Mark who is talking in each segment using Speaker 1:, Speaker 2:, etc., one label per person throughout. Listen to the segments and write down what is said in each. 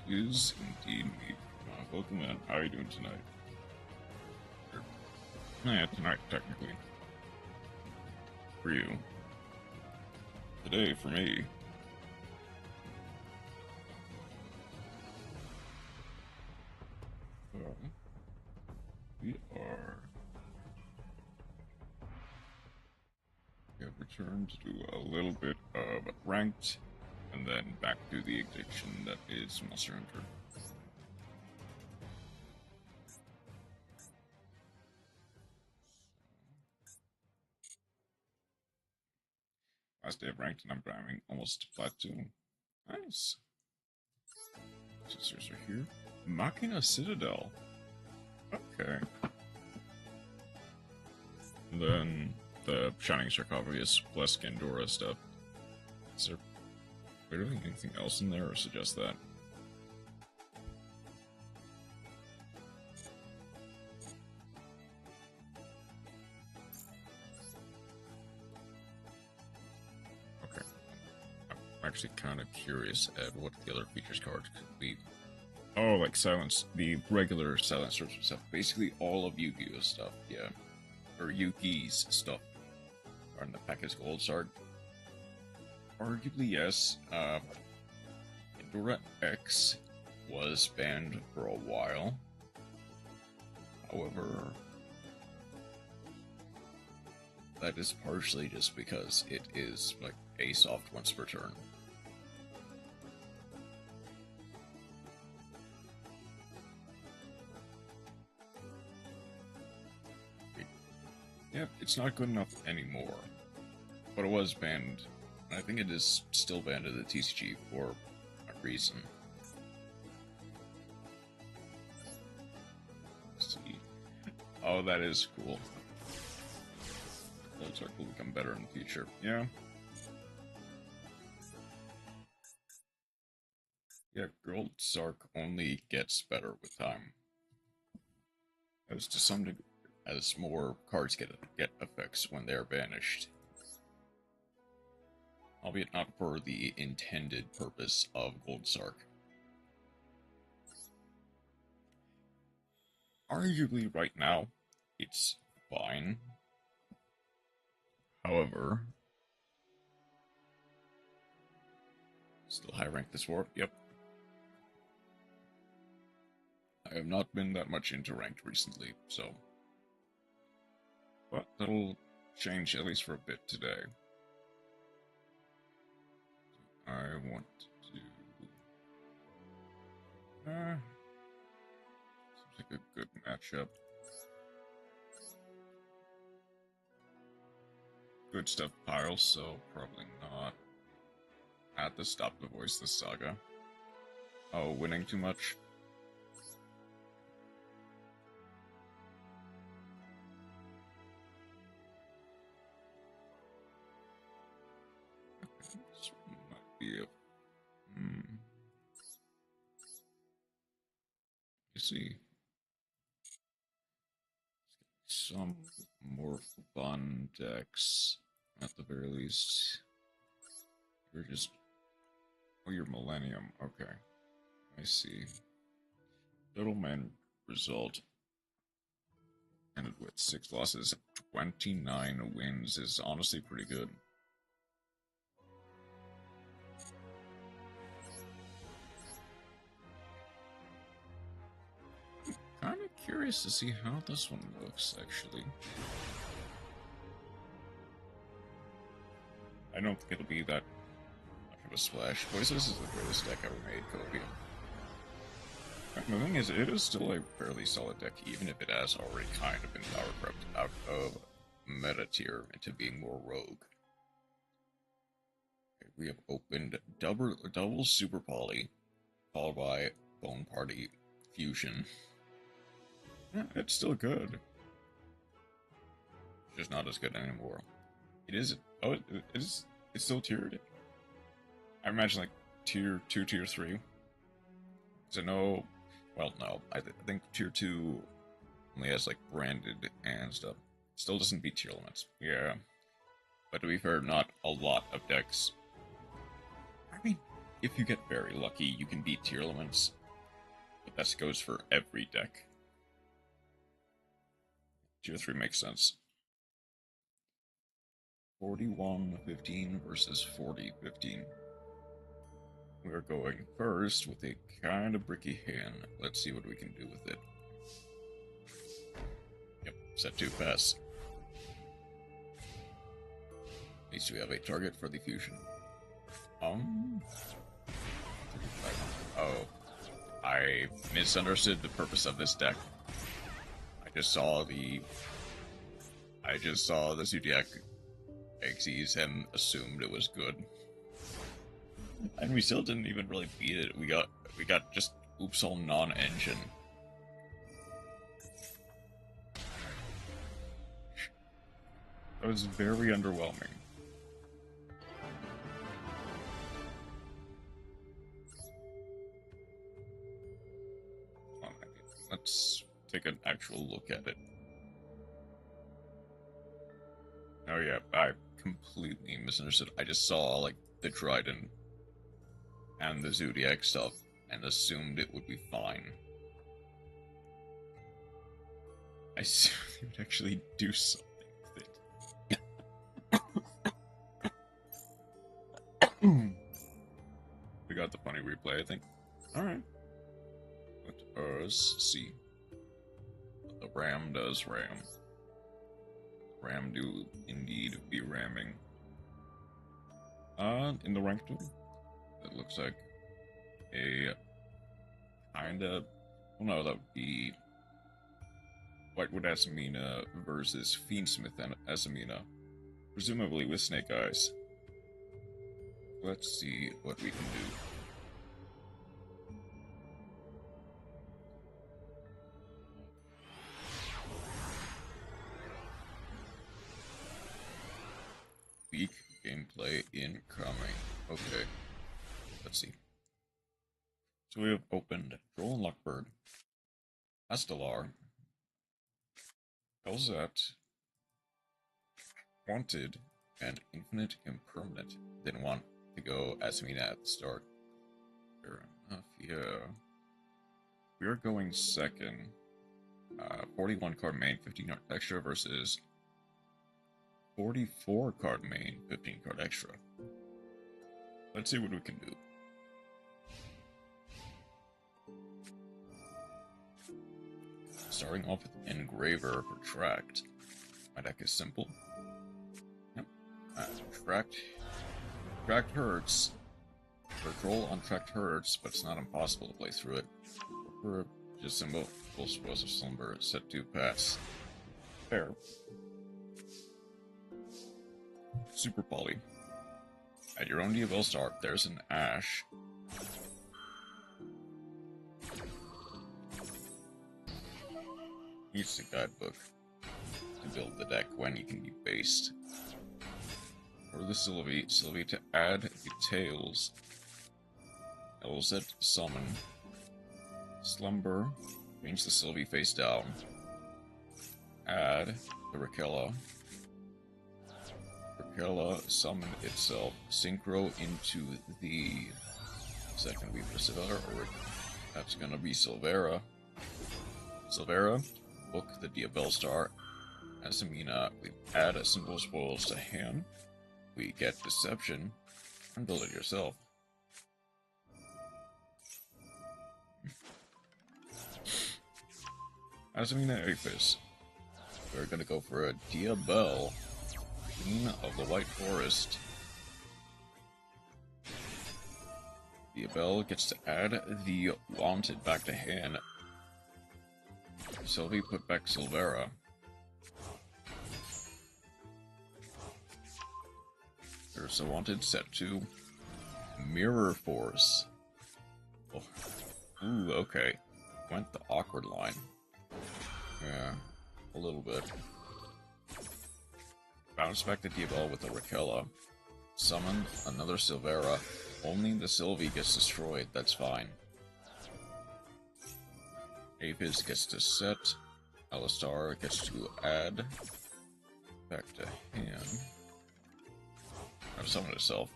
Speaker 1: is indeed me. Welcome in. How are you doing tonight? Yeah, tonight, technically. For you. Today, for me. We have returned to do a little bit of ranked, and then back to the addiction that is Monster Hunter. Last day of ranked, and I'm driving almost plateau. Nice. Sisters are here. Machina Citadel. Okay. And then the Shining Sarcophagus plus Gandora stuff. Is there literally anything else in there, or suggest that? Okay. I'm actually kind of curious at what the other features cards could be. Oh, like silence, the regular silence sorts of stuff. Basically all of Yu-Gi-Oh stuff, yeah. Or Yuki's stuff. Or in the package gold Sarg. Arguably, yes. Pandora X was banned for a while. However, that is partially just because it is like a soft once per turn. Yeah, it's not good enough anymore. But it was banned. I think it is still banned at the TCG for a reason. Let's see. Oh, that is cool. Gold Sark will become better in the future. Yeah. Yeah, Gold Sark only gets better with time. As to some degree, as more cards get effects when they're banished. Albeit not for the intended purpose of Gold Sark. Arguably, right now, it's fine. However, still high rank this war. Yep. I have not been that much into ranked recently, so. But that'll change at least for a bit today. I want to... seems like a good matchup. Good stuff pile, so probably not. I have to stop the voice this saga. Oh, winning too much? This might be a... You see. Some more fun decks, at the very least. You're just... Oh, you're Millennium. Okay. I see. Total man result. Ended with 6 losses. 29 wins is honestly pretty good. Kind of curious to see how this one looks, actually. I don't think it'll be that much of a splash. Voices is the greatest deck ever made, Kobe. The thing is, it is still a fairly solid deck, even if it has already kind of been power crept out of meta tier into being more rogue. Okay, we have opened double Super Poly, followed by Bone Party Fusion. Yeah, it's still good. It's just not as good anymore. It is. Oh, it is. It's still tiered. I imagine like tier 2, tier 3. So no. Well, no. I think tier 2 only has like branded and stuff. Still doesn't beat tier limits. Yeah. But to be fair, not a lot of decks. I mean, if you get very lucky, you can beat tier elements. But that goes for every deck. Tier 3 makes sense. 41-15 versus 40-15. We're going first with a kind of bricky hand. Let's see what we can do with it. Yep, set 2 pass. At least we have a target for the fusion. Oh. I misunderstood the purpose of this deck. I just saw the Zodiac Xyz and assumed it was good. And we still didn't even really beat it. We got just oops all non-engine. That was very underwhelming. Let's take an actual look at it. Oh yeah, I completely misunderstood. I just saw like the Trident and the Zodiac stuff and assumed it would be fine. I assumed it would actually do something with it. We got the funny replay, I think. Alright. Let us see. The Ram does ram. Ram do indeed be ramming. In the rank tool, it looks like a kinda. Well, no, that would be Whitewood Asamina versus Fiendsmith and Asamina, presumably with Snake Eyes. Let's see what we can do. Weak gameplay incoming. Okay. Let's see. So we have opened Droll and Lockbird, Astelar, Elzat, Wanted, and Infinite Impermanent. Didn't want to go Asamina at the start. Fair enough, yeah. We are going second. 41 card main, 15 card extra versus 44 card main, 15 card extra. Let's see what we can do. Starting off with Engraver for Tract. My deck is simple. Yep. Tract hurts. Control on Tract hurts, but it's not impossible to play through it. For just simple full explosive slumber, set 2 pass. Fair. Super Poly. At your own DFL start, there's an Ash. Use the guidebook to build the deck when you can be based. For the Sylvie to add the Tails. Elzat summon. Slumber, change the Sylvie face down. Add the Raquella. Raquella summon itself. Synchro into the second Weaver Silvera, or that's gonna be Silvera. Silvera, book the Diabell Star. Asamina, we add a simple spoils to hand. We get Deception, and build it yourself. Asamina Apis. We're gonna go for a Diabell, Queen of the White Forest. Diabell gets to add the Wanted back to hand. Sylvie put back Silvera. There's a Wanted set to Mirror Force. Oh. Ooh, okay. Went the awkward line. Yeah, a little bit. Bounce back to Diabell with the Raquella. Summon another Silvera. Only the Sylvie gets destroyed, that's fine. Apis gets to set. Alistar gets to add. Back to hand. I've summoned itself.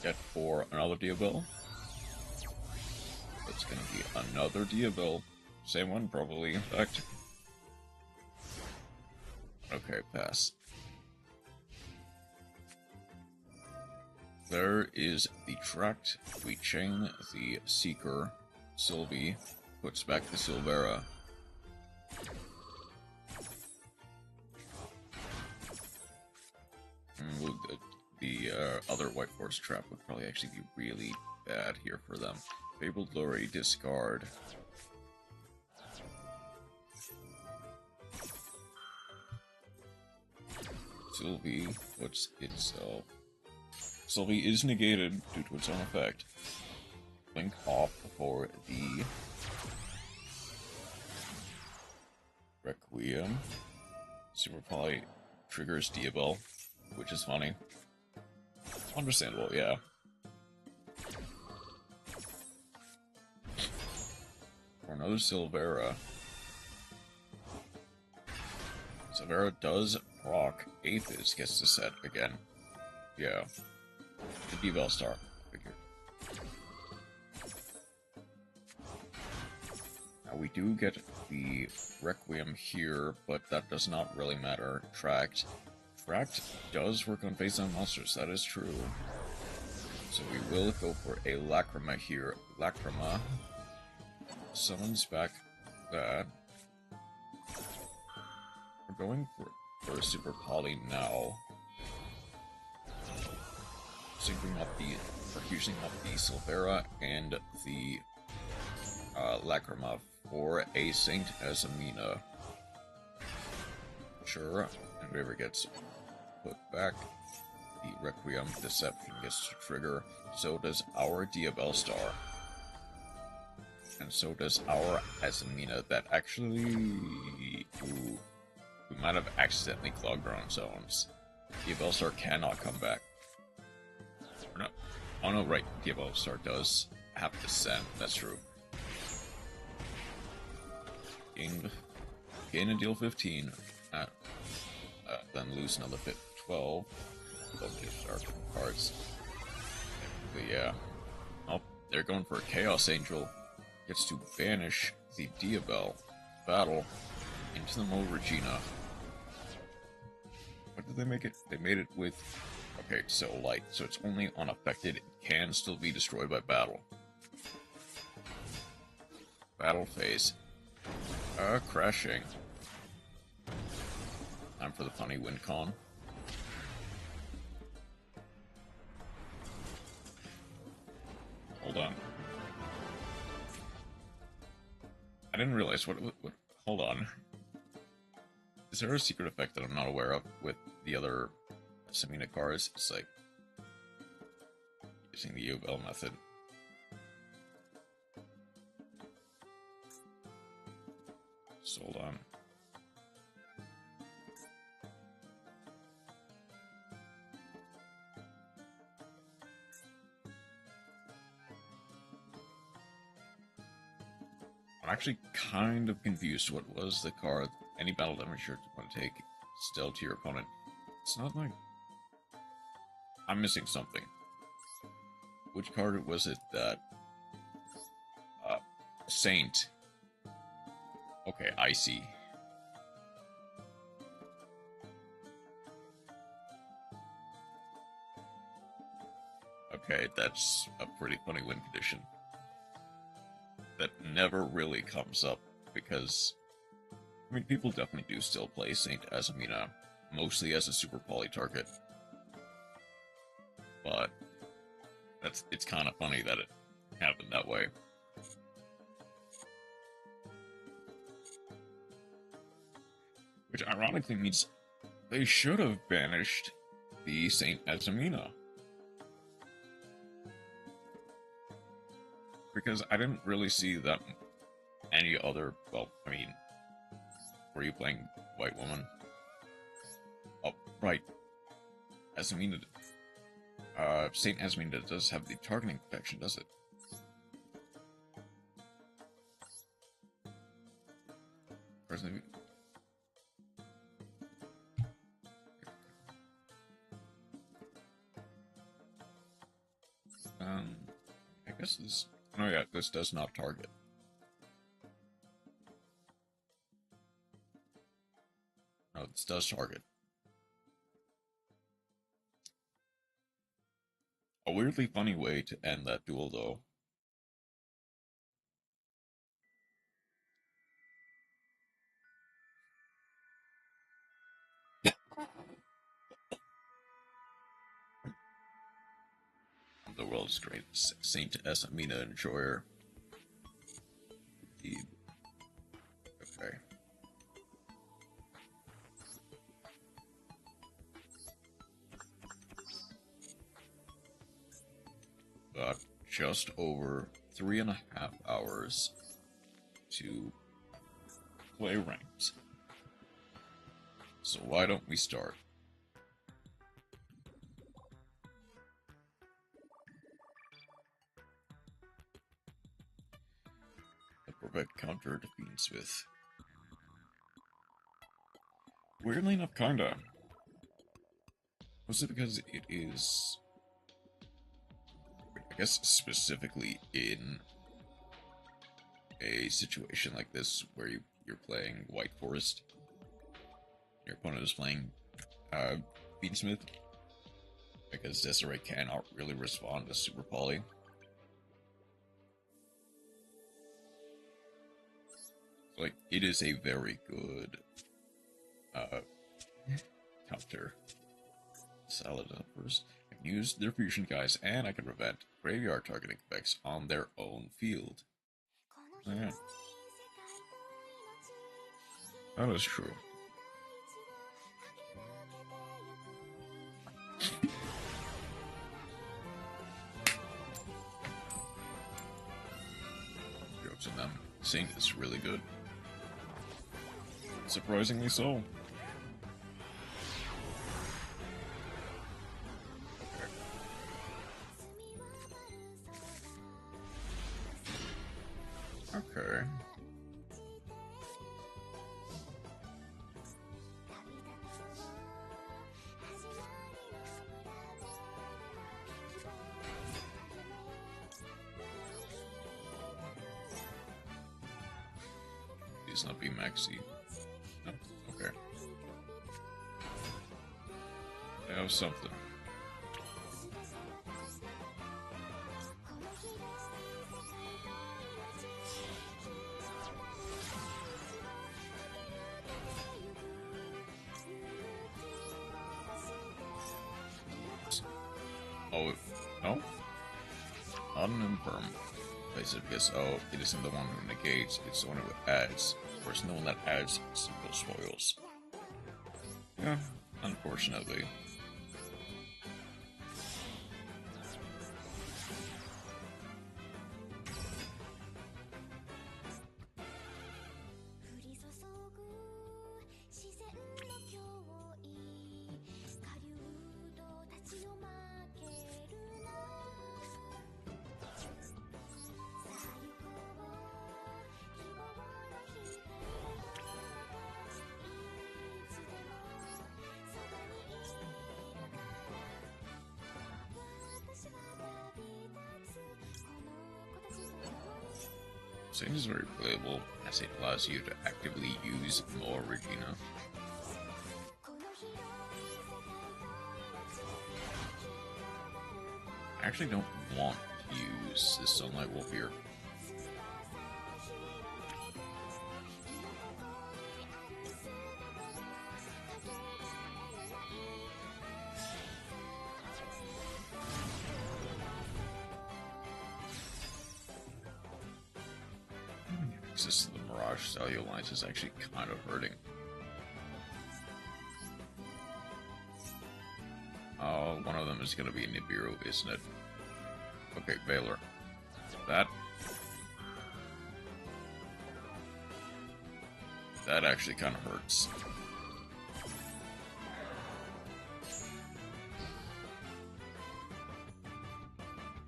Speaker 1: get for another Diabell. It's gonna be another Diabell. Same one, probably, in fact. Okay, pass. There is the Tract. We chain the Seeker. Sylvie puts back the Silvera. Ooh, the other White Force Trap would probably actually be really bad here for them. Fabled Lorry, discard. Sylvie puts itself. Sylvie is negated due to its own effect. Blink off for the Requiem. Super Poly triggers Diabell, which is funny. Understandable, yeah. For another Silvera. Silvera does proc. Aphis gets to set again. Yeah. The Diabell Star. Figured. Now we do get the Requiem here, but that does not really matter. Tract. Tract does work on face-down monsters, that is true. So we will go for a Lacrima here. Lacrima summons back that. We're going for a Super Poly now. Syncing up the, or using up the Silvera and the Lacrima for a Saint Azamina. Sure, and whoever gets put back, the Requiem Deception gets to trigger. So does our Diabell Star. And so does our Azamina. That actually... Ooh, we might have accidentally clogged our own zones. Diabell Star cannot come back. Or no. Oh no, right. Diabell Star does have to send. That's true. Gain and deal 15. Then lose another 12. Lovely start cards. But yeah. Oh, they're going for a Chaos Angel. Gets to banish the Diabell battle into the Mo Regina. What did they make it? They made it with... Okay, so light. So it's only unaffected. It can still be destroyed by battle. Battle phase. Crashing. Time for the funny win con. Hold on. I didn't realize what hold on. Is there a secret effect that I'm not aware of with the other Samina cards? It's like using the UL method. So hold on. I'm actually kind of confused. What was the card? Any battle damage you want to take still to your opponent. It's not like... I'm missing something. Which card was it that... Saint. Okay, I see. Okay, that's a pretty funny win condition. That never really comes up, because... I mean, people definitely do still play Saint Azamina, mostly as a Super Poly target. But... it's kind of funny that it happened that way. Which ironically means they should have banished the Saint Azamina. Because I didn't really see that any other, well, I mean, were you playing White Woman? Oh, right. Azamina, Saint Azamina does have the targeting protection, does it? Personally, guess this... Oh yeah, this does not target. No, this does target. A weirdly funny way to end that duel, though. The world's greatest Saint Esamina enjoyer. Indeed. Okay. Got just over 3.5 hours to play ranked. So why don't we start? The perfect counter to Fiendsmith. Weirdly enough, kinda. Was it because it is... I guess specifically in a situation like this where you're playing White Forest, your opponent is playing Fiendsmith, because Desiree cannot really respond to Super Poly. Like, it is a very good counter. Salad up first. I can use their fusion guys, and I can prevent graveyard targeting effects on their own field. Oh, yeah. That is true. Jokes on them. Saint is really good. Surprisingly so. Okay. Please not be maxi. No? Okay. I have something. Oh, no? Not an imperm. Basically, because, oh, it isn't the one who negates, it's the one who adds. Of course, no one that adds simple spoils. Yeah, unfortunately. Saint is very playable, as it allows you to actively use more Regina. I actually don't want to use this Sunlight Wolf here. Access to the Mirage Cellular Lines is actually kind of hurting. One of them is going to be Nibiru, isn't it? Okay, Valor. That actually kind of hurts.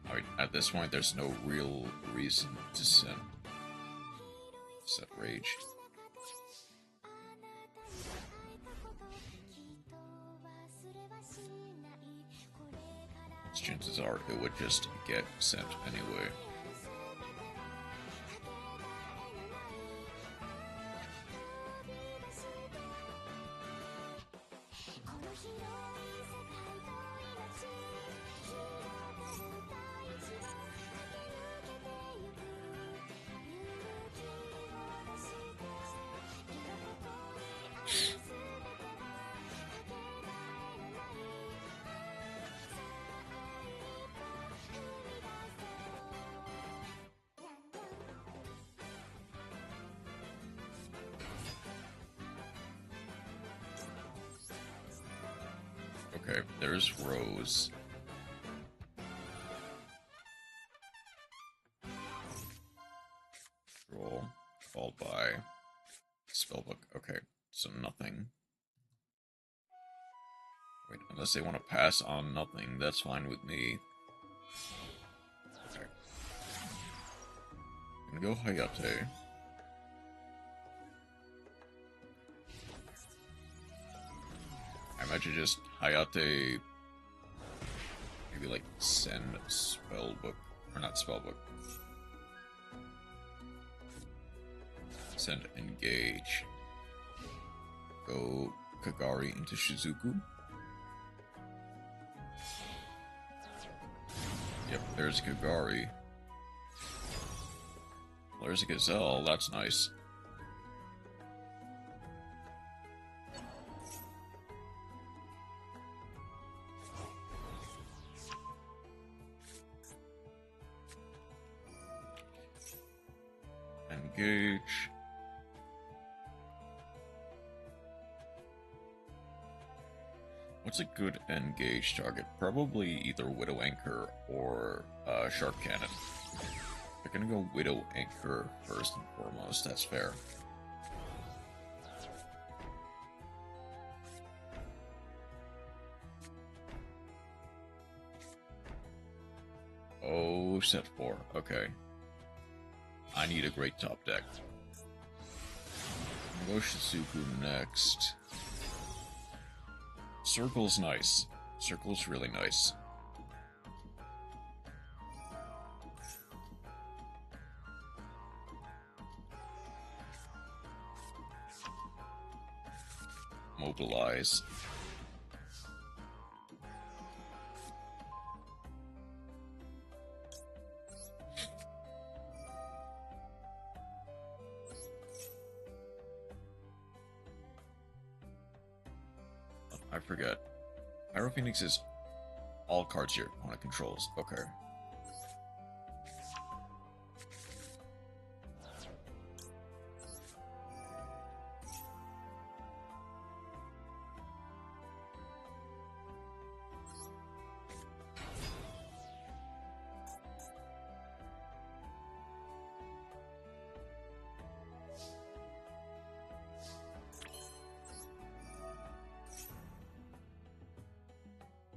Speaker 1: Alright, at this point, there's no real reason to set Rage. chances are it would just get sent anyway. Okay, there's Rose. Roll, followed by spellbook. Okay, so nothing. Wait, unless they want to pass on nothing, that's fine with me. Okay. I'm gonna go Hayate. I imagine just Hayate, maybe like send spellbook, or not spellbook. Send engage. Go Kagari into Shizuku. Yep, there's Kagari. Well, there's a Gazelle, that's nice. Engage. What's a good engage target? Probably either Widow Anchor or Shark Cannon. We're gonna go Widow Anchor first and foremost, that's fair. Oh, set 4, okay. I need a great top deck. I'm gonna go Shizuku next. Circle's nice. Circle's really nice. Mobilize. I forget. Pyro Phoenix is all cards your opponent controls. Okay.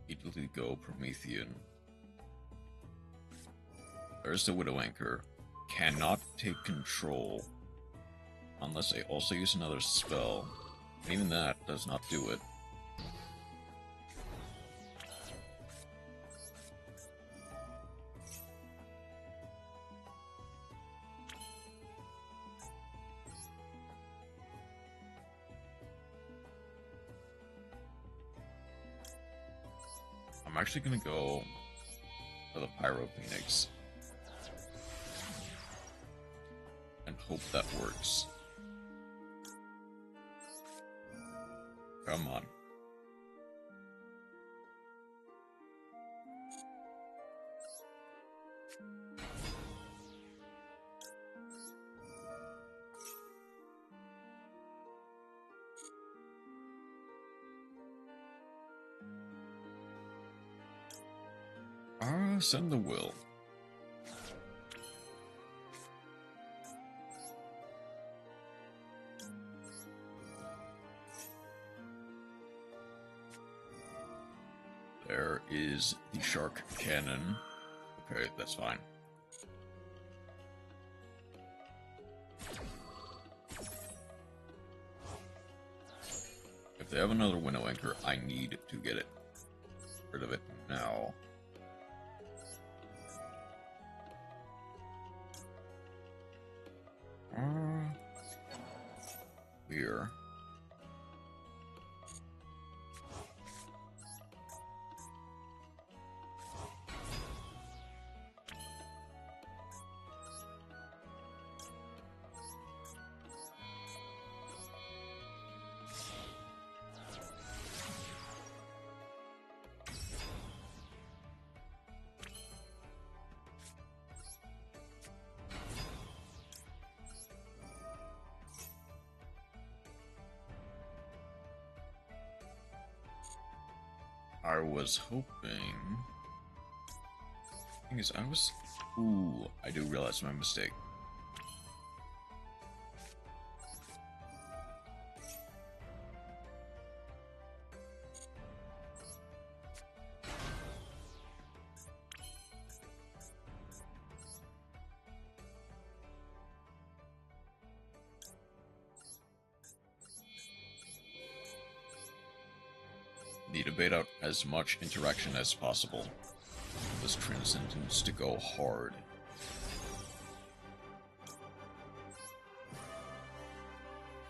Speaker 1: Immediately go Promethean. There's the Widow Anchor. Cannot take control unless I also use another spell. And even that does not do it. I'm actually gonna go for the Pyro Phoenix and hope that works. Come on. Send the will. There is the Shark Cannon. Okay, that's fine. If they have another Winnow Anchor, I need to get rid of it now. Here. I was hoping... Thing is, Ooh, I do realize my mistake. Need to bait out as much interaction as possible. This transcendence to go hard.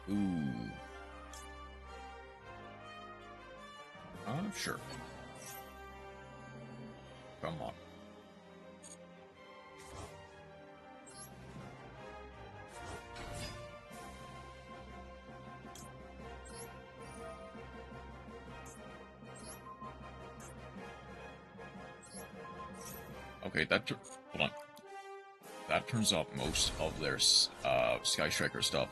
Speaker 1: Ooh. Sure. Come on. Okay, hold on. That turns off most of their Sky Striker stuff.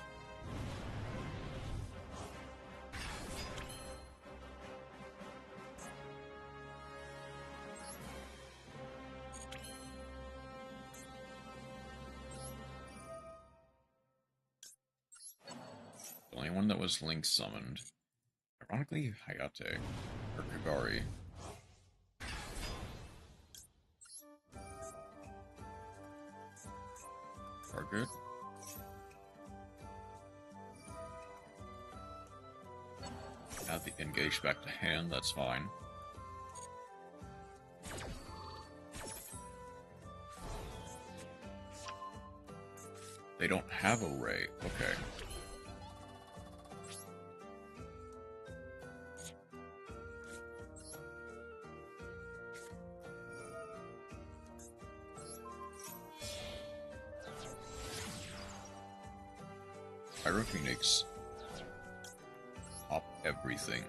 Speaker 1: The only one that was Link summoned, ironically, Hayate or Kagari. Target. Add the engage back to hand, that's fine. They don't have a Rey, okay. Pyro Phoenix. Pop everything.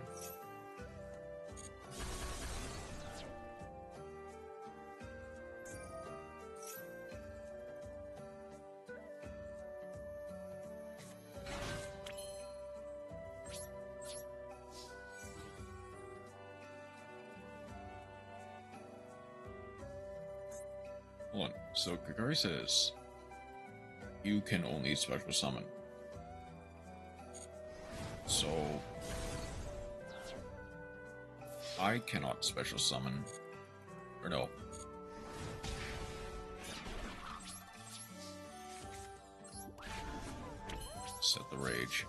Speaker 1: Hold on. So Kagari says you can only special summon. So I cannot special summon, or no. Set the rage.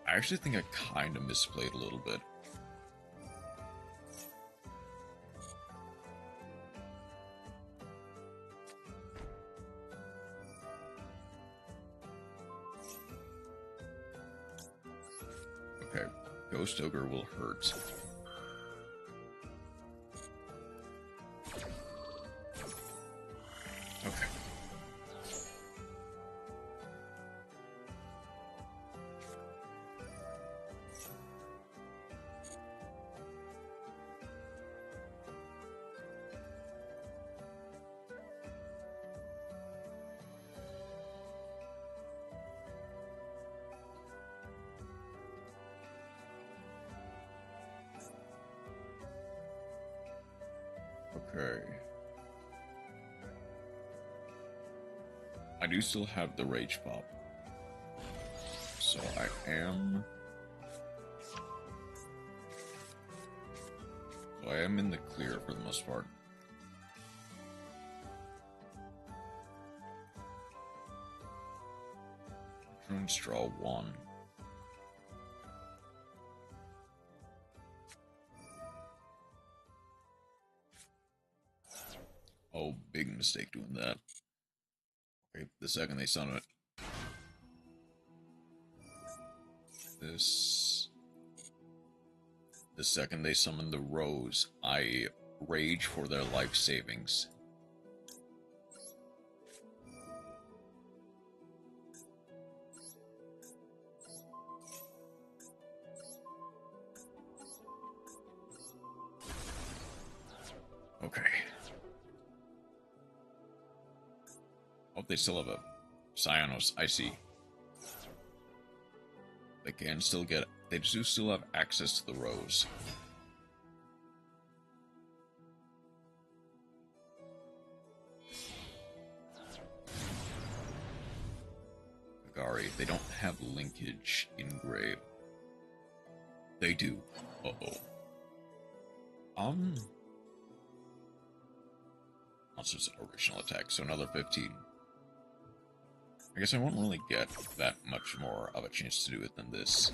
Speaker 1: I actually think I kind of misplayed a little bit. Okay, Ghost Ogre will hurt. Okay. Okay. I do still have the Rage Pop. So I am in the clear for the most part. Drones draw one. that. Okay, the second they summon it. The second they summon the Rose, I rage for their life savings. Okay. Oh, they still have a Cyanos, I see. They can still get it. They do still have access to the Rose. Agari, they don't have linkage in Grave. They do. Uh-oh. That's just original attack, so another 15. I guess I won't really get that much more of a chance to do it than this.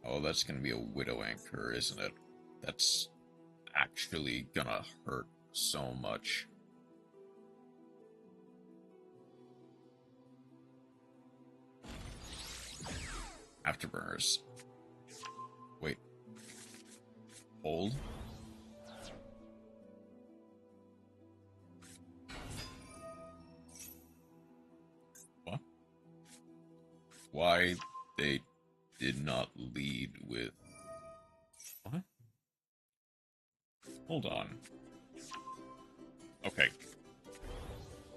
Speaker 1: Oh, that's gonna be a Widow Anchor, isn't it? That's actually gonna hurt so much. Afterburners. Wait. Hold. What? Why they did not lead with... What? Hold on. Okay.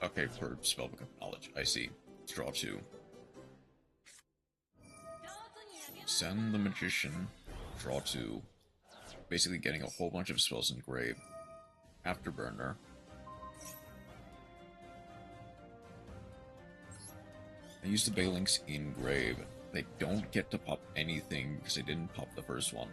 Speaker 1: Okay, for Spellbook of Knowledge. I see. Let's draw 2. Send the Magician. Draw 2. Basically getting a whole bunch of spells in Grave. Afterburner. I use the Balinks in Grave. They don't get to pop anything because they didn't pop the first one.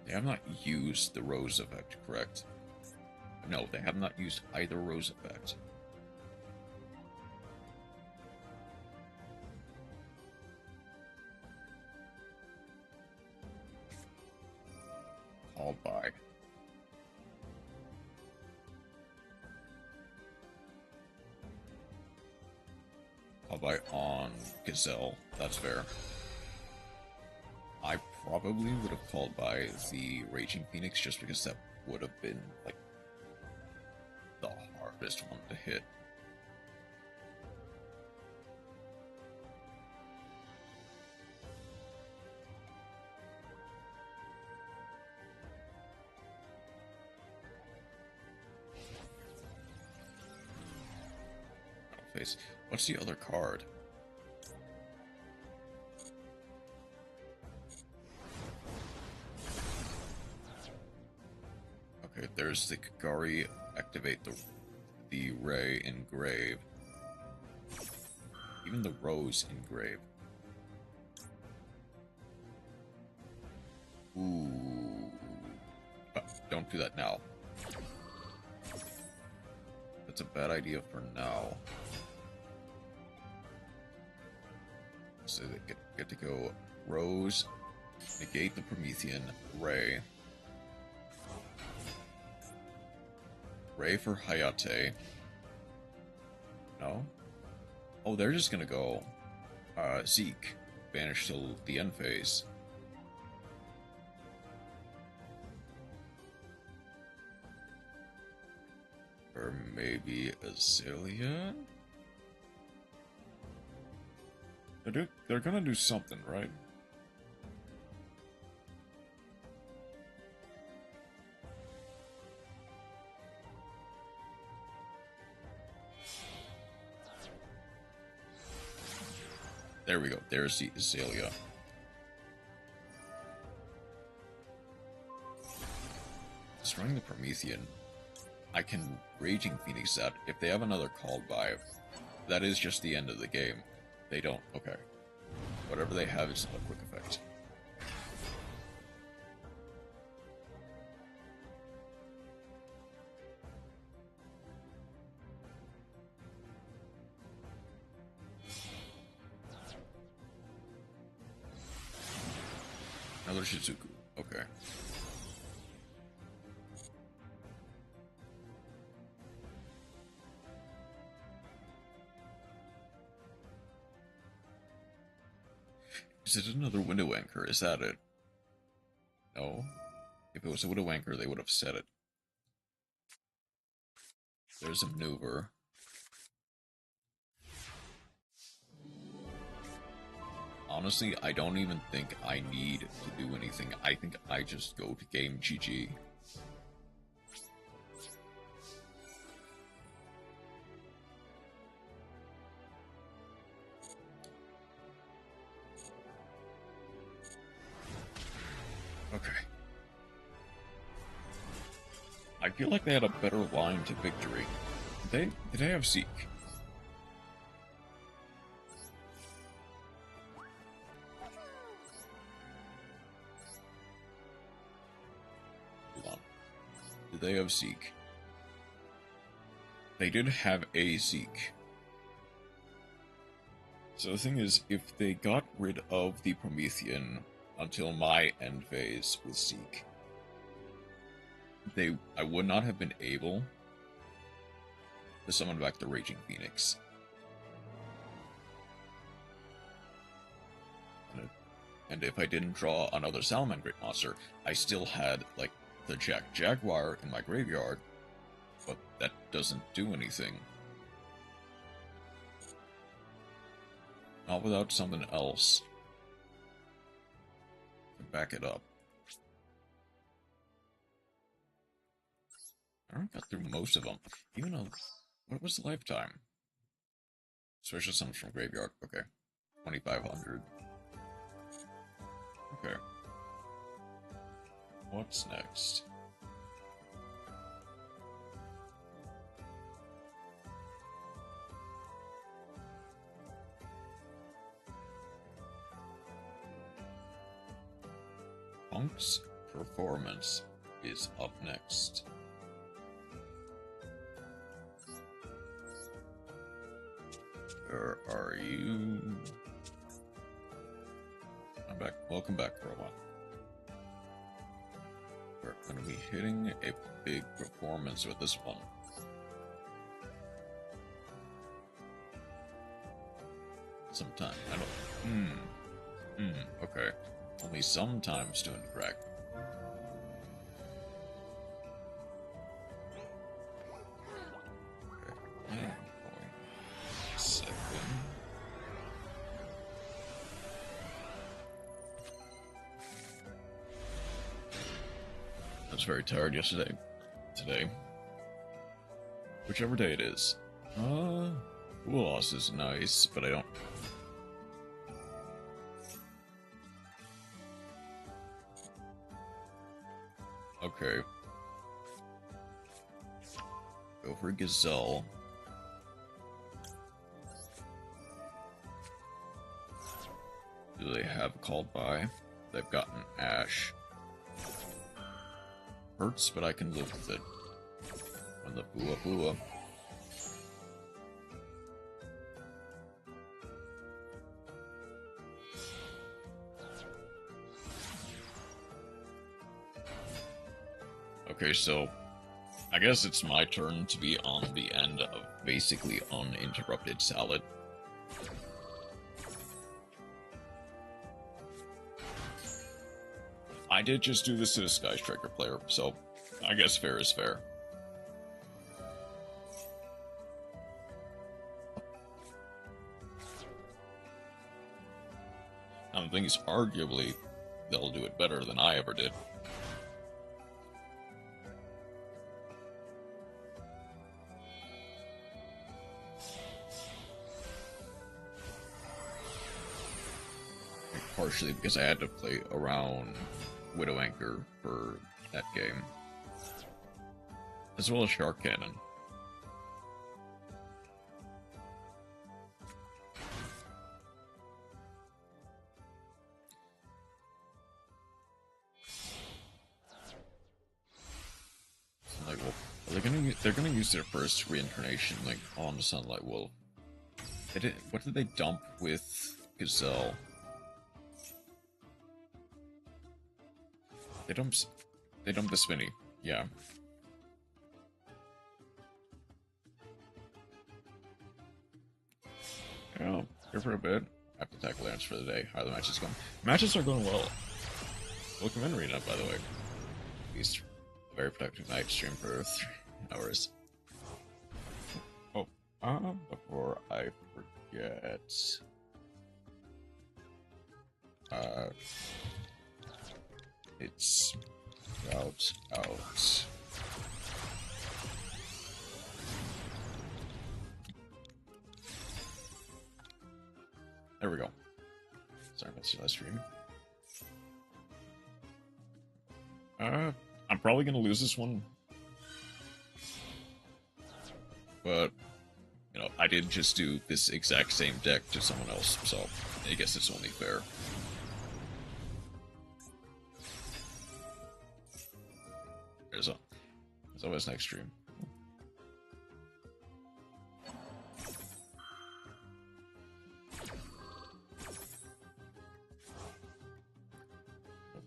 Speaker 1: They have not used the Rose effect, correct? No, they have not used either Rose effect. Called by. Called by on Gazelle, that's fair. I probably would have called by the Raging Phoenix just because that would have been, like, the hardest one to hit. Face. What's the other card? Okay, there's the Kagari, activate the Ray in Grave. Even the Rose in Grave. Ooh. Don't do that now. That's a bad idea for now. So they get to go Rose, negate the Promethean, Ray. Ray for Hayate. No? Oh, they're just gonna go Zeke, banish till the end phase. Or maybe Azalea? They're gonna do something, right? There we go. There's the Azalea. Destroying the Promethean. I can Raging Phoenix that. If they have another called by, that is just the end of the game. They don't. Okay. Whatever they have is a quick effect. Another Shizuku. Okay. Is it another window anchor? Is that it? No. If it was a window anchor, they would have said it. There's a maneuver. Honestly, I don't even think I need to do anything. I think I just go to game GG. Okay. I feel like they had a better line to victory. Did they have Zeke? Hold on. Did they have Zeke? They did have a Zeke. So the thing is, if they got rid of the Promethean until my end phase with Zeke, I would not have been able to summon back the Raging Phoenix. And if I didn't draw another Salamangreat monster, I still had, like, the Jaguar in my graveyard, but that doesn't do anything. Not without something else to back it up. I got through most of them. Even though, what was the lifetime? Special summons from graveyard. Okay. 2,500. Okay. What's next? Punk's performance is up next. Where are you? I'm back. Welcome back, Chromawyn. We're going to be hitting a big performance with this one. Sometime. I don't... okay. Only sometimes doing correct. Okay. Second. I was very tired yesterday. Today. Whichever day it is. Loss is nice, but I don't... Okay. Go for Gazelle. Do they have called by? They've gotten Ash. Hurts, but I can live with it. And the Bua Bua. Okay, so I guess it's my turn to be on the end of basically uninterrupted salad. I did just do this to a Sky Striker player, so I guess fair is fair. And the thing is, arguably, they'll do it better than I ever did. Partially because I had to play around Widow Anchor for that game, as well as Shark Cannon. Sunlight Wolf. They're gonna use their first reincarnation like on Sunlight Wolf. What did they dump with Gazelle? They dumped the spinny. Yeah. Yeah, here for a bit. I have to tackle errands for the day. How are the matches going? Matches are going well. Welcome in, Rena, by the way. At least a very productive night stream for 3 hours. Oh, before I forget... it's out. There we go. Sorry about the last stream. I'm probably gonna lose this one. But, you know, I did just do this exact same deck to someone else, so I guess it's only fair. There's always next stream.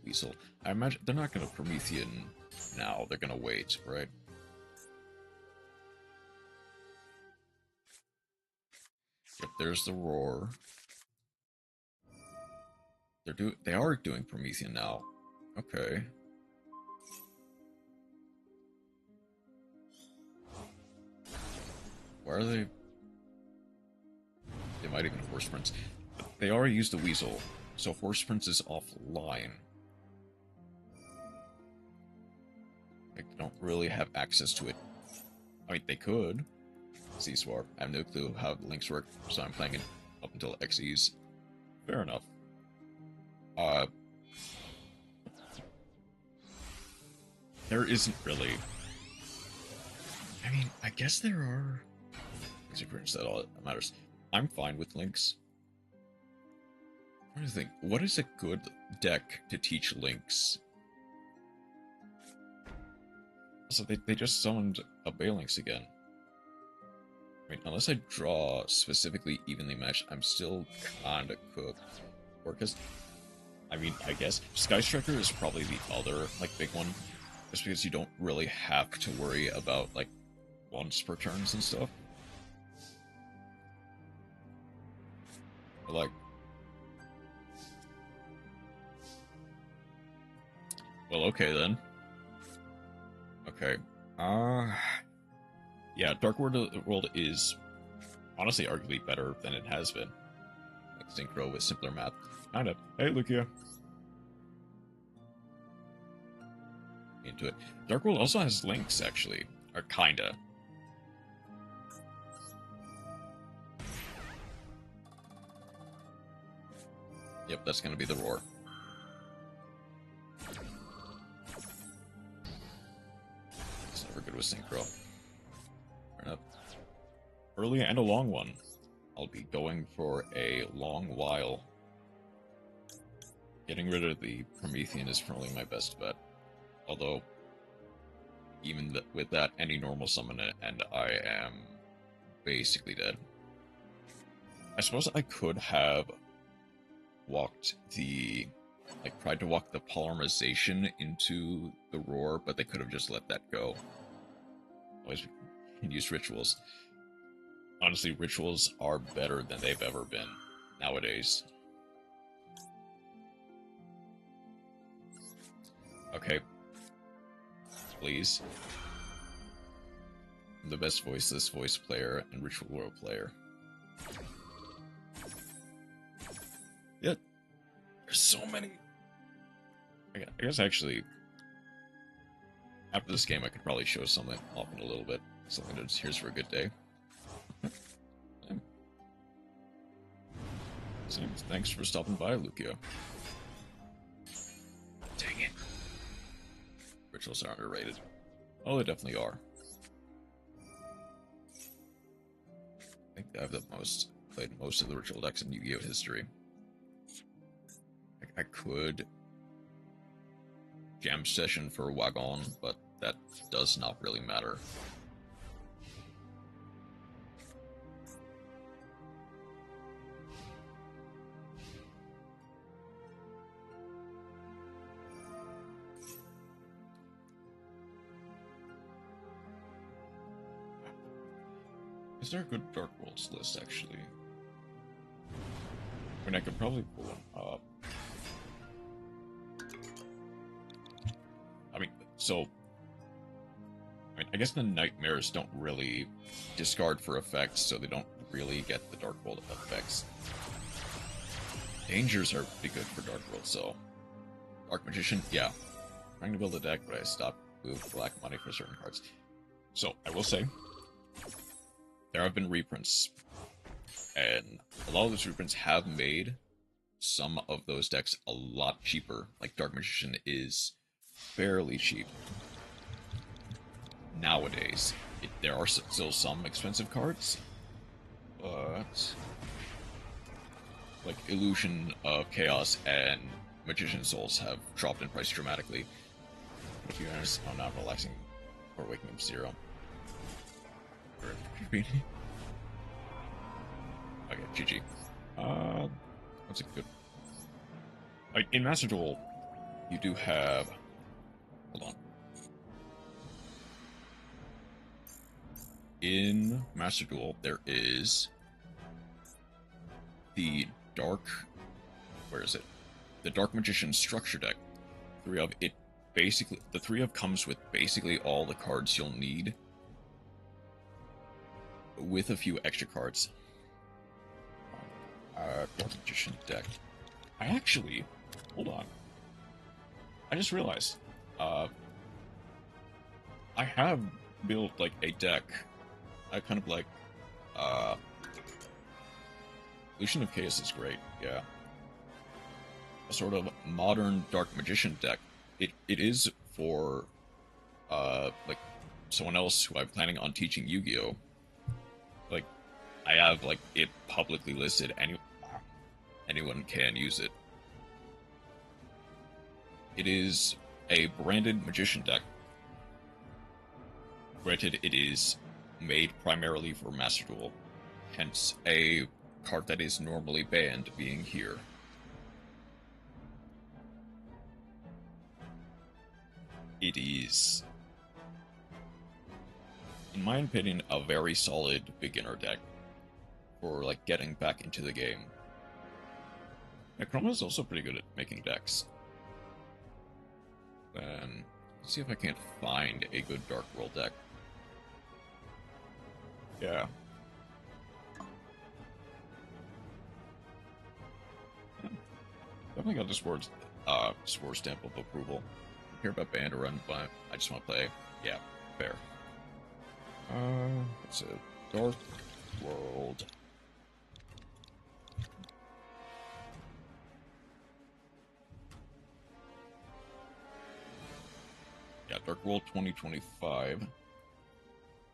Speaker 1: Weasel. I imagine they're not going to Promethean now. They're going to wait, right? Yep, there's the roar. They are doing Promethean now. Okay. Why are they? They might even Horse Prince. They already used the Weasel, so Horse Prince is offline. Like, they don't really have access to it. I mean, they could. C-Swar. I have no clue how the links work, so I'm playing it up until XEs. Fair enough. There isn't really... I mean, I guess there are... That all that matters. I'm fine with links. I'm trying to think, what is a good deck to teach links? So they just summoned a Balinx again. I mean, unless I draw specifically evenly matched, I'm still kinda cooked. Or because, I mean, I guess Sky Striker is probably the other, like, big one. Just because you don't really have to worry about, like, once per turns and stuff. But, like... Well, okay then. Okay. Yeah, Dark World is honestly arguably better than it has been. Like Synchro with simpler math. Kinda. Hey, Lucia. Into it. Dark World also has links, actually. Or kinda. Yep, that's gonna be the roar. It's never good with Synchro. Fair enough. Early and a long one. I'll be going for a long while. Getting rid of the Promethean is probably my best bet. Although, even with that, any normal summon it, and I am basically dead. I suppose I could have walked the... like, tried to walk the polymerization into the roar, but they could have just let that go. Always use rituals. Honestly, rituals are better than they've ever been nowadays. Okay. Please. I'm the best voiceless voice player and ritual role player. Yeah. There's so many. I guess actually, after this game, I could probably show something off in a little bit. Something that's here's for a good day. Thanks for stopping by, Lucio. Dang it. Rituals are underrated. Oh, they definitely are. I think I've played most of the ritual decks in Yu-Gi-Oh! History. I could jam session for Wagon, but that does not really matter. Is there a good Dark Worlds list, actually? I mean, I could probably pull one up. I mean, so... I mean, I guess the Nightmares don't really discard for effects, so they don't really get the Dark World effects. Dangers are pretty good for Dark World, so... Dark Magician, yeah. Trying to build a deck, but I stopped with black money for certain cards. So, I will say, there have been reprints, and a lot of those reprints have made some of those decks a lot cheaper. Like, Dark Magician is fairly cheap nowadays. There are still some expensive cards, but like Illusion of Chaos and Magician Souls have dropped in price dramatically. But if you notice, I'm not relaxing or waking up zero. Okay, GG. That's a good. Like in Master Duel, you do have. Hold on. In Master Duel, there is the Dark. Where is it? The Dark Magician structure deck. 3 of it. Basically, the 3 of comes with basically all the cards you'll need, with a few extra cards. Dark Magician deck. I actually, hold on. I just realized, I have built like a deck. I kind of like, Illusion of Chaos is great. Yeah, a sort of modern Dark Magician deck. It is for, like someone else who I'm planning on teaching Yu-Gi-Oh. Like, I have like it publicly listed. Anyone can use it. It is a branded Magician deck. Granted, it is made primarily for Master Duel, hence a card that is normally banned being here. It is, in my opinion, a very solid beginner deck for like getting back into the game. Chroma is also pretty good at making decks. Then, let's see if I can't find a good Dark World deck. Yeah. Definitely got the Spore stamp of approval. I care about band or run, but I just want to play. Yeah, fair. It's a Dark World. Yeah, Dark World 2025.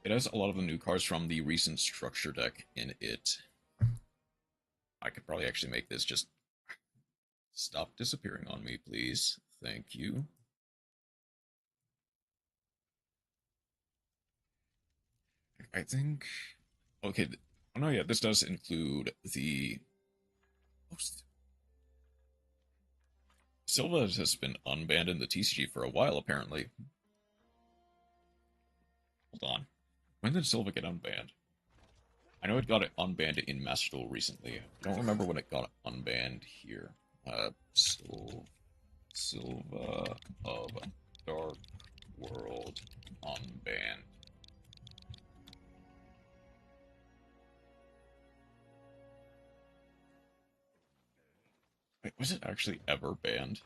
Speaker 1: It has a lot of the new cards from the recent structure deck in it. I could probably actually make this just stop disappearing on me, please. Thank you. I think... Okay, oh no, yeah, this does include the... Oh, Silva has been unbanned in the TCG for a while, apparently. Hold on. When did Silva get unbanned? I know it got it unbanned in Master Duel recently. I don't remember when it got unbanned here. Silva of Dark World unbanned. Wait, was it actually ever banned?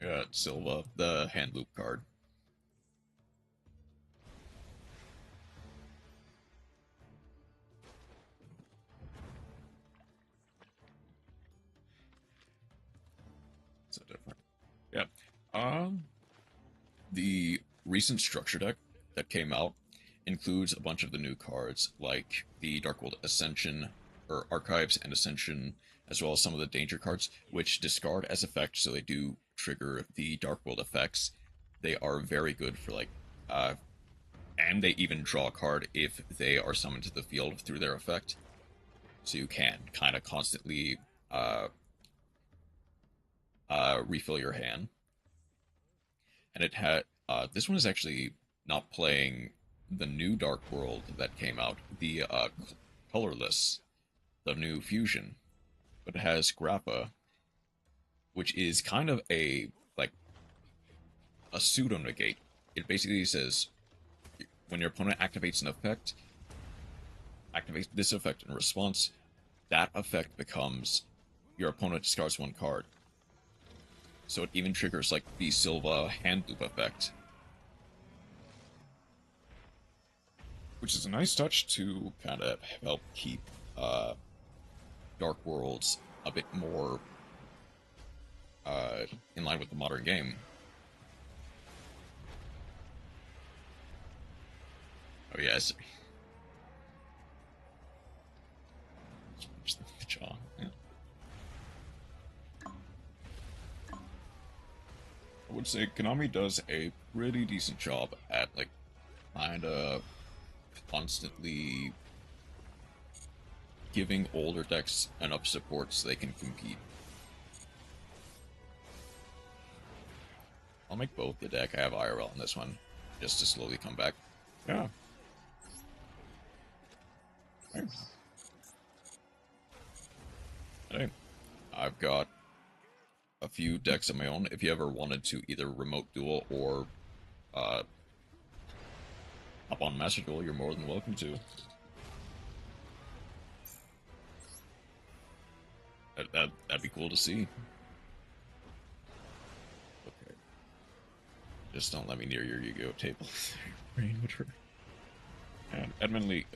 Speaker 1: Yeah, Silva, the hand loop card. So different. Yeah. The recent structure deck that came out includes a bunch of the new cards, like the Dark World Ascension, or Archives and Ascension, as well as some of the danger cards, which discard as effect, so they do trigger the Dark World effects. They are very good for, like, and they even draw a card if they are summoned to the field through their effect. So you can kind of constantly refill your hand. And it had this one is actually not playing the new Dark World that came out, the colorless, the new fusion, but it has Grappa, which is kind of a pseudo negate. It basically says when your opponent activates an effect, activates this effect in response, that effect becomes your opponent discards one card. So it even triggers like the Silva hand loop effect, which is a nice touch to kind of help keep Dark Worlds a bit more in line with the modern game. Oh yes. The jaw. Yeah. I would say Konami does a pretty decent job at like kind of constantly giving older decks enough support so they can compete. I'll make both the deck. I have IRL in this one, just to slowly come back. Yeah. Hey, I've got a few decks of my own. If you ever wanted to either remote duel or hop on Master Duel, you're more than welcome to. That'd be cool to see. Okay. Just don't let me near your Yu-Gi-Oh table. And admittedly,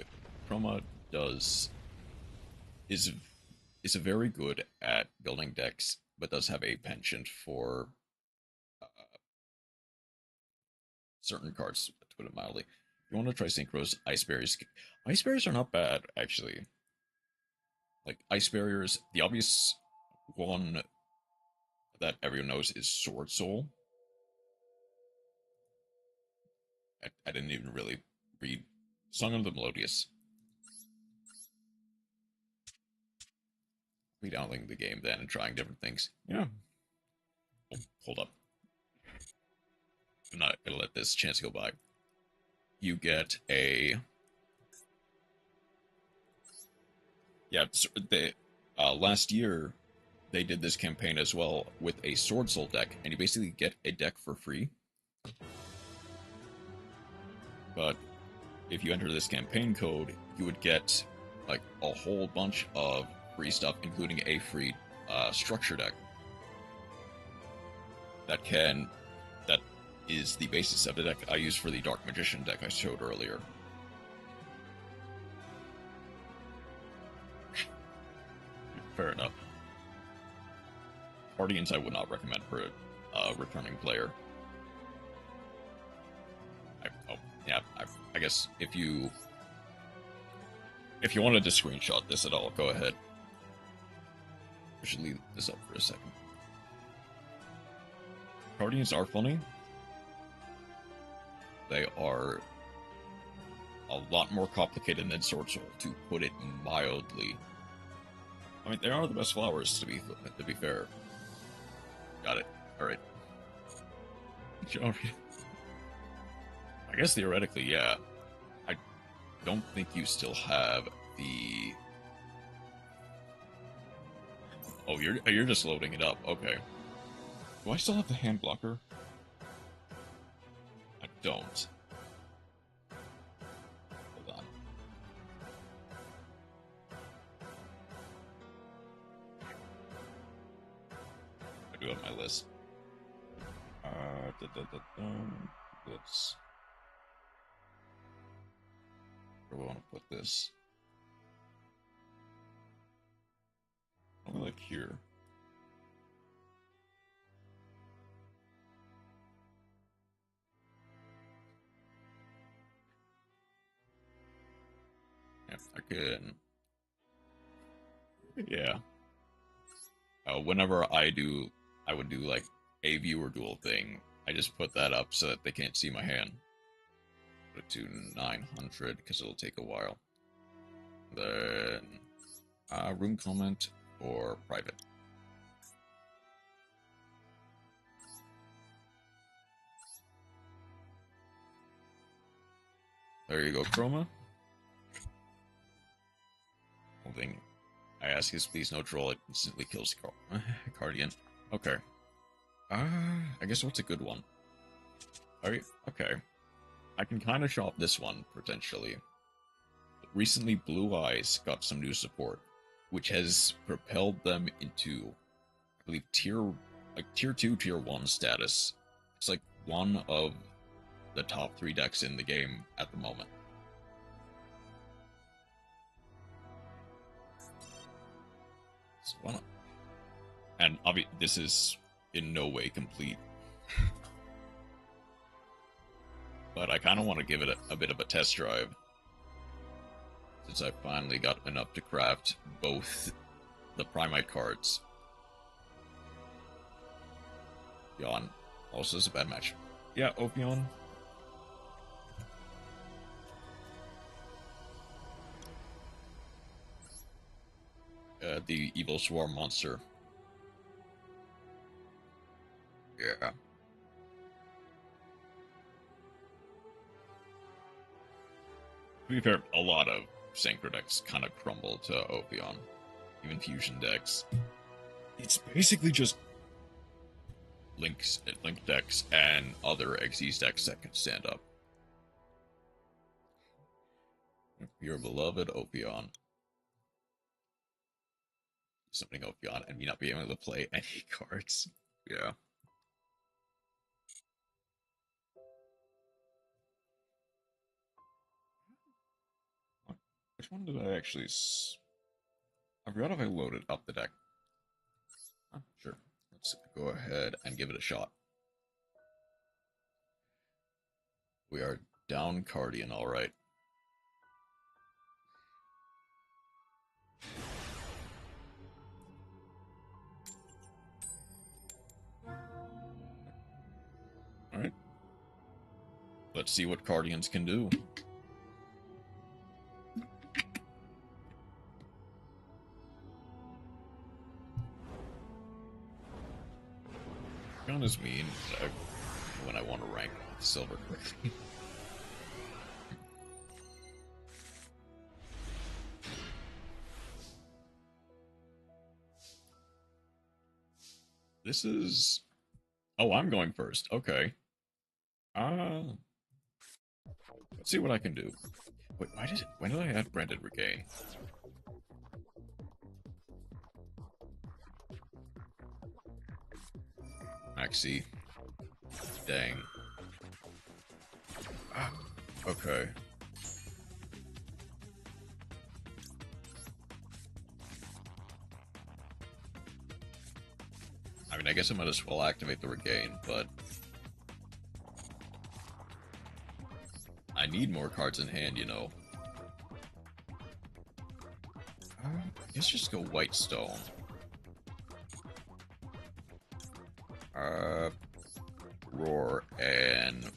Speaker 1: Chroma is very good at building decks, but does have a penchant for certain cards, to put it mildly. If you want to try Synchros, Ice Barriers. Ice Barriers are not bad, actually. Like, Ice Barriers, the obvious one that everyone knows is Sword Soul. I didn't even really read Song of the Melodious. Redownloading the game then and trying different things. Yeah. Oh, hold up. I'm not gonna let this chance go by. You get a... Yeah, last year they did this campaign as well with a Sword Soul deck, and you basically get a deck for free. But if you enter this campaign code, you would get like a whole bunch of free stuff, including a free structure deck that is the basis of the deck I used for the Dark Magician deck I showed earlier. Fair enough. Guardians I would not recommend for a returning player. I guess if you wanted to screenshot this at all, go ahead. I should leave this up for a second. Guardians are funny. They are a lot more complicated than Sword Soul, to put it mildly. I mean, they are the best flowers, to be fair. Got it. All right. I guess theoretically, yeah. I don't think you still have the... Oh, you're just loading it up. Okay. Do I still have the hand blocker? I don't. Hold on. I do have my list. Let's... Where do I want to put this? Probably like here. Yeah, I can. Yeah. Whenever I would do like a viewer duel thing. I just put that up so that they can't see my hand. Put it to 900 because it'll take a while. Then room comment or private. There you go, Chroma. Holding. I ask his please no troll, it instantly kills Guardian. Okay. I guess what's a good one? Okay. I can kind of shop this one, potentially. Recently, Blue Eyes got some new support, which has propelled them into, I believe, tier 2, tier 1 status. It's like one of the top 3 decks in the game at the moment. So, and obviously, this is in no way complete. But I kind of want to give it a bit of a test drive, since I finally got enough to craft both the Primite cards. Yawn. Also is a bad match. Yeah, Ophion. The Evil Swarm monster. Yeah. To be fair, a lot of Synchro decks kind of crumble to Ophion. Even Fusion decks. It's basically just Link decks and other Xyz decks that can stand up. Your beloved Ophion. Something Ophion and me not being able to play any cards. Yeah. Which one did I actually... I forgot if I loaded up the deck. Sure. Let's go ahead and give it a shot. We are down Cardian, alright. Alright. Let's see what Cardians can do. Gun is mean when I want to rank silver quickly. This is... Oh, I'm going first. Okay. Let's see what I can do. Wait, when did I add Branded Regain? Maxi. Dang. Okay. I mean, I guess I might as well activate the regain, but I need more cards in hand, you know. Let's just go White Stone. Roar and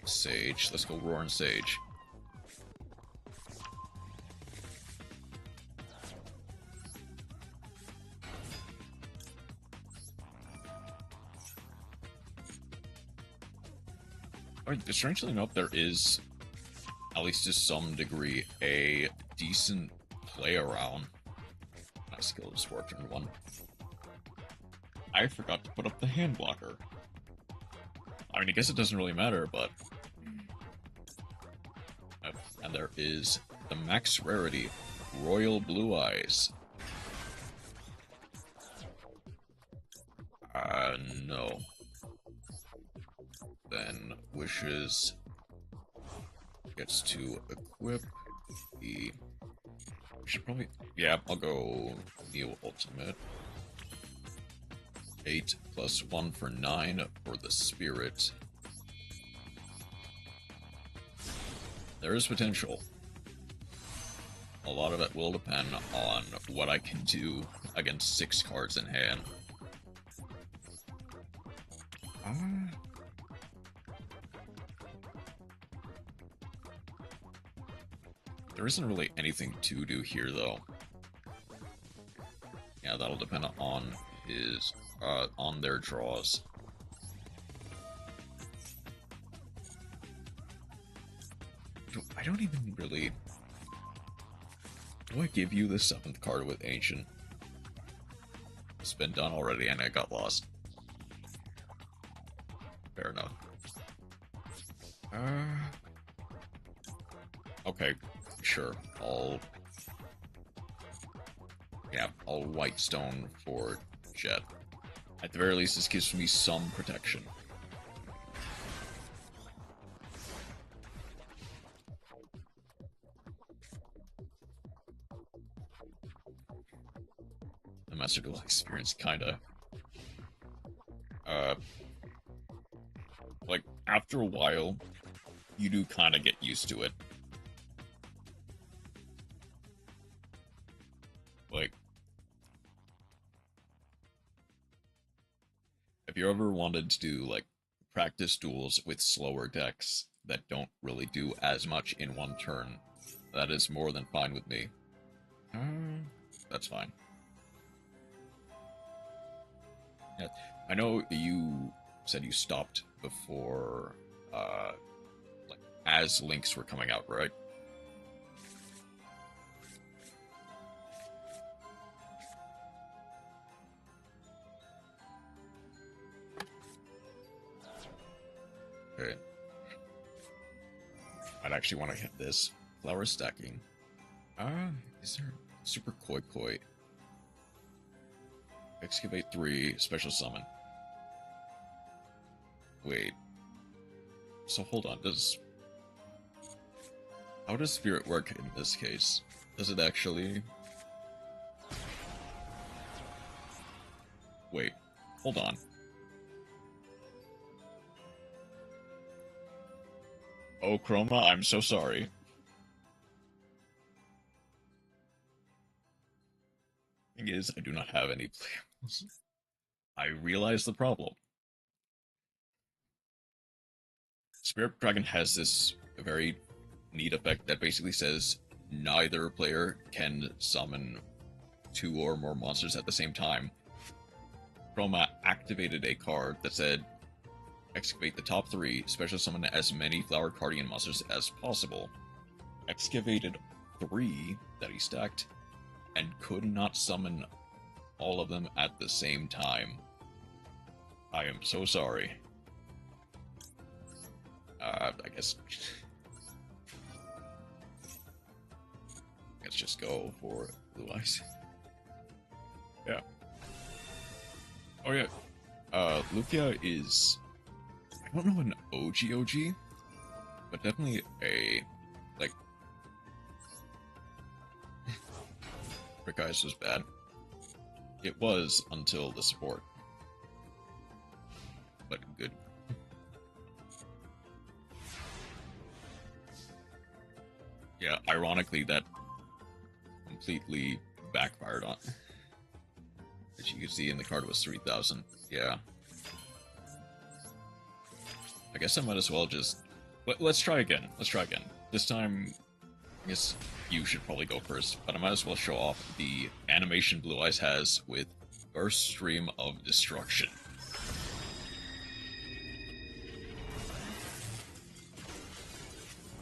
Speaker 1: Sage. Let's go Roar and Sage. I mean, strangely enough, there is, at least to some degree, a decent play around. My skill is 4 turn 1. I forgot to put up the hand blocker. I mean, I guess it doesn't really matter, but... And there is the max rarity, Royal Blue Eyes. No. Then Wishes gets to equip the... Should probably... Yeah, I'll go Neo Ultimate. 8 plus 1 for 9 for the Spirit. There is potential. A lot of it will depend on what I can do against 6 cards in hand. There isn't really anything to do here, though. Yeah, that'll depend on his, on their draws. don't even really... Do I give you the 7th card with Ancient? It's been done already and I got lost. Fair enough. Okay, sure. I'll Whitestone for Jet. At the very least, this gives me some protection. The Master Duel experience kinda... like, after a while, you do kinda get used to it. Like, if you ever wanted to do, like, practice duels with slower decks that don't really do as much in one turn, that is more than fine with me. That's fine. Yeah, I know you said you stopped before, like, as links were coming out, right? Okay. I'd actually want to hit this. Flower stacking. Is there Super Koi Koi? Excavate 3, special summon. Wait. So hold on, how does Spirit work in this case? Does it actually... Wait, hold on. Oh, Chroma, I'm so sorry. Thing is, I do not have any playables. I realize the problem. Spirit Dragon has this very neat effect that basically says neither player can summon 2 or more monsters at the same time. Chroma activated a card that said, excavate the top 3, special summon as many Flower Guardian monsters as possible. Excavated 3 that he stacked, and could not summon all of them at the same time. I am so sorry. I guess... Let's just go for Blue Eyes. Yeah. Oh yeah. Lucia is... I don't know an OG, but definitely a... like... Brick Eyes was bad. It was until the support. But good. Yeah, ironically, that completely backfired on. As you can see in the card was 3,000. Yeah. I guess I might as well just... Let's try again. Let's try again. This time, I guess you should probably go first, but I might as well show off the animation Blue Eyes has with Burst Stream of Destruction.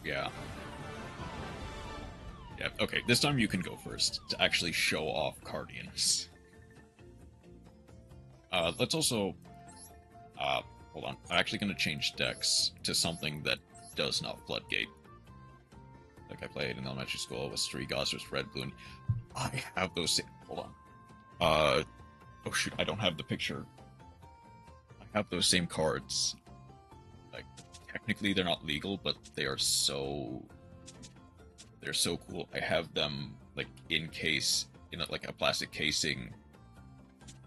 Speaker 1: Yeah. Yeah, okay, this time you can go first to actually show off Guardians. Let's also... hold on. I'm actually going to change decks to something that does not Floodgate. Like I played in elementary school with 3 Gossers, Red, Blue, and I have those same... Hold on. Oh shoot, I don't have the picture. I have those same cards. Like, technically they're not legal, but they are so... They're so cool. I have them, like, in like a plastic casing.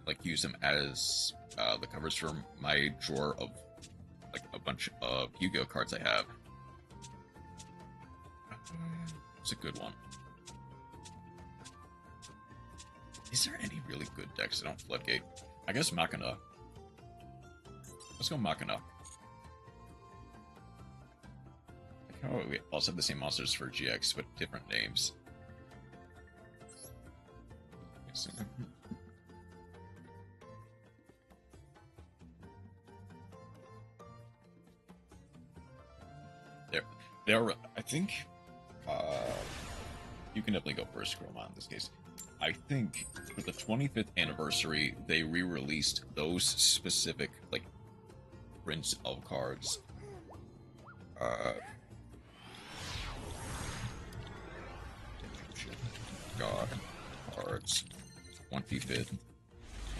Speaker 1: Like, use them as the covers for my drawer of, like, a bunch of Yu-Gi-Oh cards I have. It's a good one. Is there any really good decks that don't Floodgate? I guess Machina. Let's go Machina. Like how we also have the same monsters for GX, but different names. There, I think You can definitely go first, Chroma, in this case. I think for the 25th anniversary, they re-released those specific, like, prints of cards. God, cards, 25th,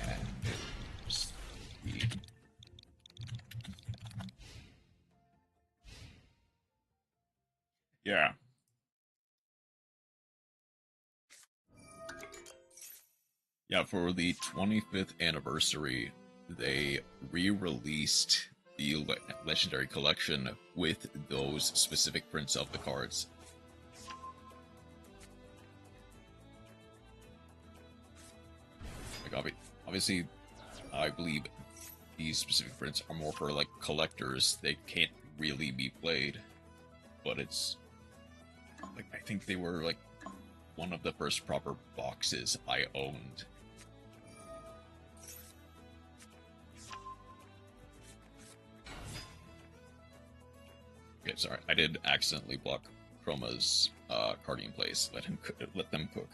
Speaker 1: and it's the... Yeah. Yeah, for the 25th anniversary, they re-released the Legendary Collection with those specific prints of the cards. Like, obviously, I believe these specific prints are more for, like, collectors. They can't really be played, but it's... like, I think they were, like, one of the first proper boxes I owned. Okay, sorry, I did accidentally block Chroma's carding place. Let them cook.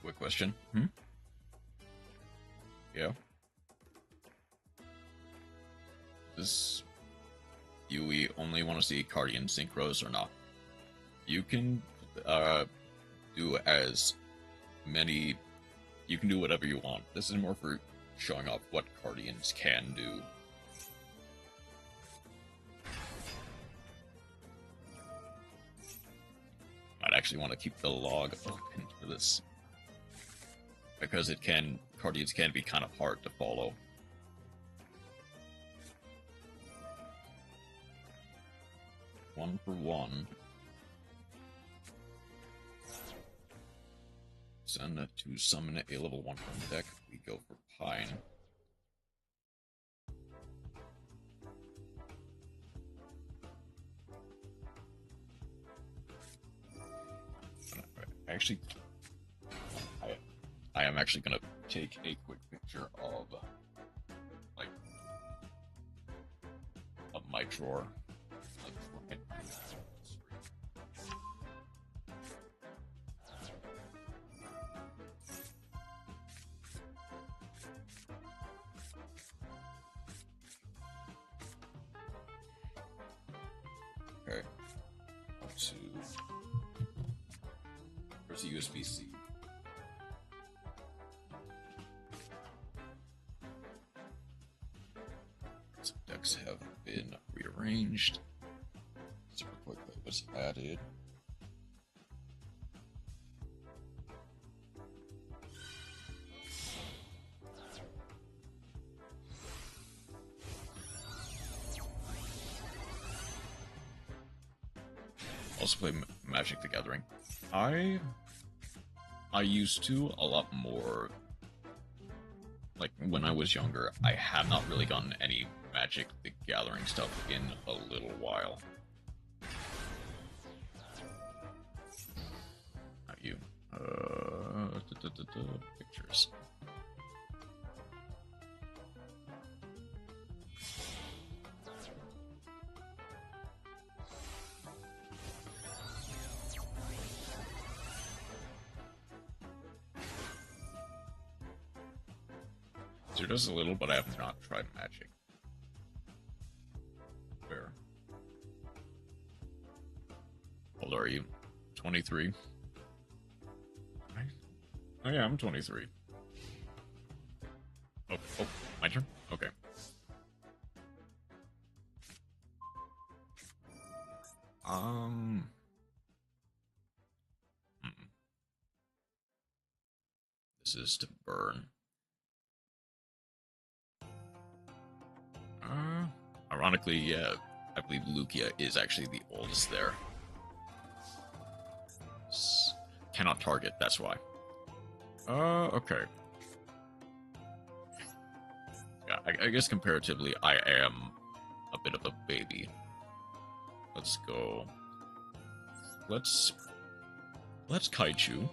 Speaker 1: Quick question. Yeah. Does you only want to see Cardian synchros or not? You can do as many. You can do whatever you want. This is more for showing off what Cardians can do. I'd actually want to keep the log open for this, because Cardians can be kind of hard to follow. One for one. Send it to summon a level 1 from deck. We go for Pine. I am actually gonna take a quick picture of, like, of my drawer. Okay. Up to... Where's the USB-C? Some decks have been rearranged. Super quick play was added. Also play Magic the Gathering. I used to a lot more. Like, when I was younger, I have not really gotten any Magic the Gathering stuff in a little while. Not you. Pictures. There does a little, but I have not tried Magic. Fair. How old are you? 23? Oh yeah, I'm 23. Oh, my turn? Okay. This is to burn. Ironically, yeah, I believe Lugia is actually the oldest there. Cannot target, that's why. Okay. Yeah, I guess comparatively, I am a bit of a baby. Let's go. Let's Kaiju,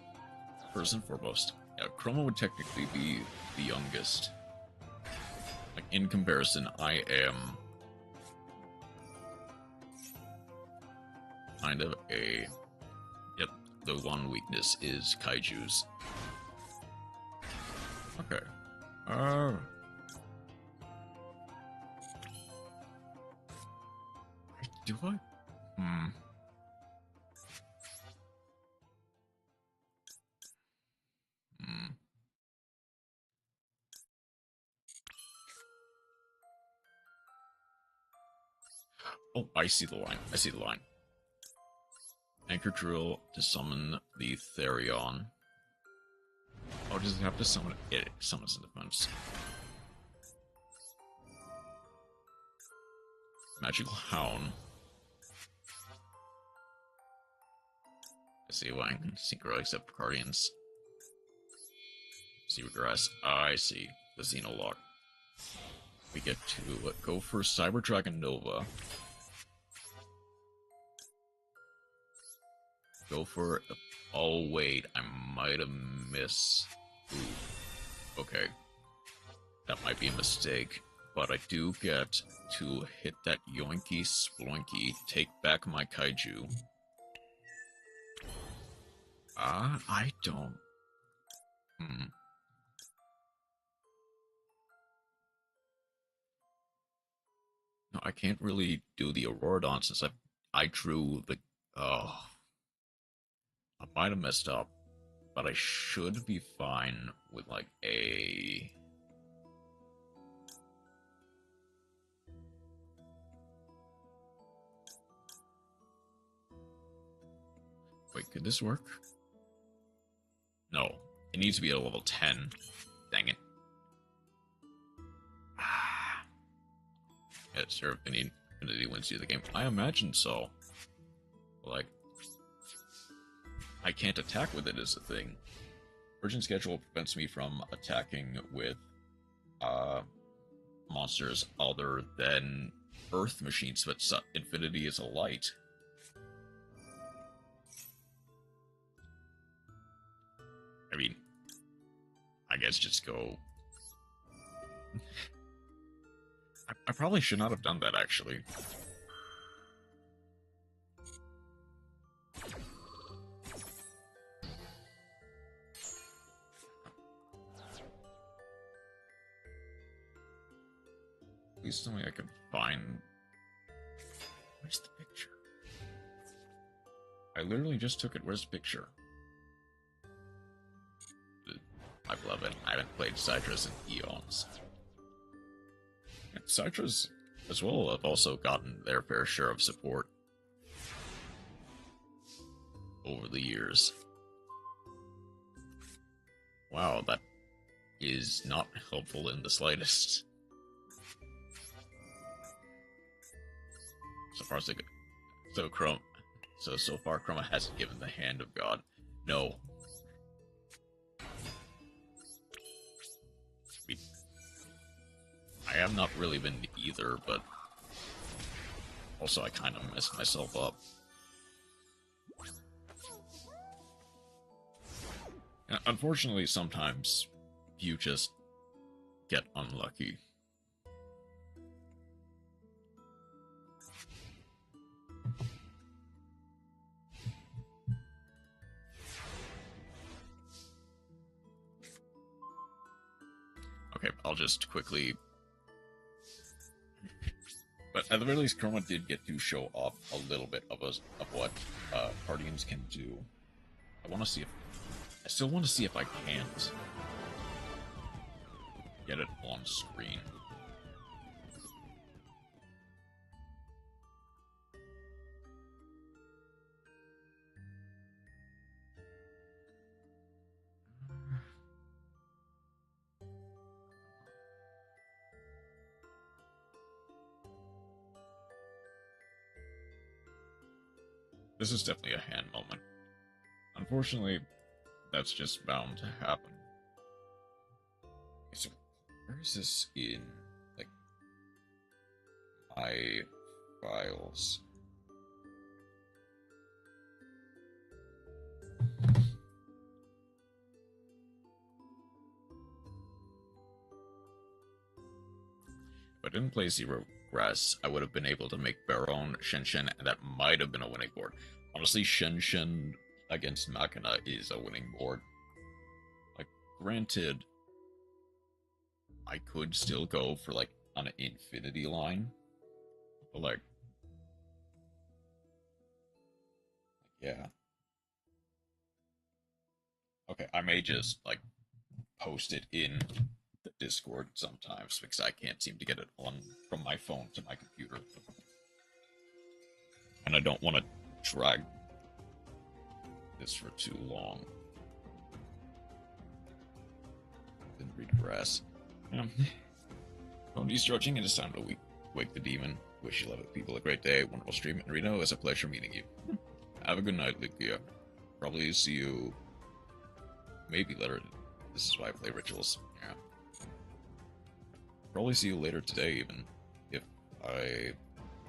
Speaker 1: first and foremost. Yeah, Chroma would technically be the youngest. Like, in comparison, I am kind of a... Yep, the one weakness is kaijus. Okay. Do I? Oh, I see the line. I see the line. Anchor drill to summon the Therion. Oh, does it have to summon it? It summons in defense. Magical Hound. I see why I can synchro except for Guardians. See regress. I see. The Xenolock. We get to go for Cyber Dragon Nova. Go for... Oh, wait. I might have missed... Ooh. Okay. That might be a mistake. But I do get to hit that Yoinky Sploinky, take back my Kaiju. I don't... No, I can't really do the Auroradon since I drew the... Oh... I might have messed up, but I should be fine with, like, a... Wait, could this work? No. It needs to be at a level 10. Dang it. Yeah, Sir Infinity wins you the game. I imagine so. Like... I can't attack with it is the thing. Virgin Schedule prevents me from attacking with monsters other than Earth machines, but Infinity is a light. I mean, I guess just go... I probably should not have done that, actually. Please tell me I can find... Where's the picture? I literally just took it. Where's the picture? I love it. I haven't played Citrus in eons. And Citrus, as well, have also gotten their fair share of support over the years. Wow, that is not helpful in the slightest. So far, so good. So far, Chroma hasn't given the hand of God. No. I have not really been either, but also I kind of messed myself up. And unfortunately, sometimes you just get unlucky. Okay, I'll just quickly... But at the very least, Chroma did get to show off a little bit of what Guardians can do. I still want to see if I can't get it on screen. This is definitely a hand moment. Unfortunately, that's just bound to happen. So, where is this in, like, my files? I didn't play Zero Grass, I would have been able to make Baron, Shenshin, and that might have been a winning board. Honestly, Shenshin against Machina is a winning board. Like, granted, I could still go for, like, an infinity line, but, like, yeah. Okay, I may just, like, post it in the Discord sometimes, because I can't seem to get it on from my phone to my computer. And I don't want to drag this for too long. Didn't read grass. Yeah. Tony's stretching, and it's time to wake the demon. Wish you love it, people. A great day, wonderful stream, and Reno, it's a pleasure meeting you. Have a good night, Lydia. Probably see you maybe later. This is why I play rituals. Yeah. Probably see you later today, even if I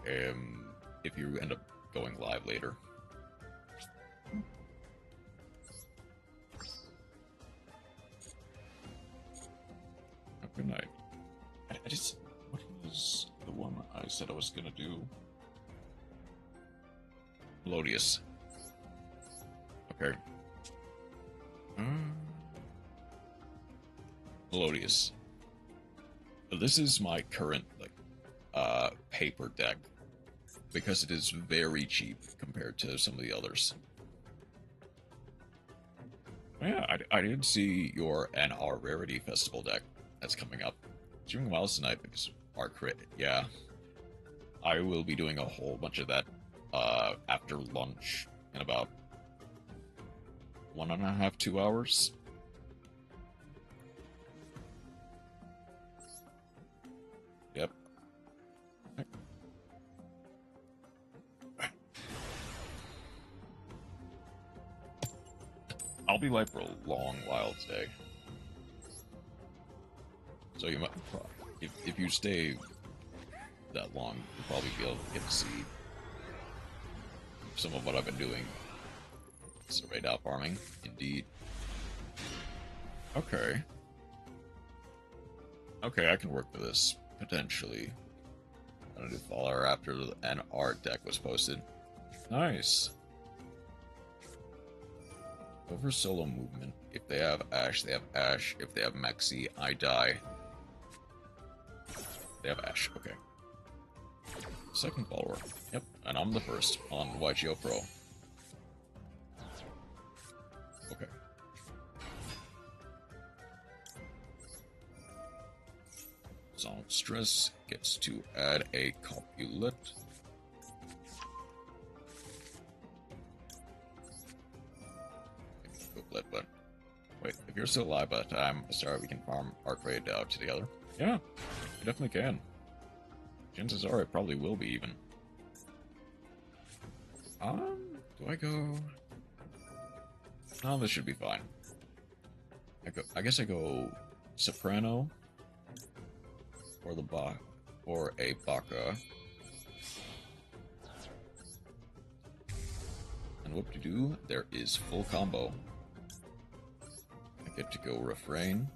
Speaker 1: am. If you end up going live later. Good night. I just. What was the one I said I was gonna do? Melodious. Okay. Melodious. This is my current, like, paper deck, because it is very cheap compared to some of the others. Yeah, I did see your NR Rarity Festival deck that's coming up. It's doing well tonight because our crit, yeah. I will be doing a whole bunch of that after lunch in about 1.5, 2 hours. Yep. I'll be live for a long while today. So you might, if you stay that long, you'll probably be able to get to see some of what I've been doing. So Rey Dau farming, indeed. Okay. Okay, I can work with this, potentially. I'm gonna do follower after an art deck was posted. Nice. Go for solo movement. If they have Ash, they have Ash. If they have Mexi, I die. They have Ash, okay. Second follower. Yep, and I'm the first on YGO Pro. Okay. Song Stress gets to add a Copulate. But wait, if you're still alive by the time I start, we can farm Rey Dau together. Yeah, we definitely can. Chances are it probably will be even. Do I go? No, this should be fine. I guess I go Soprano or the or a Baka. And whoop-de-doo, there is full combo. I get to go Refrain.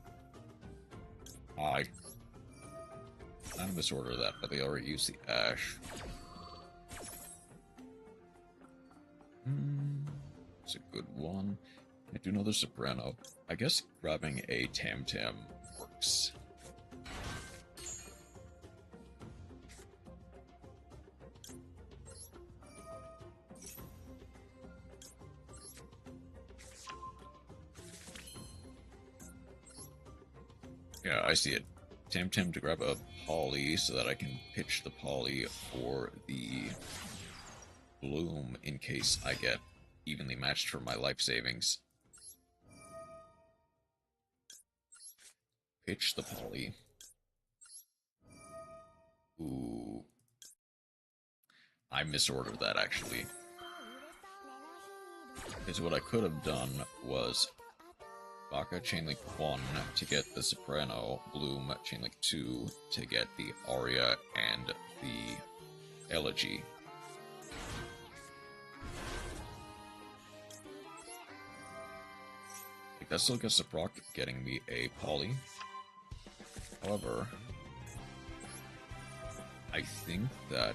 Speaker 1: I'm in disorder of that, but they already used the Ash. It's a good one. I do another Soprano. I guess grabbing a Tam works. Yeah, I see it. Tam to grab a Poly so that I can pitch the Poly for the Bloom in case I get evenly matched for my life savings. Pitch the Poly. Ooh. I misordered that, actually. Because what I could have done was Baka Chainlink 1 to get the Soprano, Bloom Chainlink 2 to get the Aria and the Elegy. Like, that still gets the proc getting me a Poly. However, I think that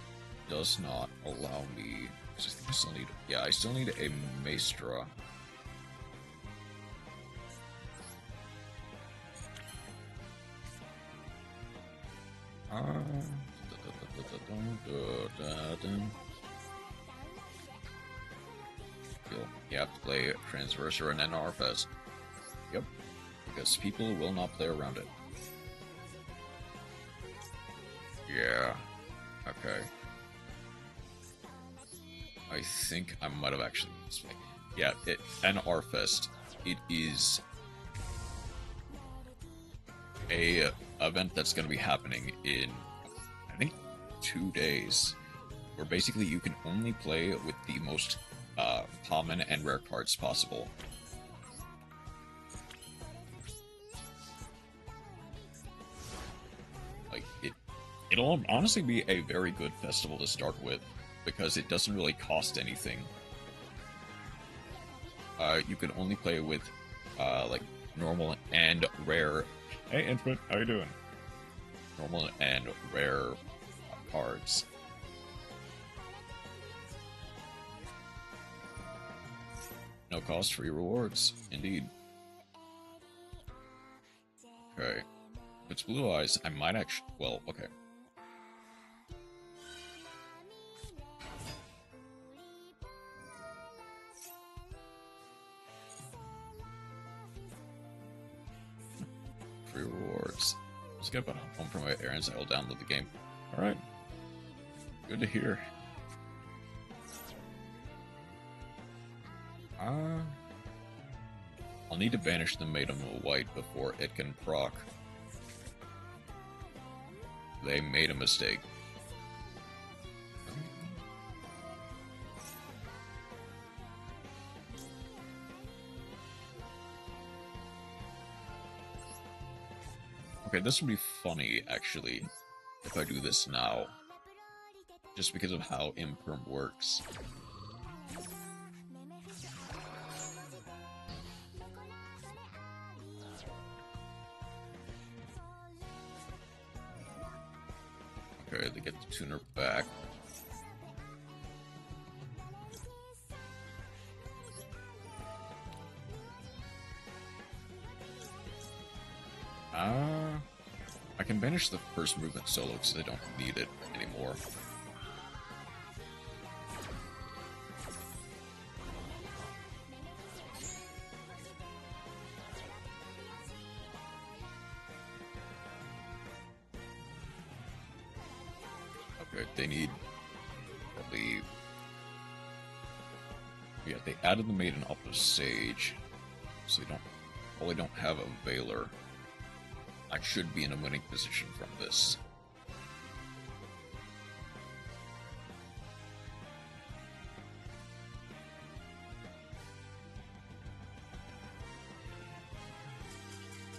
Speaker 1: does not allow me, because I think I still need, yeah, I still need a Maestra. You have to play Transverser and NRFest. Yep, because people will not play around it. Yeah, okay. I think I might have actually... Yeah, NRFest, it is a event that's going to be happening in, I think, 2 days, where basically you can only play with the most common and rare cards possible. Like, it'll honestly be a very good festival to start with, because it doesn't really cost anything. You can only play with, like, normal and rare... Hey, Infinite, how you doing? Normal and rare cards. No cost, free rewards. Indeed. Okay. If it's Blue Eyes, I might actually... Well, okay. Free rewards. Just get home from my errands, I will download the game. Alright. Good to hear. I'll need to banish the Maiden White before it can proc. They made a mistake. Okay, this would be funny, actually, if I do this now. Just because of how Imperm works. Okay, they get the tuner back. I can banish the first movement solo because I don't need it anymore. Okay, they need probably... Yeah, they added the Maiden up to Sage, so they probably don't have a Veiler. I should be in a winning position from this.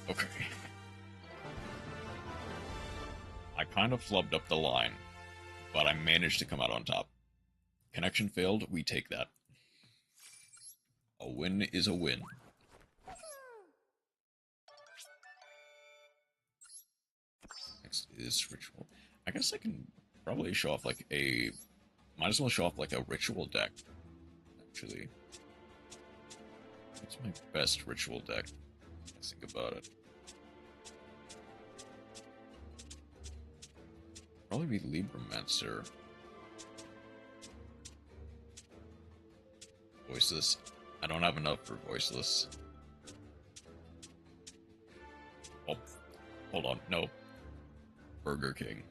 Speaker 1: Okay. I kind of flubbed up the line, but I managed to come out on top. Connection failed, we take that. A win is a win. Next is Ritual. I guess I can probably show off like a... Might as well show off like a Ritual deck, actually. What's my best Ritual deck? Let's think about it. Probably be Libromancer. Voiceless. I don't have enough for Voiceless. Oh, hold on. No. Burger King.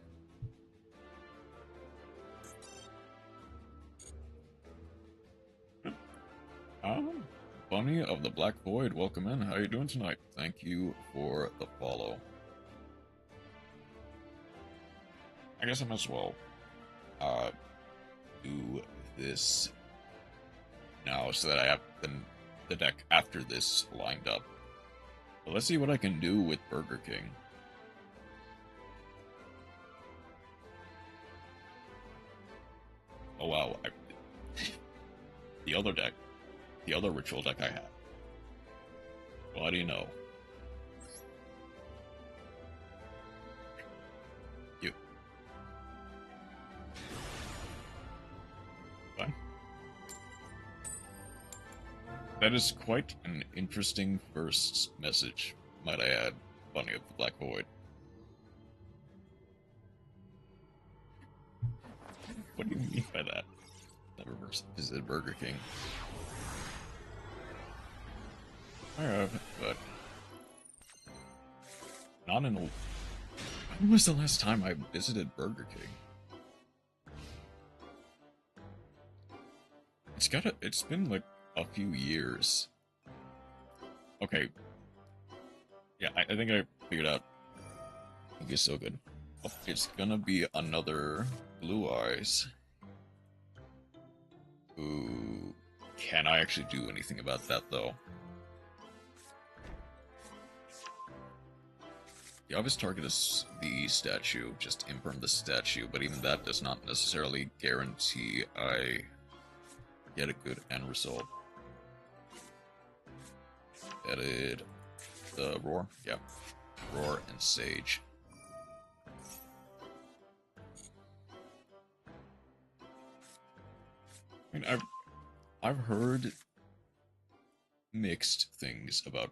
Speaker 1: Bunny of the Black Void, welcome in. How are you doing tonight? Thank you for the follow. I guess I might as well do this now so that I have the deck after this lined up. But let's see what I can do with Burger King. Oh wow, the other deck, the other Ritual deck I have. Well, how do you know? That is quite an interesting first message, might I add, Bunny of the Black Void. What do you mean by that? Never visited Burger King. I have, but not in a... When was the last time I visited Burger King? It's been like a few years. Okay. Yeah, I think I figured out. Okay, so good. Oh, it's gonna be another Blue Eyes. Ooh. Can I actually do anything about that, though? The obvious target is the statue. Just imperm the statue, but even that does not necessarily guarantee I get a good end result. Added the Roar? Yeah. Roar and Sage. I mean, I've heard mixed things about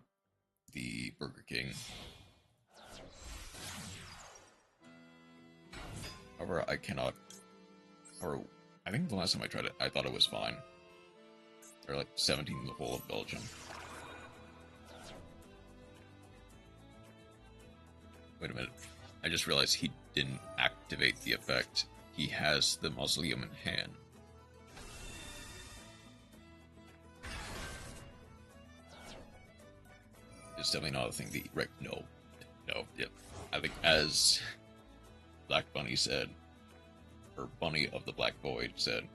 Speaker 1: the Burger King. However, I cannot... Or, I think the last time I tried it, I thought it was fine. They're like 17 in the whole of Belgium. Wait a minute. I just realized he didn't activate the effect. He has the mausoleum in hand. It's definitely not a thing that... Right, no. No, yep. I think as Black Bunny said, or Bunny of the Black Void said,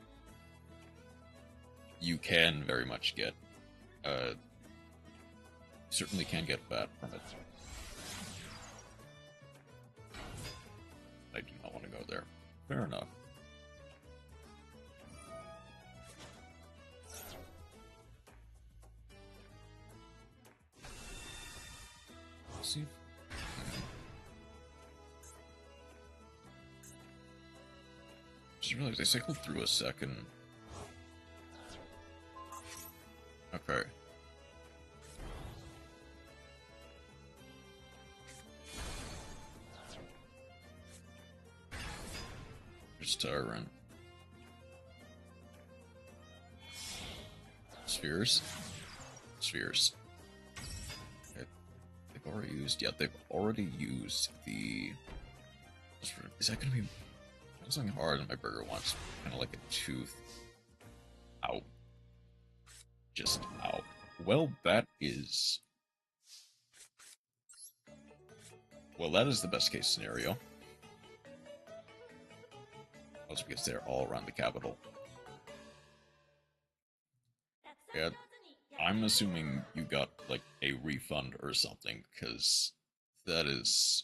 Speaker 1: you can very much get, certainly can get fat from it. I do not want to go there. Fair enough. Let's see. Just realized I cycled through a second. Okay. There's Tyrant. Spheres? Spheres. Okay. They've already used... Yeah, they've already used the... Is that gonna be... Something hard in my burger once. Kind of like a tooth. Ow. Just ow. Well, that is... Well, that is the best case scenario. Also because they're all around the capital. Yeah, I'm assuming you got, like, a refund or something, because that is...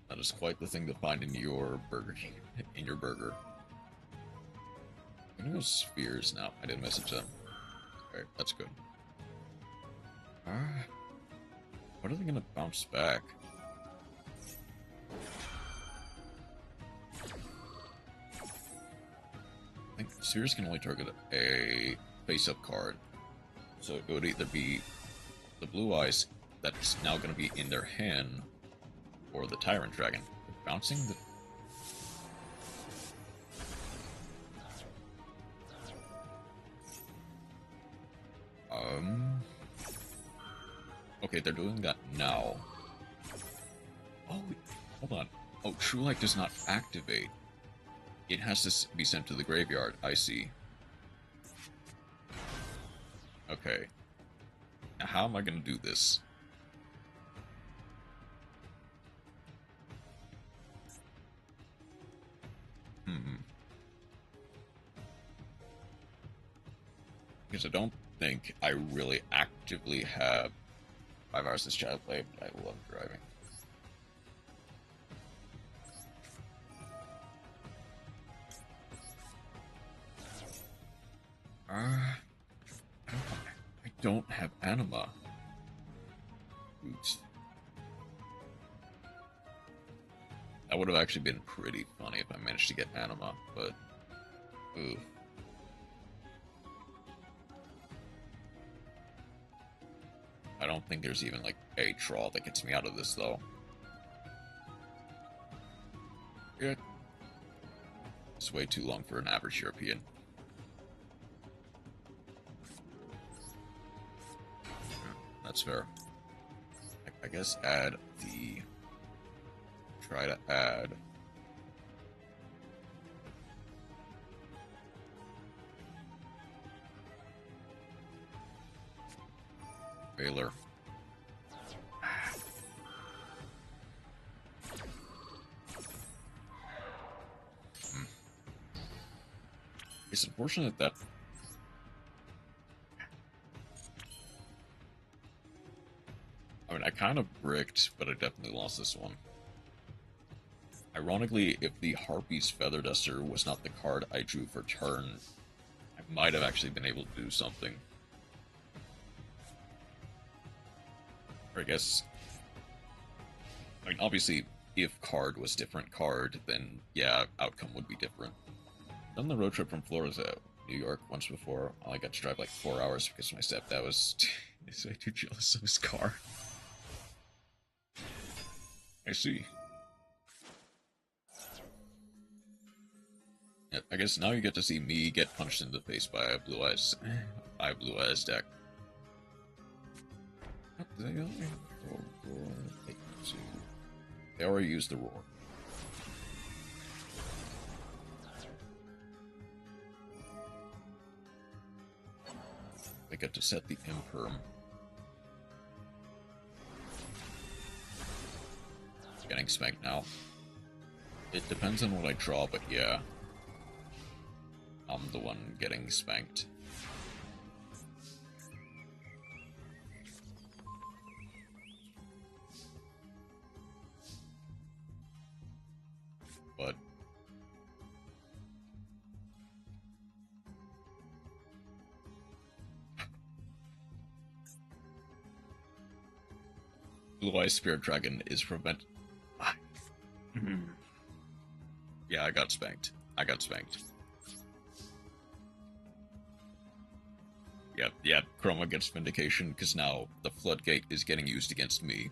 Speaker 1: That is quite the thing to find in your Burger King, in your burger. I'm gonna go Spheres now. I didn't message them. Okay, that's good. What are they gonna bounce back? I think Spheres can only target a face-up card. So it would either be the Blue Eyes that's now gonna be in their hand, or the Tyrant Dragon. Bouncing the... Okay, they're doing that now. Oh, hold on. Oh, True Light does not activate. It has to be sent to the graveyard. I see. Okay. Now, how am I gonna do this? Because I don't think I really actively have 5 hours this child play, but I love driving. I don't have anima. Oops. That would have actually been pretty funny if I managed to get anima, but... Ooh. I don't think there's even, like, a draw that gets me out of this, though. Yeah. It's way too long for an average European. That's fair. I guess add the... Try to add... Baylor. It's unfortunate that... I mean, I kind of bricked, but I definitely lost this one. Ironically, if the Harpy's Feather Duster was not the card I drew for turn, I might have actually been able to do something. Or I guess... I mean, obviously, if card was different card, then yeah, outcome would be different. Done the road trip from Florida to New York once before. I got to drive like 4 hours because my stepdad was way too jealous of his car. I see. Yeah, I guess now you get to see me get punched in the face by a Blue Eyes deck. They already used the roar. I get to set the imperm. Getting spanked now. It depends on what I draw, but yeah. I'm the one getting spanked. But... Blue Eyes Spirit Dragon is prevent... Yeah, I got spanked. Yeah, Chroma gets Vindication, because now the Floodgate is getting used against me.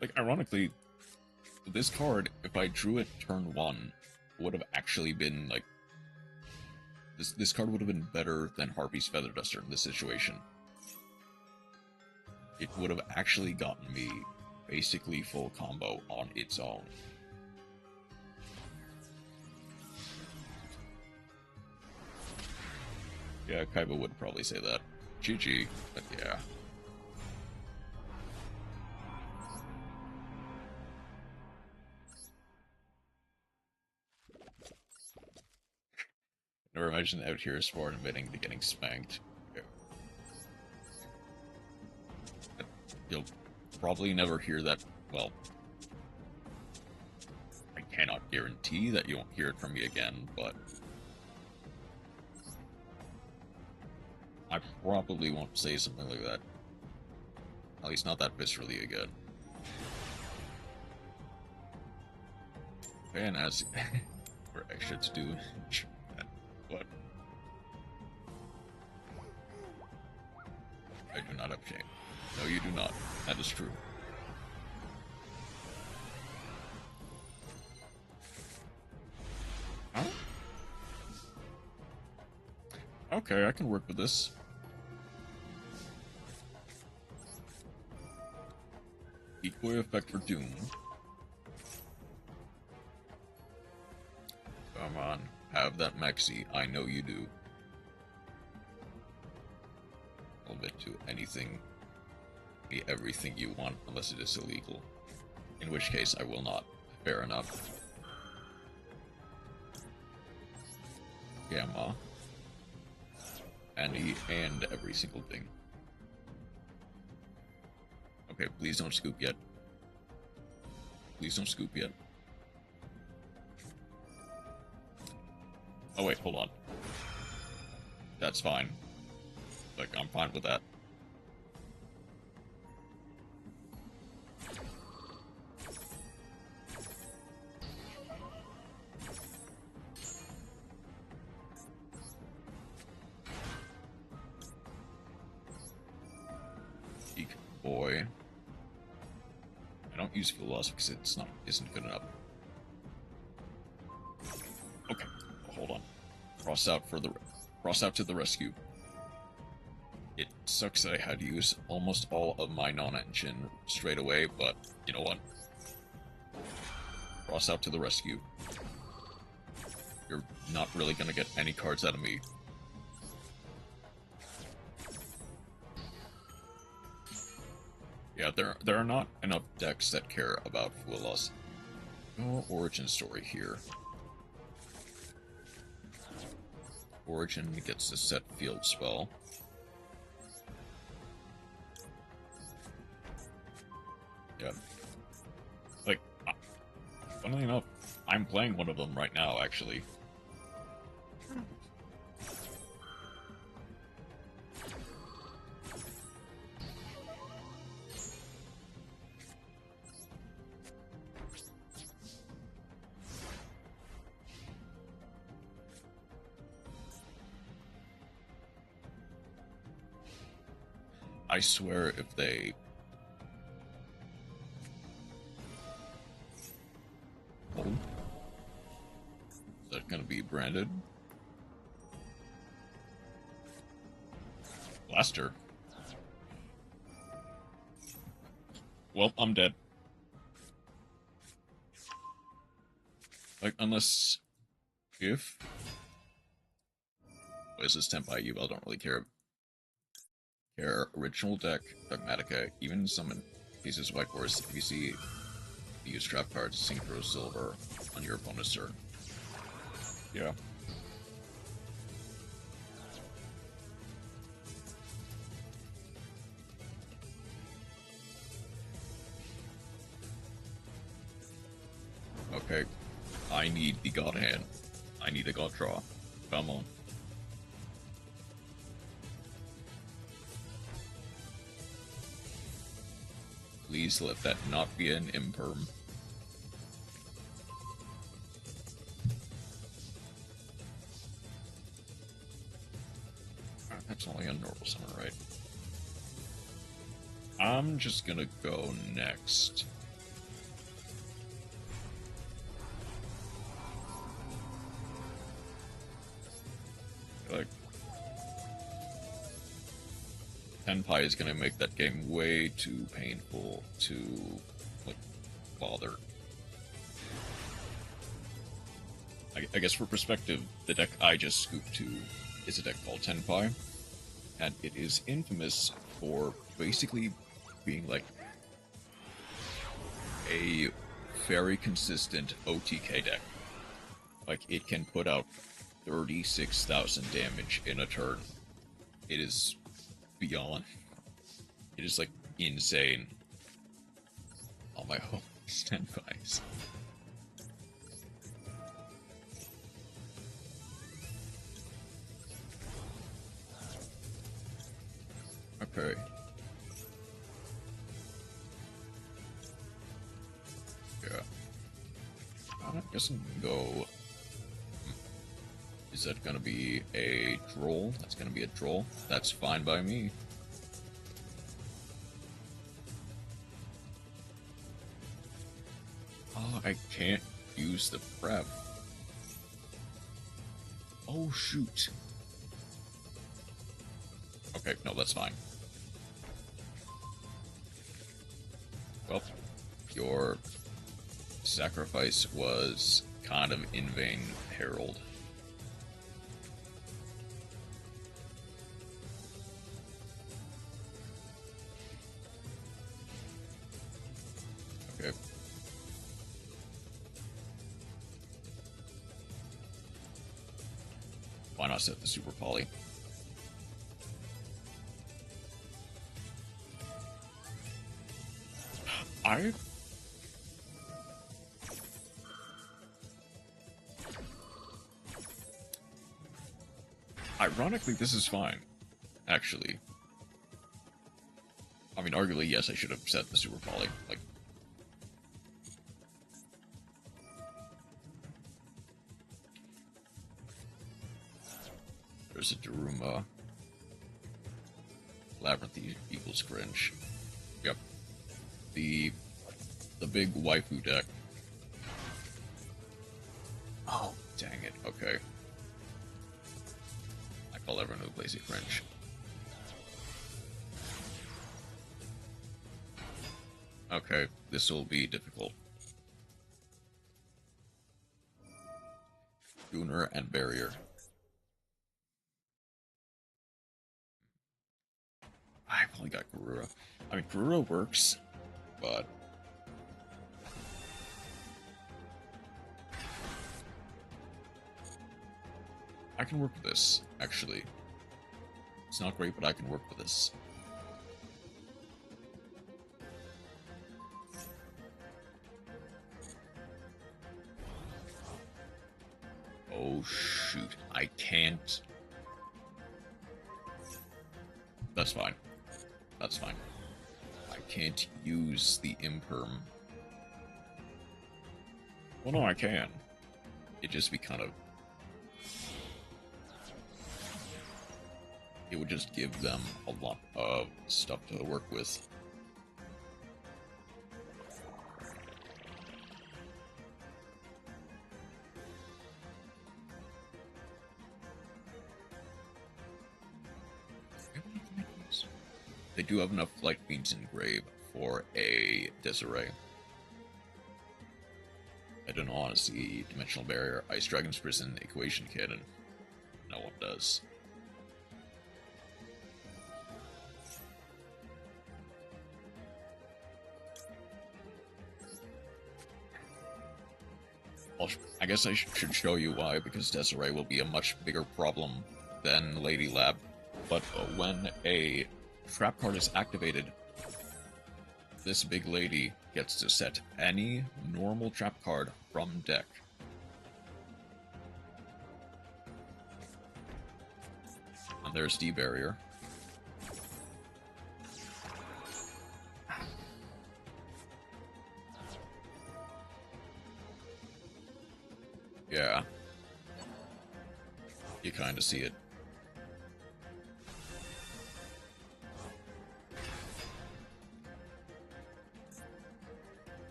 Speaker 1: Like, ironically, this card, if I drew it turn 1, would have actually been, like... This card would have been better than Harpy's Feather Duster in this situation. It would have actually gotten me basically full combo on its own. Yeah, Kaiba would probably say that. GG, but yeah. Never imagine out here sport admitting to getting spanked. You'll probably never hear that. Well, I cannot guarantee that you won't hear it from me again, but I probably won't say something like that. At least not that viscerally again. And as for extra to do, what? I do not have shame. No, you do not. That is true. Huh? Okay, I can work with this. Decoy effect for Doom. Come on, have that Maxi. I know you do. A little bit to anything. Be everything you want, unless it is illegal. In which case, I will not. Fair enough. Gamma. And every single thing. Okay, please don't scoop yet. Please don't scoop yet. Oh wait, hold on. That's fine. Like, I'm fine with that. boy. I don't use fuel loss because isn't good enough. Okay, hold on. Cross out to the rescue. It sucks that I had to use almost all of my non-engine straight away, but you know what? Cross out to the rescue. You're not really gonna get any cards out of me. Yeah, there are not enough decks that care about fuel loss. No origin story here. Origin gets a set field spell. Yeah. Like, funnily enough, I'm playing one of them right now, actually. I swear if they... Oh. Is that gonna be branded? Blaster. Well, I'm dead. Like, unless... If... What is this 10 by you? I don't really care. Original deck, Dogmatica, even summon pieces of White Force if you see the use trap card Synchro Silver on your opponent's turn. Yeah. Okay. I need the God Hand. I need a God Draw. Come on. Please let that not be an imperm. That's only a normal summon, right? I'm just gonna go next. Like, Tenpai is gonna make that game way too painful to, like, bother. I guess for perspective, the deck I just scooped to is a deck called Tenpai, and it is infamous for basically being like a very consistent OTK deck. Like, it can put out 36,000 damage in a turn. It is beyond. It is, like, insane. Oh my holy standbys. Okay. Yeah. I guess I'm gonna go... Is that gonna be a droll? That's gonna be a droll. That's fine by me. Oh, I can't use the prep. Oh, shoot. Okay, no, that's fine. Well, your sacrifice was kind of in vain, Herald. Okay. Why not set the Super Poly? Ironically, this is fine, actually. I mean, arguably, yes, I should have set the Super Poly. Like, there's a Daruma. Labyrinth equals Cringe. The big waifu deck. Oh, dang it. Okay. I call everyone who plays it cringe. Okay, this will be difficult. Gunner and Barrier. I've only got Garura. I mean, Garura works, but... I can work with this, actually. It's not great, but I can work with this. Oh, shoot. I can't... That's fine. That's fine. I can't use the imperm. Well, no, I can. It'd just be kind of... It would just give them a lot of stuff to work with. They do have enough Light Beams engraved for a Desiree. I don't want to see Dimensional Barrier, Ice Dragon's Prison, Equation Cannon. No one does. I guess I should show you why, because Desiree will be a much bigger problem than Lady Lab. But when a trap card is activated, this big lady gets to set any normal trap card from deck. And there's D-Barrier. Yeah. You kinda see it.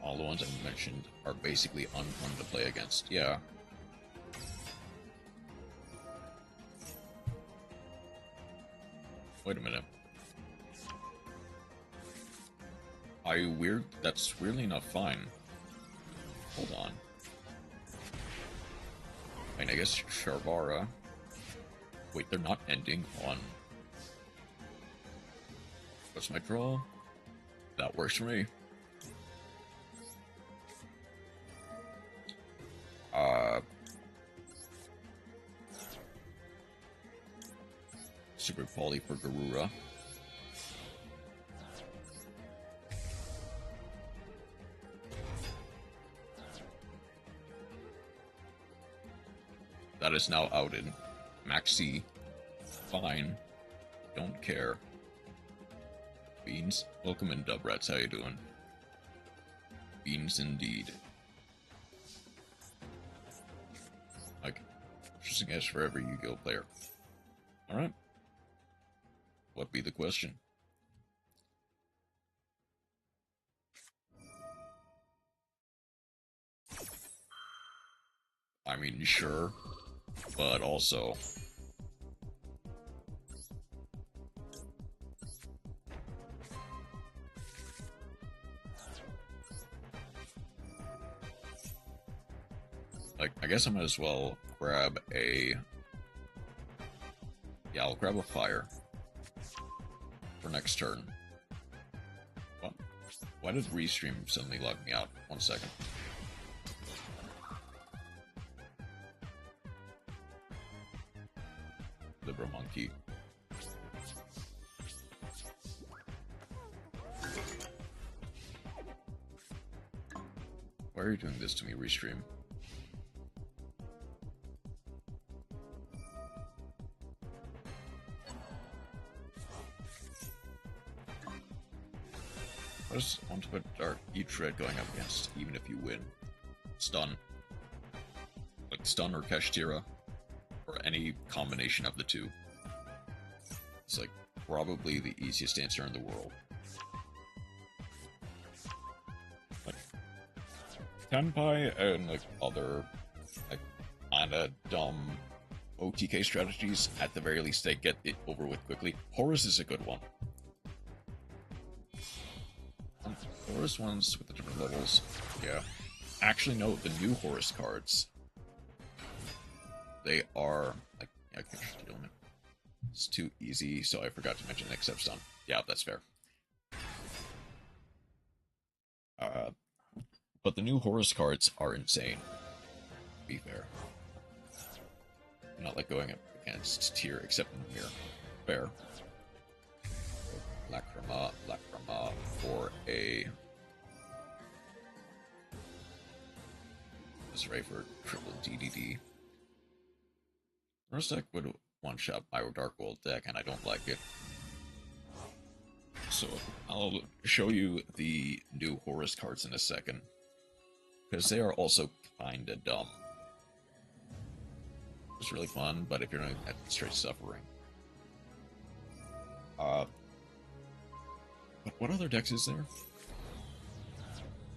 Speaker 1: All the ones I mentioned are basically unfun to play against. Yeah. Wait a minute. That's weirdly enough fine. Hold on. I mean, I guess Sharvara. Wait, they're not ending on... What's my draw? That works for me. Super Poly for Garura. That is now outed. Maxi. Fine. Don't care. Beans. Welcome in, Dubrats. How you doing? Beans indeed. Like, interesting as for every Yu-Gi-Oh player. Alright. What be the question? I mean, sure. But also... Like, I guess I might as well grab a... Yeah, I'll grab a fire. For next turn. What? Why did Restream suddenly log me out? 1 second. Libra Monkey. Why are you doing this to me, Restream? I just want to put Dark each red going up against, even if you win. Stun. Like stun or Kashtira. Or any combination of the two. It's like probably the easiest answer in the world. Like Tenpai and like other like kinda dumb OTK strategies, at the very least they get it over with quickly. Horus is a good one. Horus ones with the different levels, yeah. Actually, no, the new Horus cards, they are like, yeah, I can't just doing it. It's too easy, so I forgot to mention the except stun. Yeah, that's fair. But the new Horus cards are insane. To be fair, not like going up against tier, except in the mirror. Fair. Black Chroma for a. This Ray for triple DDD. First deck would one-shot my Dark World deck, and I don't like it. So I'll show you the new Horus cards in a second, because they are also kinda dumb. It's really fun, but if you're not at straight suffering. What other decks is there?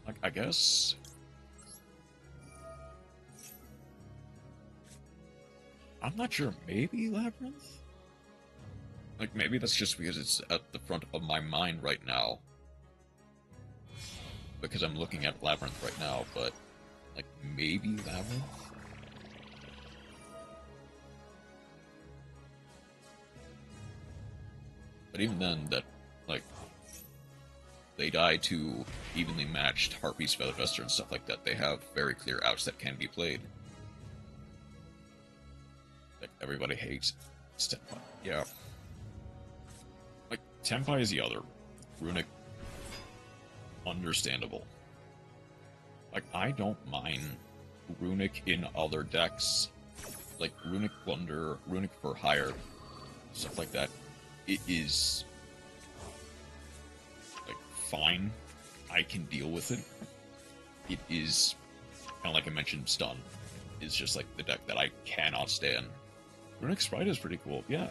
Speaker 1: Like, I guess. I'm not sure. Maybe Labyrinth? Like, maybe that's just because it's at the front of my mind right now. Because I'm looking at Labyrinth right now, but, like, maybe Labyrinth? But even then, that, like, they die to evenly matched Heartbeast, Featherduster, and stuff like that. They have very clear outs that can be played. Like, everybody hates Tenpai. Yeah. Like, Tenpai is the other. Runic, understandable. Like, I don't mind Runic in other decks. Like, Runic Plunder, Runic for Hire, stuff like that. It is, like, fine. I can deal with it. It is, kind of like I mentioned, Stun is just, like, the deck that I cannot stand. Runic Sprite is pretty cool, yeah.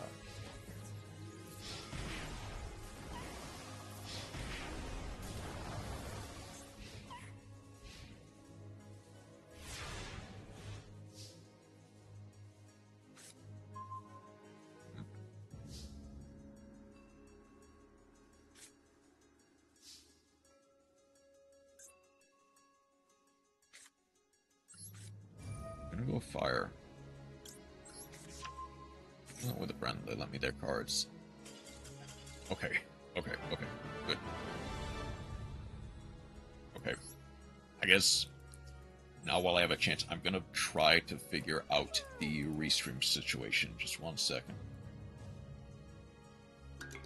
Speaker 1: I'm gonna go Fire. Not with a friend, they lent me their cards. Okay, good. Okay. I guess now while I have a chance, I'm gonna try to figure out the restream situation. Just 1 second.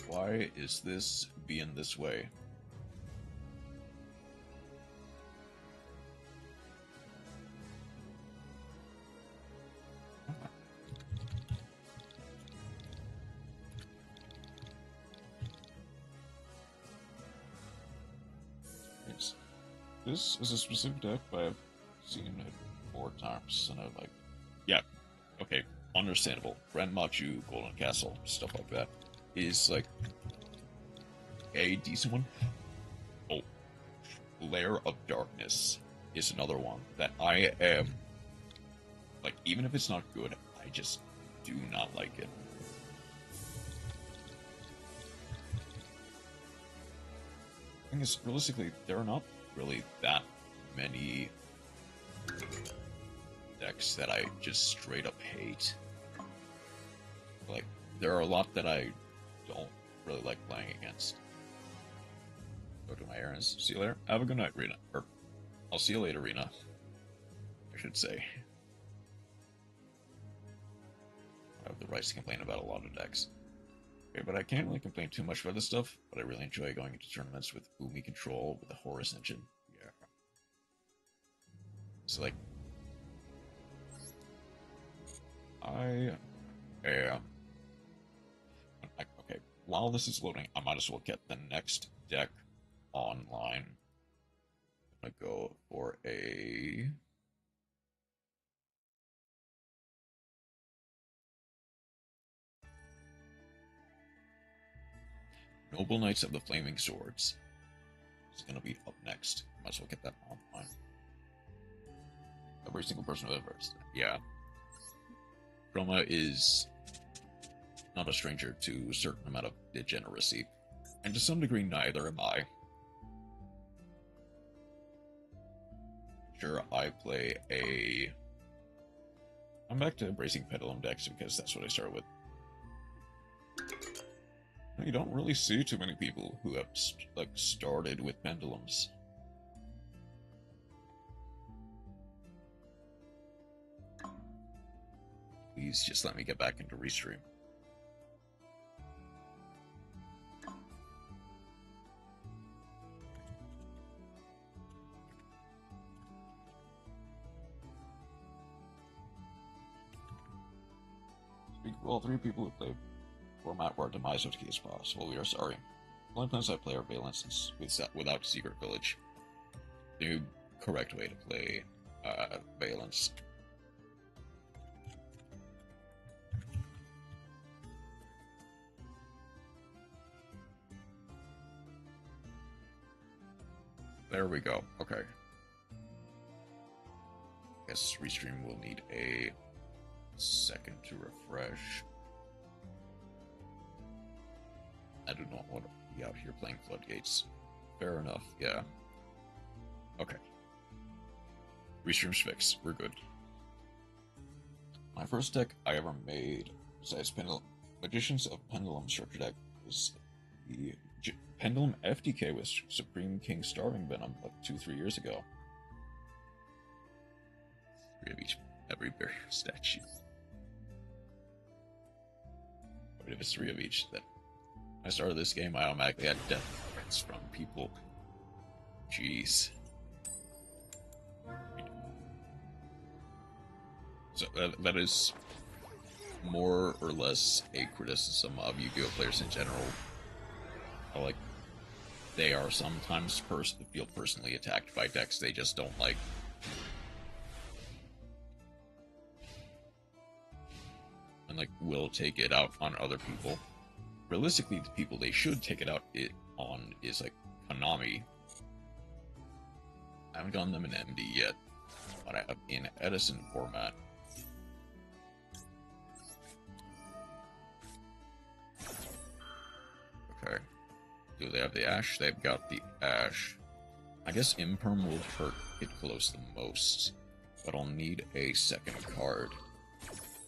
Speaker 1: Why is this being this way? This is a specific deck, but I've seen it 4 times, and I'm like, yeah, okay, understandable. Grand Machu, Golden Castle, stuff like that is like a decent one. Oh, Lair of Darkness is another one that I am like, even if it's not good, I just do not like it. The thing is, realistically, there are not really that many decks that I just straight up hate. Like, there are a lot that I don't really like playing against. Go do my errands. See you later. Have a good night, Rena. Or, I'll see you later, Rena. I should say. I have the rights to complain about a lot of decks. Okay, but I can't really complain too much about this stuff, but I really enjoy going into tournaments with Umi Control, with the Horus engine. Yeah. So, like, okay, while this is loading, I might as well get the next deck online. I'm gonna go for a... Noble Knights of the Flaming Swords. It's gonna be up next. Might as well get that online. Every single person with ever. Yeah. Chroma is not a stranger to a certain amount of degeneracy. And to some degree, neither am I. Sure, I play a... I'm back to embracing Pendulum decks because that's what I started with. You don't really see too many people who have started with Pendulums. Please just let me get back into Restream. Speak for all three people who play format where demise of key is possible. We are sorry. The only plans I play are Valence without Secret Village. The correct way to play Valence. There we go. Okay. Guess Restream will need a second to refresh. I do not want to be out here playing Floodgates. Fair enough, yeah. Okay. Restream's fixed. We're good. My first deck I ever made, besides Magicians of Pendulum structure deck, was the Pendulum FDK with Supreme King Starving Venom like 2-3 years ago. 3 of each, every barrier statue. But if it's 3 of each, then when I started this game, I automatically had death threats from people. Jeez. So that is more or less a criticism of Yu-Gi-Oh! Players in general. Like, they are sometimes feel personally attacked by decks they just don't like. And, like, will take it out on other people. Realistically, the people they should take it out on is, like, Konami. I haven't gotten them in MD yet, but I have in Edison format. Okay. Do they have the Ash? They've got the Ash. I guess Imperm will hurt it close the most, but I'll need a second card.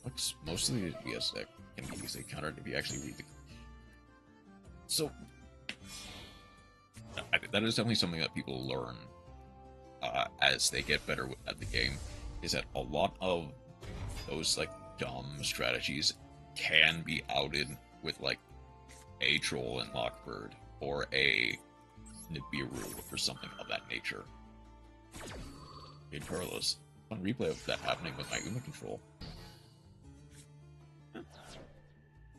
Speaker 1: Looks mostly the DS deck can be easily countered if you actually read the... So, that is definitely something that people learn as they get better at the game, is that a lot of those, like, dumb strategies can be outed with, like, a Troll and Lockbird, or a Nibiru, or something of that nature. In Carlos, fun replay of that happening with my Uma control.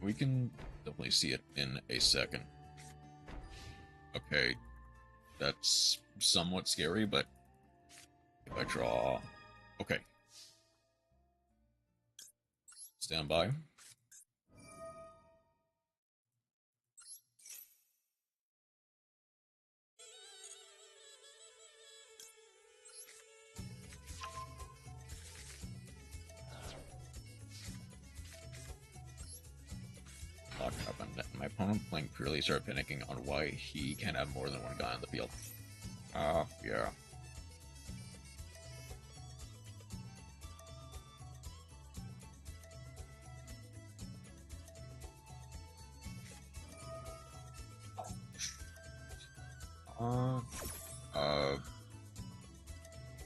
Speaker 1: We can definitely see it in a second. Okay, that's somewhat scary, but if I draw... Okay. Stand by. My opponent playing purely started panicking on why he can't have more than one guy on the field. Yeah.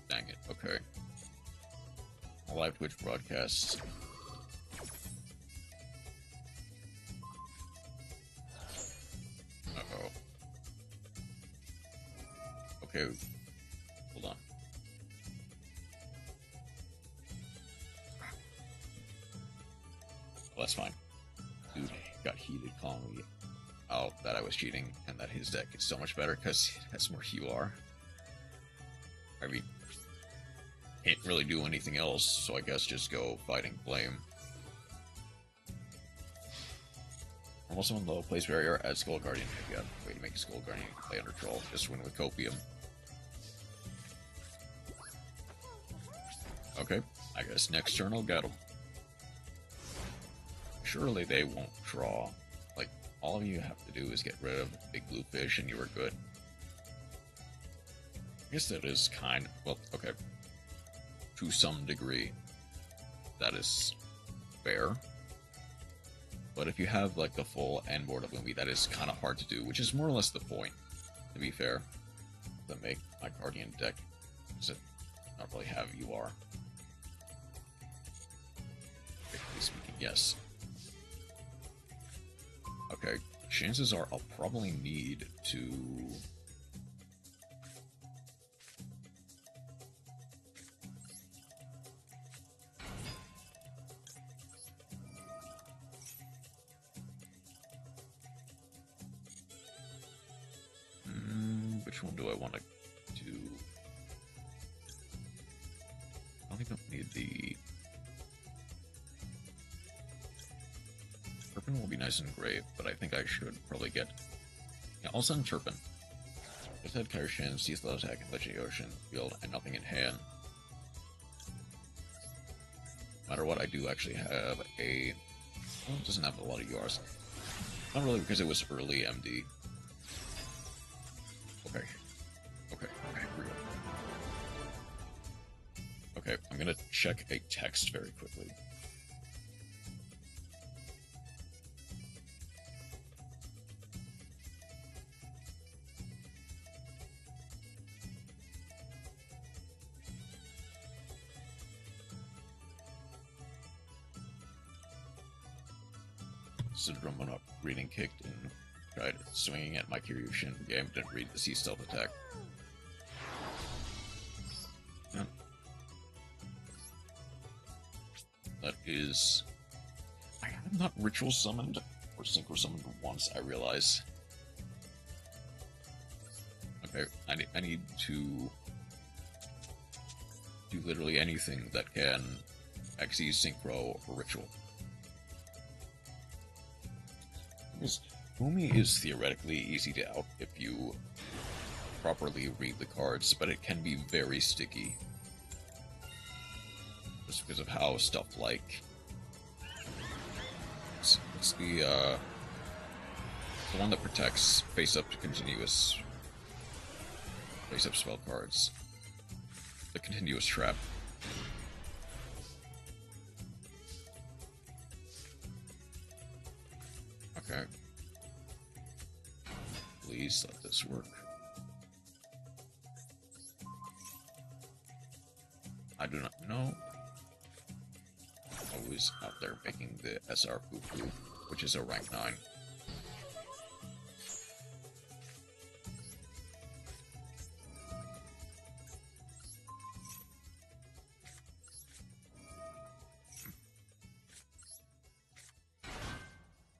Speaker 1: Dang it, okay. A live Twitch broadcast. Uh-oh. Okay, hold on. Well, that's fine. Dude got heated calling me out that I was cheating and that his deck is so much better because it has more heal. I mean, can't really do anything else, so I guess just go Fighting Flame. Also in low place barrier as Skull Guardian. If you have a way to make a Skull Guardian, you can play under Troll. Just win with Copium. Okay, I guess next turn I'll get them. Surely they won't draw. Like, all you have to do is get rid of the big blue fish and you are good. I guess that is kind of, well, okay. To some degree, that is fair. But if you have, like, the full end board of Lumi, that is kind of hard to do, which is more or less the point, to be fair. To make my Guardian deck, does it not really have UR? Technically speaking, yes. Okay, chances are I'll probably need to... which one do I want to do? I don't need the... Turpin will be nice and great, but I think I should probably get... Yeah, I'll send Turpin. Just had Kaishin, Seathlow Attack, and Legendary Ocean Field, and nothing in hand. No matter what, I do actually have a... Well, it doesn't have a lot of URs. Not really, because it was early MD. Okay. Okay, real. Okay, I'm gonna check a text very quickly. Syndrome went up, reading kicked, and tried swinging at my Kiryushin. The game didn't read the Sea Stealth attack. Yeah. That is... I have not ritual summoned or synchro summoned once, I realize. Okay, I need to do literally anything that can XE, synchro, or ritual. Because Umi is theoretically easy to out if you properly read the cards, but it can be very sticky. Just because of how stuff like... It's the one that protects face-up to continuous... face-up spell cards. The continuous trap. Okay. Please let this work. I do not know. Always out there making the SR poo-poo, which is a rank 9.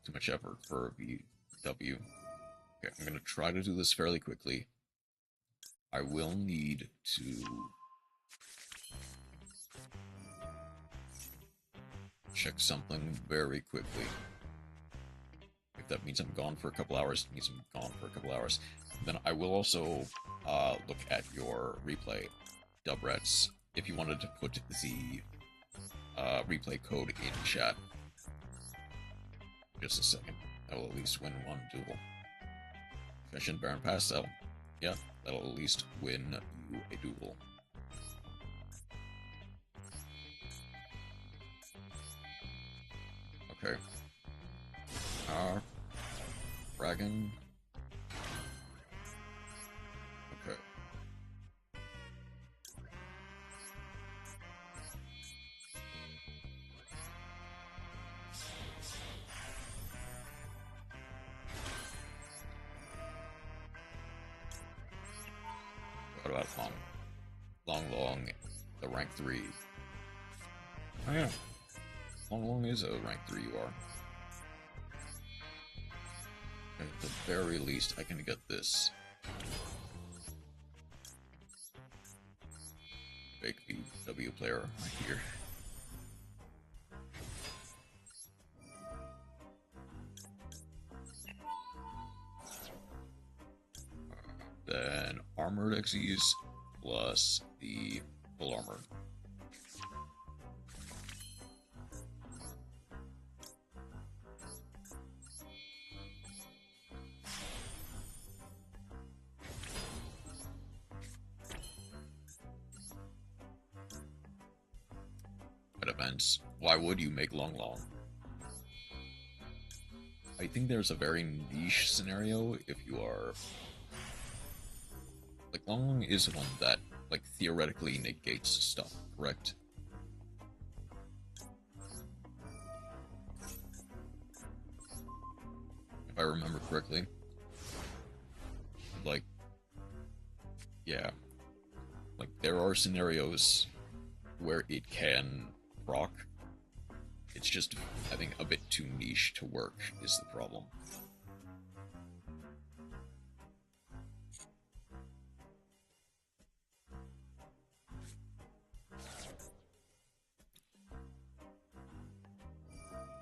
Speaker 1: Too much effort for VW. Okay, I'm going to try to do this fairly quickly. I will need to... check something very quickly. If that means I'm gone for a couple hours, it means I'm gone for a couple hours. Then I will also look at your replay, Dubrets, if you wanted to put the replay code in chat. Just a second. I will at least win one duel. Fashion Baron Pastel. Yeah, that'll at least win you a duel. Okay. Dragon. Okay. What about Long, the rank 3. Oh yeah. Long is a rank 3 you are. At the very least, I can get this. Fake VW player right here. armored XEs plus the full armor. At events, why would you make Long Long? I think there's a very niche scenario if you are... Like, Long Long is one that, like, theoretically negates stuff, correct? If I remember correctly. Like, yeah. Like, there are scenarios where it can proc. It's just, I think, a bit too niche to work is the problem.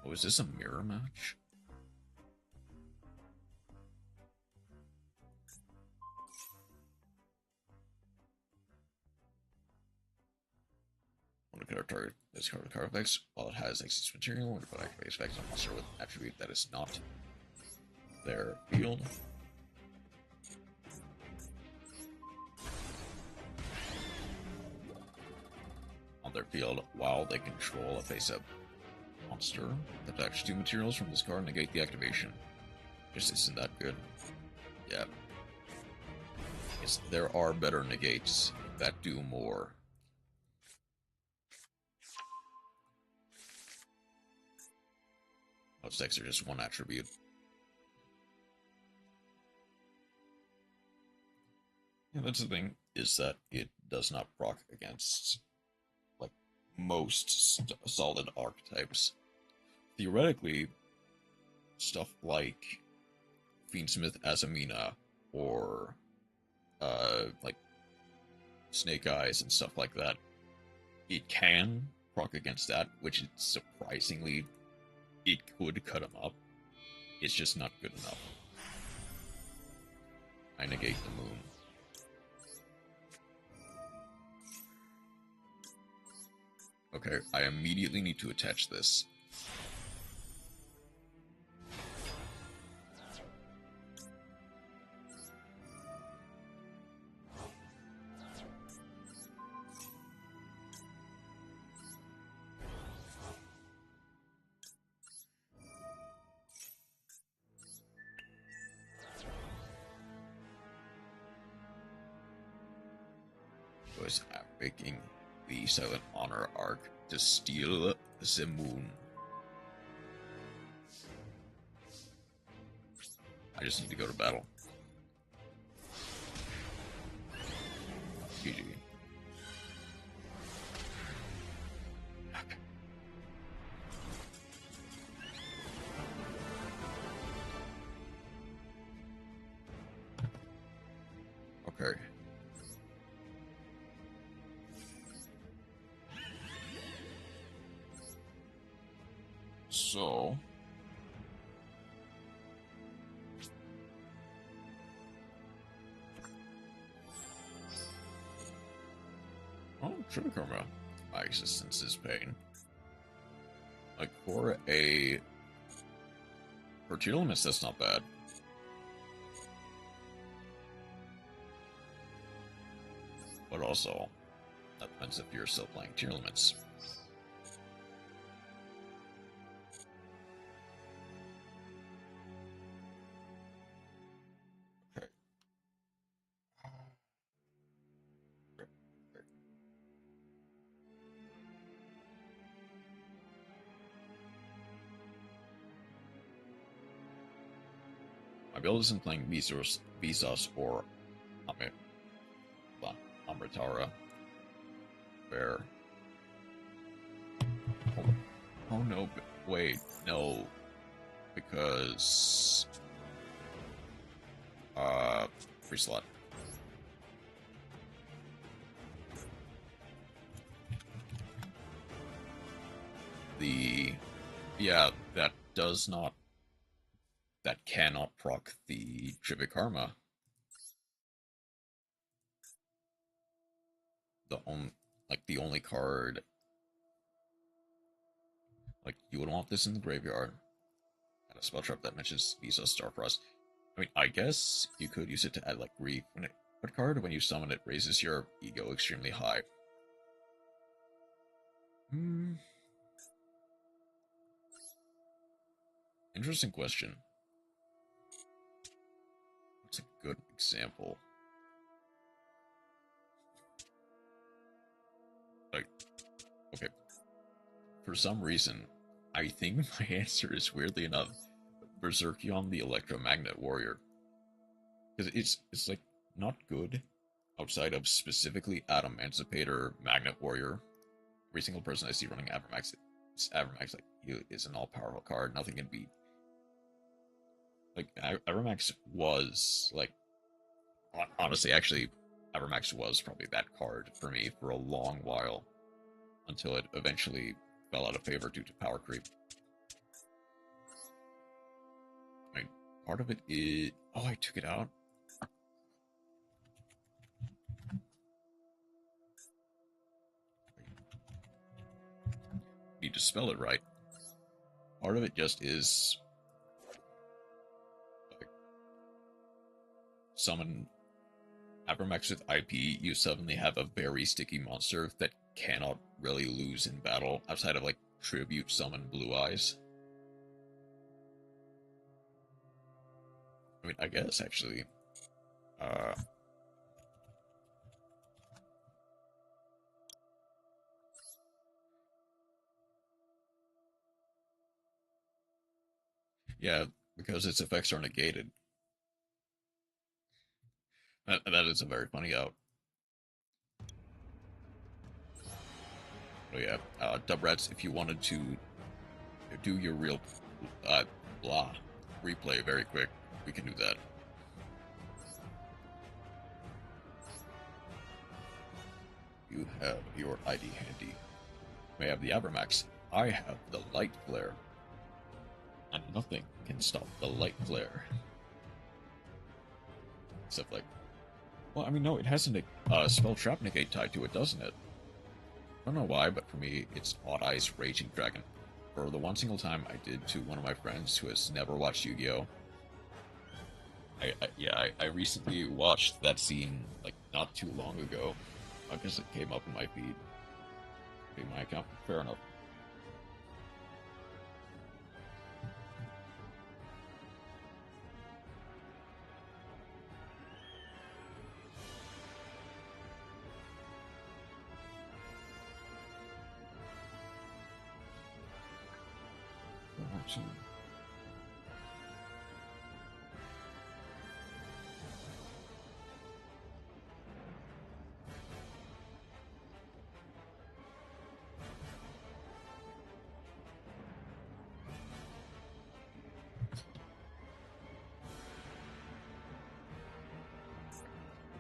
Speaker 1: Oh, is this a mirror match? When a card target this card with card effects, while it has excess material, when it activates effects on a monster with an attribute that is not their field. On their field, while they control a face-up monster, that attacks 2 materials from this card negate the activation. Just isn't that good. Yeah. There are better negates that do more. Most decks are just one attribute. Yeah, that's the thing, is that it does not proc against, like, most solid archetypes. Theoretically, stuff like Fiendsmith Azamina, or, like, Snake Eyes and stuff like that, it can proc against that, which is surprisingly... It could cut him up. It's just not good enough. I negate the moon. Okay, I immediately need to attach this. I'm making the Silent Honor arc to steal the moon. I just need to go to battle. GG. Okay. So, oh, Trivia Karma. My existence is pain. Like, for Tearlaments, that's not bad. But also, that depends if you're still playing Tearlaments. My build isn't playing Vsauce or Amritara. Where? Oh no, wait, no. Because... free slot. Yeah, that does not... That cannot proc the Trivia Karma. the only card, like, you would want this in the graveyard. And a spell trap that mentions Visa Starfrost. I mean, I guess you could use it to add, like, grief. What card, when you summon it, raises your ego extremely high? Interesting question. What's a good example? Like, okay. For some reason, I think my answer is, weirdly enough, Berserkion the Electromagnet Warrior. Because it's like, not good outside of specifically Adamancipator Magnet Warrior. Every single person I see running Avermax, like, he is an all-powerful card. Nothing can beat. Like, Avermax was, like, honestly, actually, Avermax was probably that card for me for a long while, until it eventually fell out of favor due to power creep. I mean, part of it is... Oh, I took it out? Need to spell it right. Part of it just is... like, summon Avermax with IP, you suddenly have a very sticky monster that cannot really lose in battle, outside of, like, Tribute Summon Blue Eyes. I mean, I guess, actually. Yeah, because its effects are negated. That is a very funny out. Oh yeah, Dubrats, if you wanted to do your real blah replay very quick, we can do that. You have your ID handy. May have the Avermax. I have the Light Flare. And nothing can stop the Light Flare. Except, like... Well, I mean, no, it has a spell trap negate tied to it, doesn't it? I don't know why, but for me, it's Odd Eyes Raging Dragon. For the one single time I did to one of my friends who has never watched Yu-Gi-Oh! I recently watched that scene, like, not too long ago. I guess it came up in my feed. Okay, my account. Fair enough.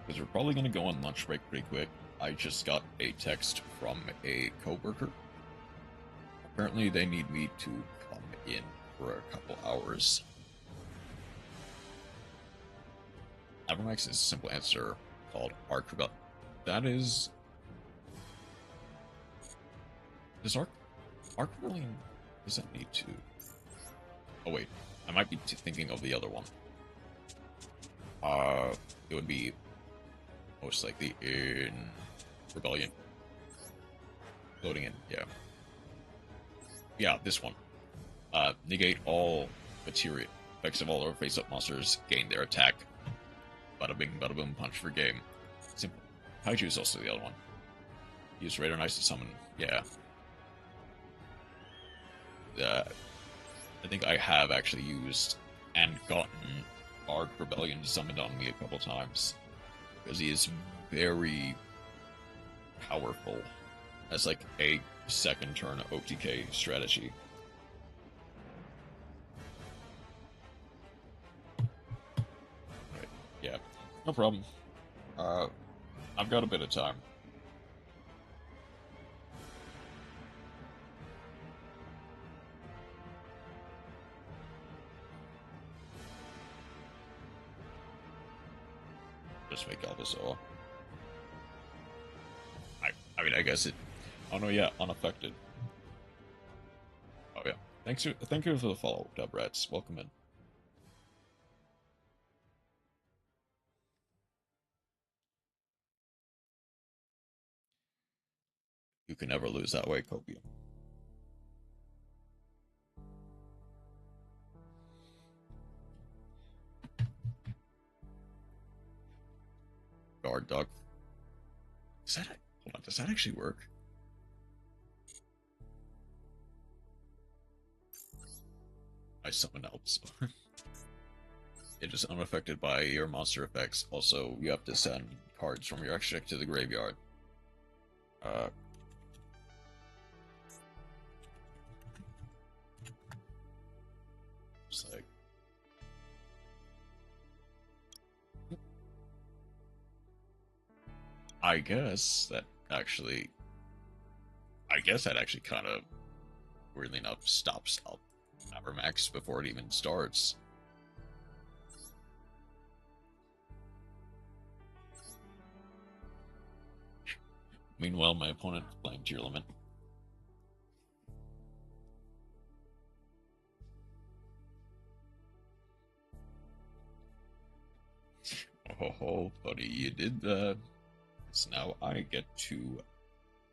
Speaker 1: Because we're probably going to go on lunch break pretty quick. I just got a text from a coworker. Apparently they need me to come in for a couple hours. Avermax is a simple answer called Arc Rebellion. That is... Does Arc Rebellion... Does that need to... Oh wait, I might be thinking of the other one. It would be most likely in Rebellion. Loading in, yeah. Yeah, this one. Negate all material effects of all our face-up monsters, gain their attack. Bada bing, bada boom, punch for game. Simple. Kaiju is also the other one. Use Raider Knights to summon, yeah. I think I have actually used and gotten Arc Rebellion summoned on me a couple times. Because he is very powerful as, like, a second turn OTK strategy. Right. Yeah, no problem. I've got a bit of time. Just make Albasaur. I I mean, I guess it. Oh no, yeah, unaffected. Oh yeah. Thank you for the follow, Dub Rats. Welcome in. You can never lose that way, Copium. Guard dog. Hold on, does that actually work? I summon elves. It is unaffected by your monster effects. Also, you have to send cards from your extra deck to the graveyard. Just like... I guess that actually kind of, weirdly enough, stops up Max before it even starts. Meanwhile, my opponent is playing Tier Limit. Oh, buddy, you did that. So now I get to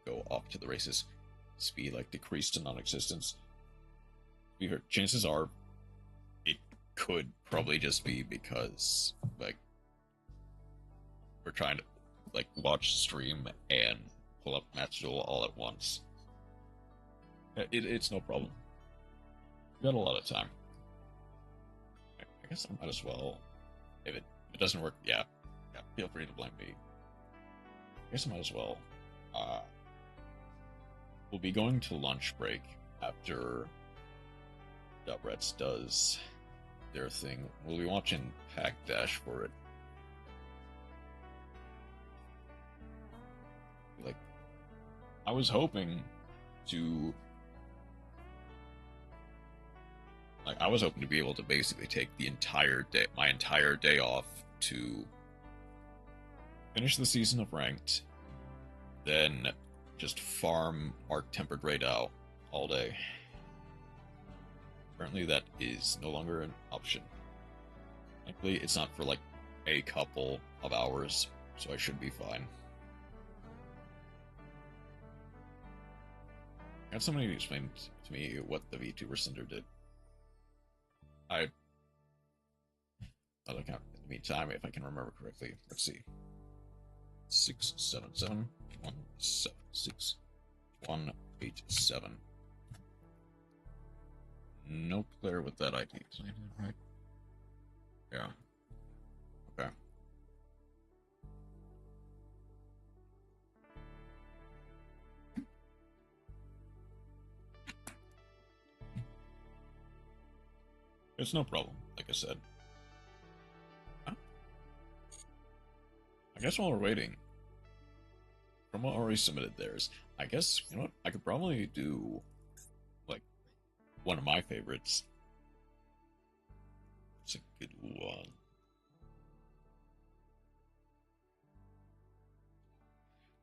Speaker 1: go off to the races. Speed like decreased to non-existence. Chances are it could probably just be because like we're trying to like watch stream and pull up Match Duel all at once. It's no problem. We got a lot of time. I guess I might as well. If it doesn't work, yeah, feel free to blame me. I guess I might as well. We'll be going to lunch break after Dubrets does their thing. We'll be watching Pack Dash for it. Like, I was hoping to... Like, I was hoping to be able to basically take the entire day, my entire day off to finish the season of Ranked, then just farm Arc-Tempered Rey Dau all day. Apparently that is no longer an option. Thankfully, it's not for like a couple of hours, so I should be fine. I had somebody explain to me what the VTuber Cinder did. I'll look out in the meantime if I can remember correctly. Let's see. 677 176 187. No player with that ID. Right? Yeah. Okay. It's no problem, like I said. Huh? I guess while we're waiting, Chroma already submitted theirs. I guess, you know what, I could probably do, like, one of my favorites. It's a good one.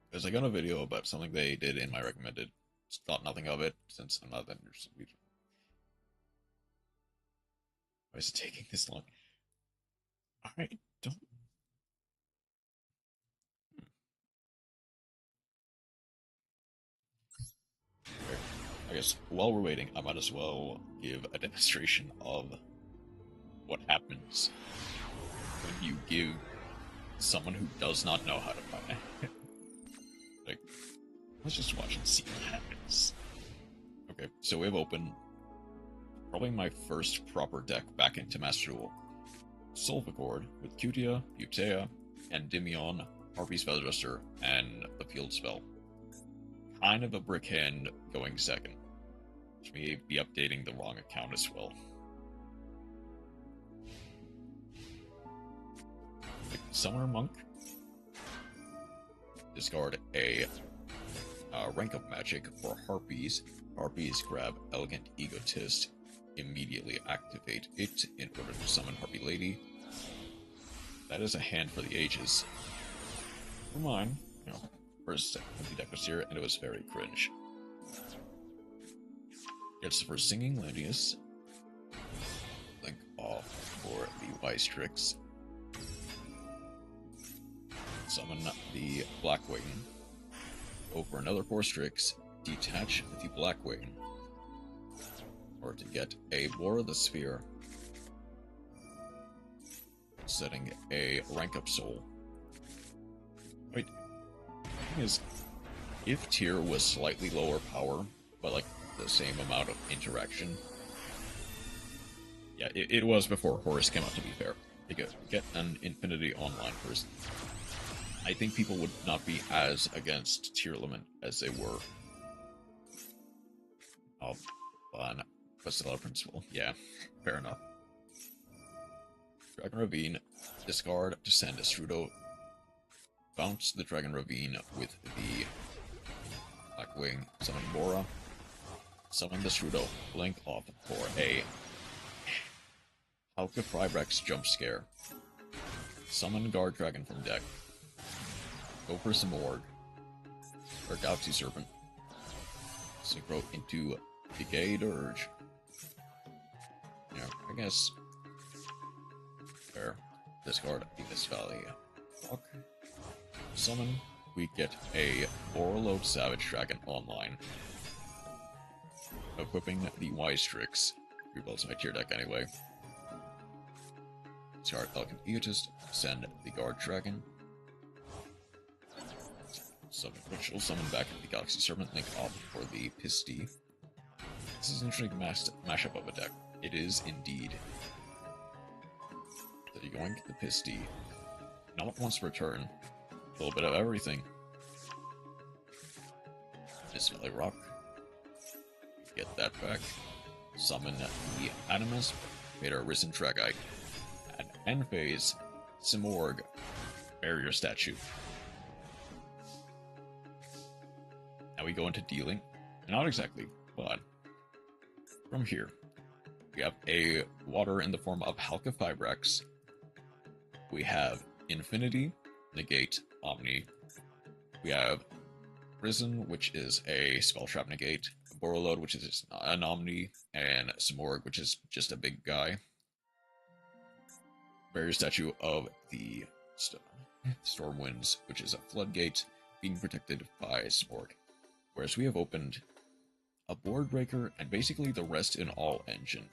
Speaker 1: Because I got a video about something they did in my recommended. Thought nothing of it, since I'm not that interested. Why is it taking this long? I don't... I guess while we're waiting, I might as well give a demonstration of what happens when you give someone who does not know how to play. Like, let's just watch and see what happens. Okay, so we have opened probably my first proper deck back into Master Duel. Solvacord with Cutia, Butea, Endymion, Harpy's Featherduster, and the Field Spell. Kind of a brick hand going second, which may be updating the wrong account as well. Summoner Monk. Discard a rank up magic for Harpies. Harpies grab Elegant Egotist. Immediately activate it in order to summon Harpy Lady. That is a hand for the ages. For mine, you know, First empty deck was here, and it was very cringe. Gets for Singing Lanius. Link off for the Y-Strix. Summon the Blackwing. Go for another 4 Strix. Detach the Blackwing. Or to get a War of the Sphere. Setting a rank up soul. Wait. The thing is, if tier was slightly lower power, but like the same amount of interaction. Yeah, it was before Horus came out, to be fair. You could get an Infinity Online first. I think people would not be as against tier limit as they were. Oh, fun. Bestseller principle. Yeah, fair enough. Dragon Ravine. Discard to send a Strudo. Bounce the Dragon Ravine with the Blackwing. Summon Bora. Summon the Strudo. Blink off for a Halka Frybrex Jump Scare. Summon Guard Dragon from deck. Go for some Org. Or Galaxy Serpent. Synchro into Decay Dirge. Yeah, I guess. Fair. Discard Venus Valley. Fuck. Summon. We get a Borreload Savage Dragon online. Equipping the Y-Strix. Rebuilds my tier deck anyway. Discard Elegant Egotist. Send the Guard Dragon. Summon Ritual. Summon back the Galaxy Serpent. Link off for the Pisty. This is an interesting mashup of a deck. It is indeed. So you're going to the Pisty. Not once per turn. A little bit of everything. This Valley Rock. Get that back. Summon the Animus. Vader Risen Dragite. At end phase, Simorg. Barrier Statue. Now we go into dealing. Not exactly, but from here, we have a water in the form of Halka Fibrex. We have Infinity, Negate, Omni. We have Risen, which is a Spell Trap Negate. Borreload, which is an Omni. And Simorg, which is just a big guy. Barrier Statue of the Stormwinds, which is a Floodgate, being protected by Simorg. Whereas we have opened a Board Breaker and basically the rest in all engine.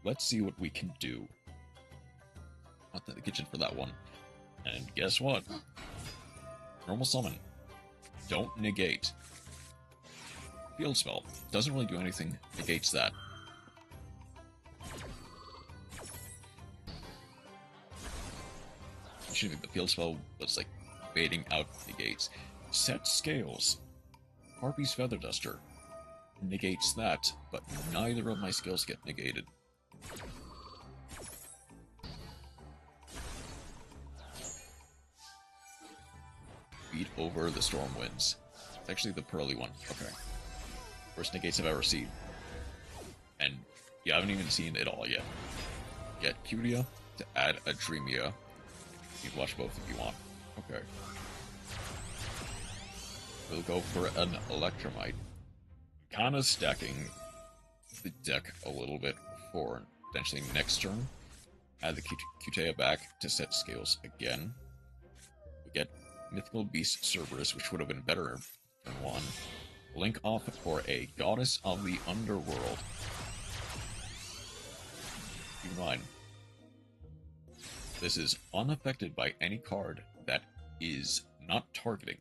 Speaker 1: Let's see what we can do. Not in the kitchen for that one. And guess what? Normal summon. Don't negate. Field spell. Doesn't really do anything. Negates that. Actually, the field spell was like baiting out negates. Set Scales. Harpy's Feather Duster. Negates that, but neither of my skills get negated. Beat over the Stormwinds. It's actually the pearly one. Okay. Worst negates I've ever seen. And you haven't even seen it all yet. Get Cutia to add a Dreamia. You can watch both if you want. Okay. We'll go for an Electromite. Kind of stacking the deck a little bit for potentially next turn. Add the Cutea back to set Scales again. We get Mythical Beast Cerberus, which would have been better than one. Link off for a Goddess of the Underworld. Keep in mind, this is unaffected by any card that is not targeting.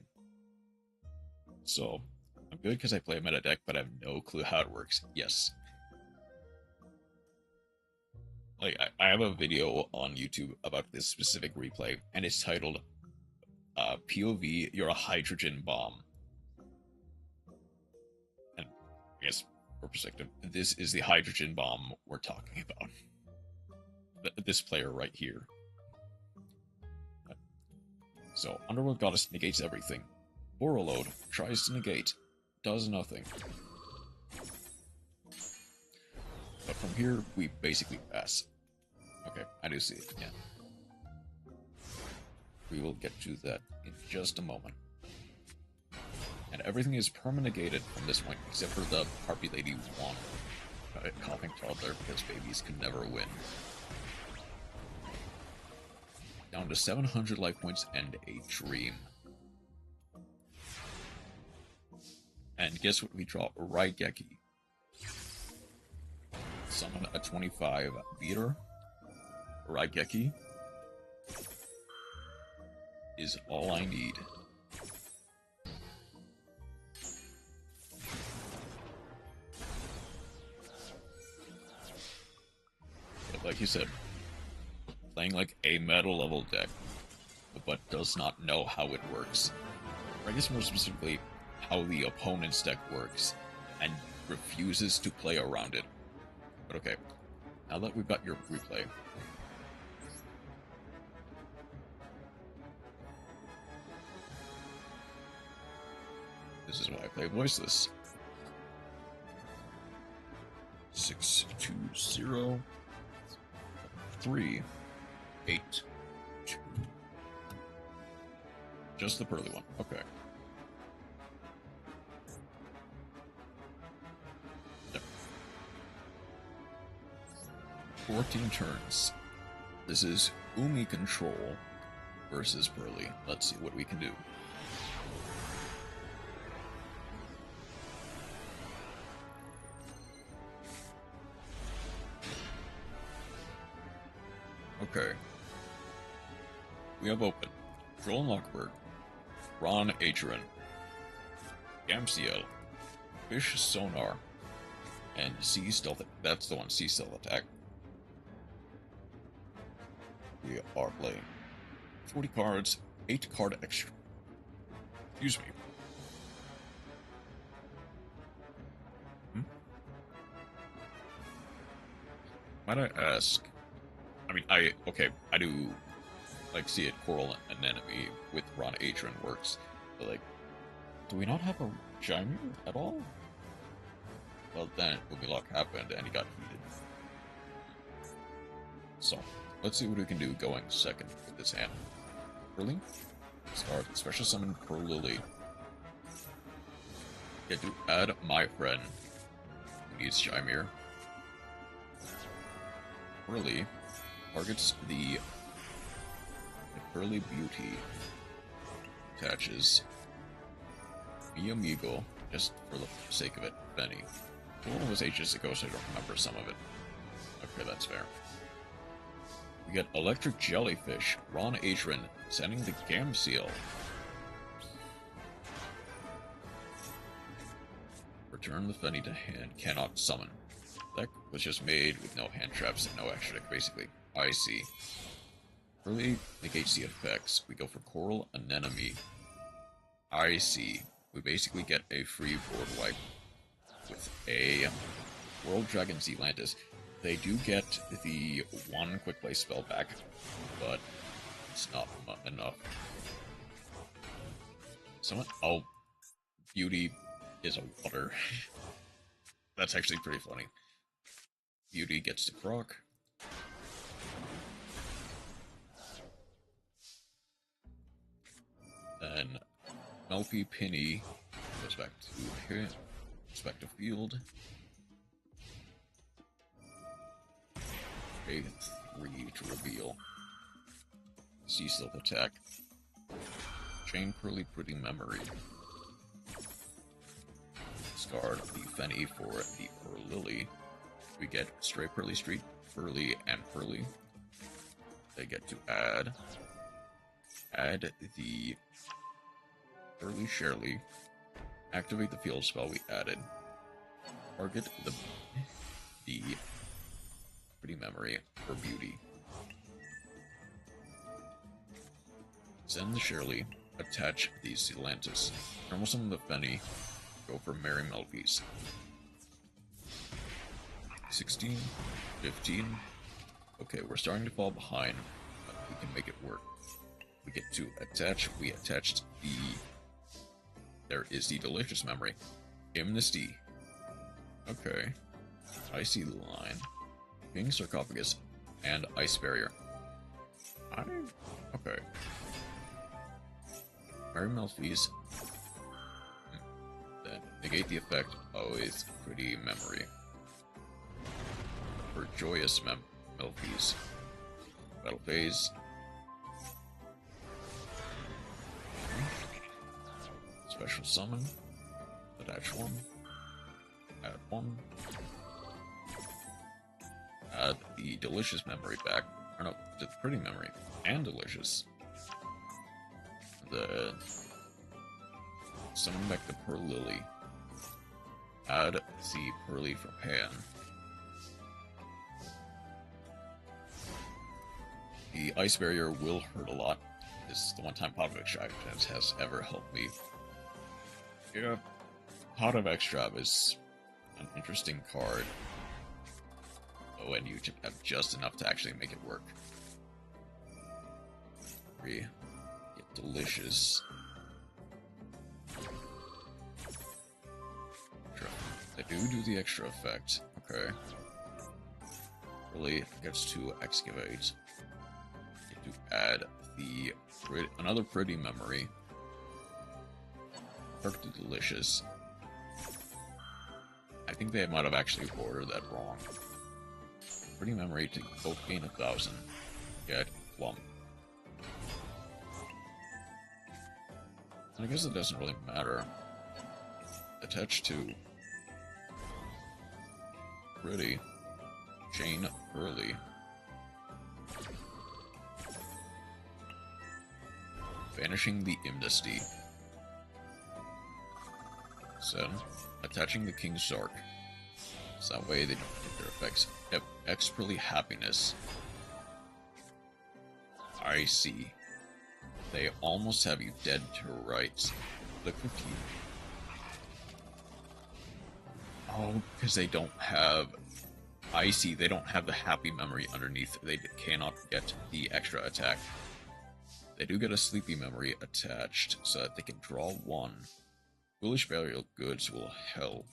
Speaker 1: So, I'm good because I play a meta deck, but I have no clue how it works. Yes. Like, I have a video on YouTube about this specific replay, and it's titled, POV, You're a Hydrogen Bomb. And, I guess, for perspective, this is the hydrogen bomb we're talking about. This player right here. So, Underworld Goddess negates everything. Borreload tries to negate, does nothing. But from here, we basically pass. Okay, I do see it, yeah. We will get to that in just a moment. And everything is perma-negated from this point, except for the Harpy Lady 1. Coughing toddler, because babies can never win. Down to 700 life points and a dream. And guess what we draw? Raigeki. Summon a 25 beater. Raigeki is all I need. But like you said, playing like a meta level deck, but does not know how it works. Or I guess more specifically, how the opponent's deck works, and refuses to play around it. But okay, now that we've got your replay, this is why I play voiceless. 620 3 8 2. Just the pearly one. Okay. There. 14 turns. This is Umi control versus Pearly. Let's see what we can do. Okay. We have open Joel Lockberg, Ron Adrian, Gamciel, Fish Sonar, and Sea Stealth. That's the one, Sea Stealth Attack. We are playing 40 cards, 8 card extra. Excuse me. Might I ask? I mean, I do, like, see it Coral and Enemy with Ron Adrian works, but, like, do we not have a Jaimir at all? Well, then Umilock happened and he got heated. So, let's see what we can do going second with this hand. Pearly? Start special summon Pearl Lily. Get to add my friend, who needs Jaimir. Pearly targets the Pearly Beauty, attaches Mi Amigo, just for the sake of it, Benny. One was ages ago, so I don't remember some of it. Okay, that's fair. We get Electric Jellyfish, Ron Adrian, sending the Gamciel. Return the Fenny to hand, cannot summon. Deck was just made with no hand traps and no extra deck, basically. I see. Early negates the effects. We go for Coral Anemone. I see. We basically get a free board wipe with a World Dragon Zealantis. They do get the one quick play spell back, but it's not enough. Someone, oh, Beauty is a water. That's actually pretty funny. Beauty gets to proc. Then Melfi Penny goes back to here, goes back to field. A 3 to reveal. Sea Stealth Attack. Chain Pearly Pretty Memory. Discard the Fenny for the Pearl Lily. We get Stray Pearly Street, Pearly, and Pearly. They get to add the Pearly Shirley, activate the field spell we added, target the Pretty Memory for Beauty, send the Shirley, attach the Zealantis, normal summon the Fenny, go for Merry Melfies. 16, 15. Okay, we're starting to fall behind, but we can make it work. We get to attach. We attached the. There is the Delicious Memory. Amnesty. Okay. I see the line. King Sarcophagus and Ice Barrier. Okay. Mary Melfi's. Negate the effect with pretty memory. For joyous melodies. Battle phase. Special summon. Attach one. Add one. Add the delicious memory back. Or no, the pretty memory. And delicious. Then summon back the Pearl Lily. Add the Pearly from Pan. The Ice Barrier will hurt a lot. This is the one time Pot of Extravagance has ever helped me. Yeah, Pot of Extrav is an interesting card. Oh, and you have just enough to actually make it work. 3. Get delicious. They do the extra effect. Okay. Really gets to excavate. Get to add the another pretty memory. Perfectly delicious. I think they might have actually ordered that wrong. Pretty memory to both gain 1,000. Get plump. And I guess it doesn't really matter. Attach to pretty chain early. Banishing the Amnesty. Then attaching the King's Zark. So that way they don't get their effects. Expertly happiness. I see. They almost have you dead to rights. Look 15. Oh, because they don't have... I see, they don't have the happy memory underneath. They cannot get the extra attack. They do get a sleepy memory attached, so that they can draw 1. Foolish Burial Goods will help.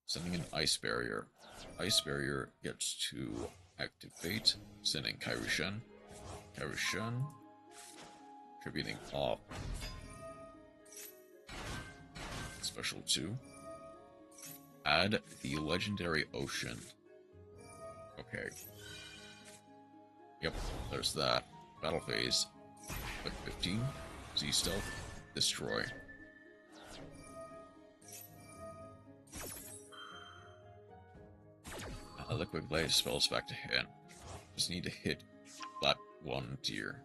Speaker 1: Sending an Ice Barrier. Ice Barrier gets to activate. Sending Kairushen. Kairushen. Tributing off. Special 2. Add the Legendary Ocean. Okay. Yep, there's that. Battle phase. Click 15. Z Stealth. Destroy. Liquid Blaze spells back to hand. Just need to hit flat 1 tier.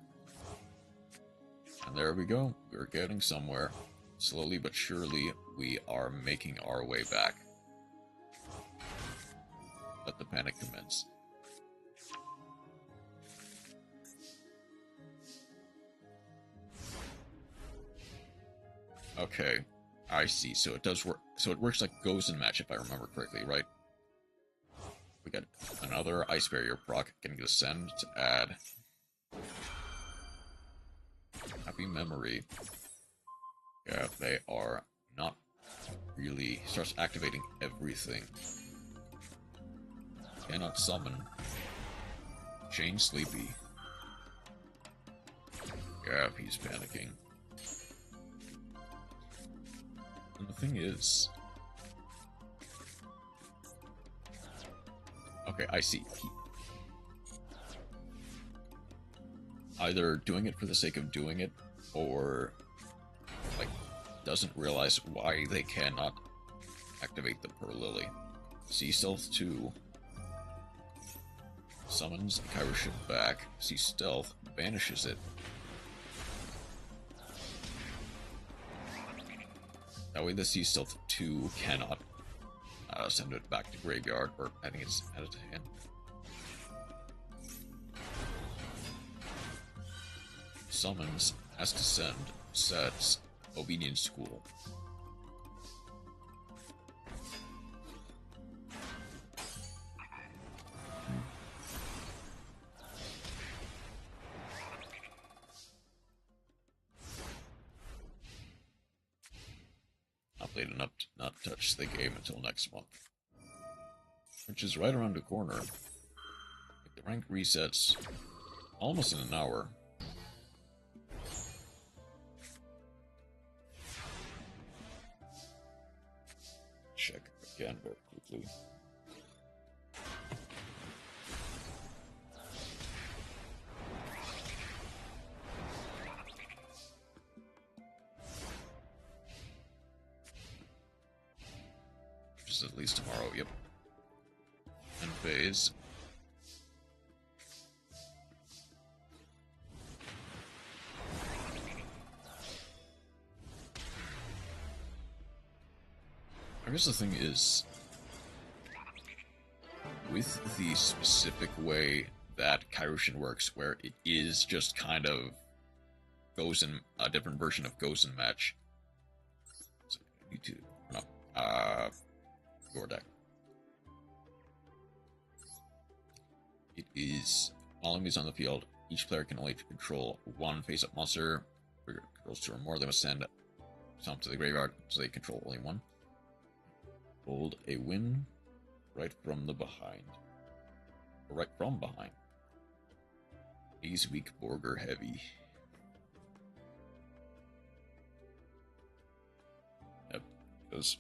Speaker 1: And there we go. We're getting somewhere. Slowly but surely, we are making our way back. Let the panic commence. Okay, I see. So it does work. So it works like Goes and Match, if I remember correctly, right? We got another Ice Barrier proc. Getting to send to add. Happy Memory. Yeah, they are not really... Starts activating everything. Cannot summon. Chain Sleepy. Yeah, he's panicking. And the thing is... Okay, I see. Either doing it for the sake of doing it, or like doesn't realize why they cannot activate the Pearl Lily. Sea Stealth 2 summons the Kairushen back. Sea Stealth banishes it. That way the Sea Stealth 2 cannot send it back to graveyard, or I think it's added to hand. Summons, has to send, sets, Obedience School. Not late enough to not touch the game until next month. Which is right around the corner. The rank resets almost in an hour. again very quickly. Which is at least tomorrow, yep. And phase. I guess the thing is, with the specific way that Kaioshin works, where it is just kind of goes in a different version of goes in match. So I need to your deck. It is all enemies on the field. Each player can only control one face-up monster. If controls two or more, they must send some to the graveyard, so they control only one. Hold a win right from the behind. Or right from behind. He's weak, Borger heavy. Yep, because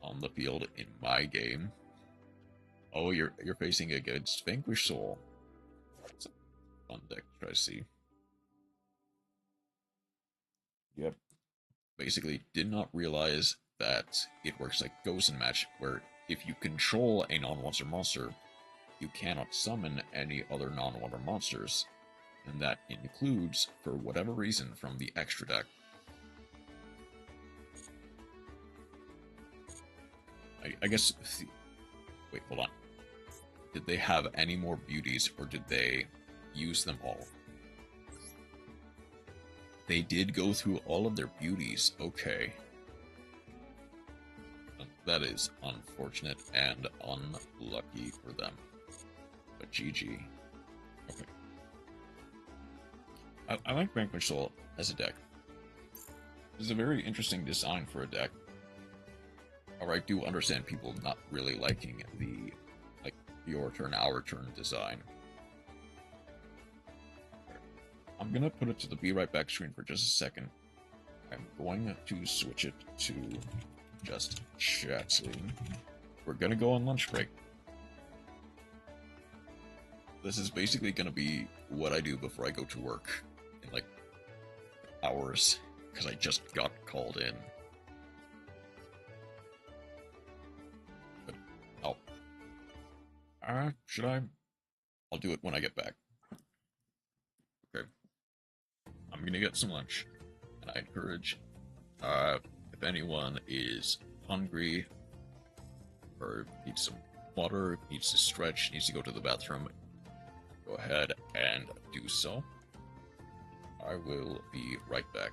Speaker 1: on the field in my game. Oh, you're facing against Vanquish Soul. That's a fun deck to try to see. Yep. Basically, did not realize that it works like Ghost in Match, where if you control a non-monster monster, you cannot summon any other non-water monsters. And that includes, for whatever reason, from the extra deck. I guess... Wait, hold on. Did they have any more beauties, or did they use them all? They did go through all of their beauties. Okay. That is unfortunate and unlucky for them. But GG. Okay. I like Vanquish Soul as a deck. It's a very interesting design for a deck. Or I do understand people not really liking the your turn, our turn design. I'm gonna put it to the be right back screen for just a second. I'm going to switch it to just chatting. We're gonna go on lunch break. This is basically gonna be what I do before I go to work in like hours, because I just got called in. Should I? I'll do it when I get back. Okay. I'm gonna get some lunch. And I encourage, if anyone is hungry, or needs some water, needs to stretch, needs to go to the bathroom, go ahead and do so. I will be right back.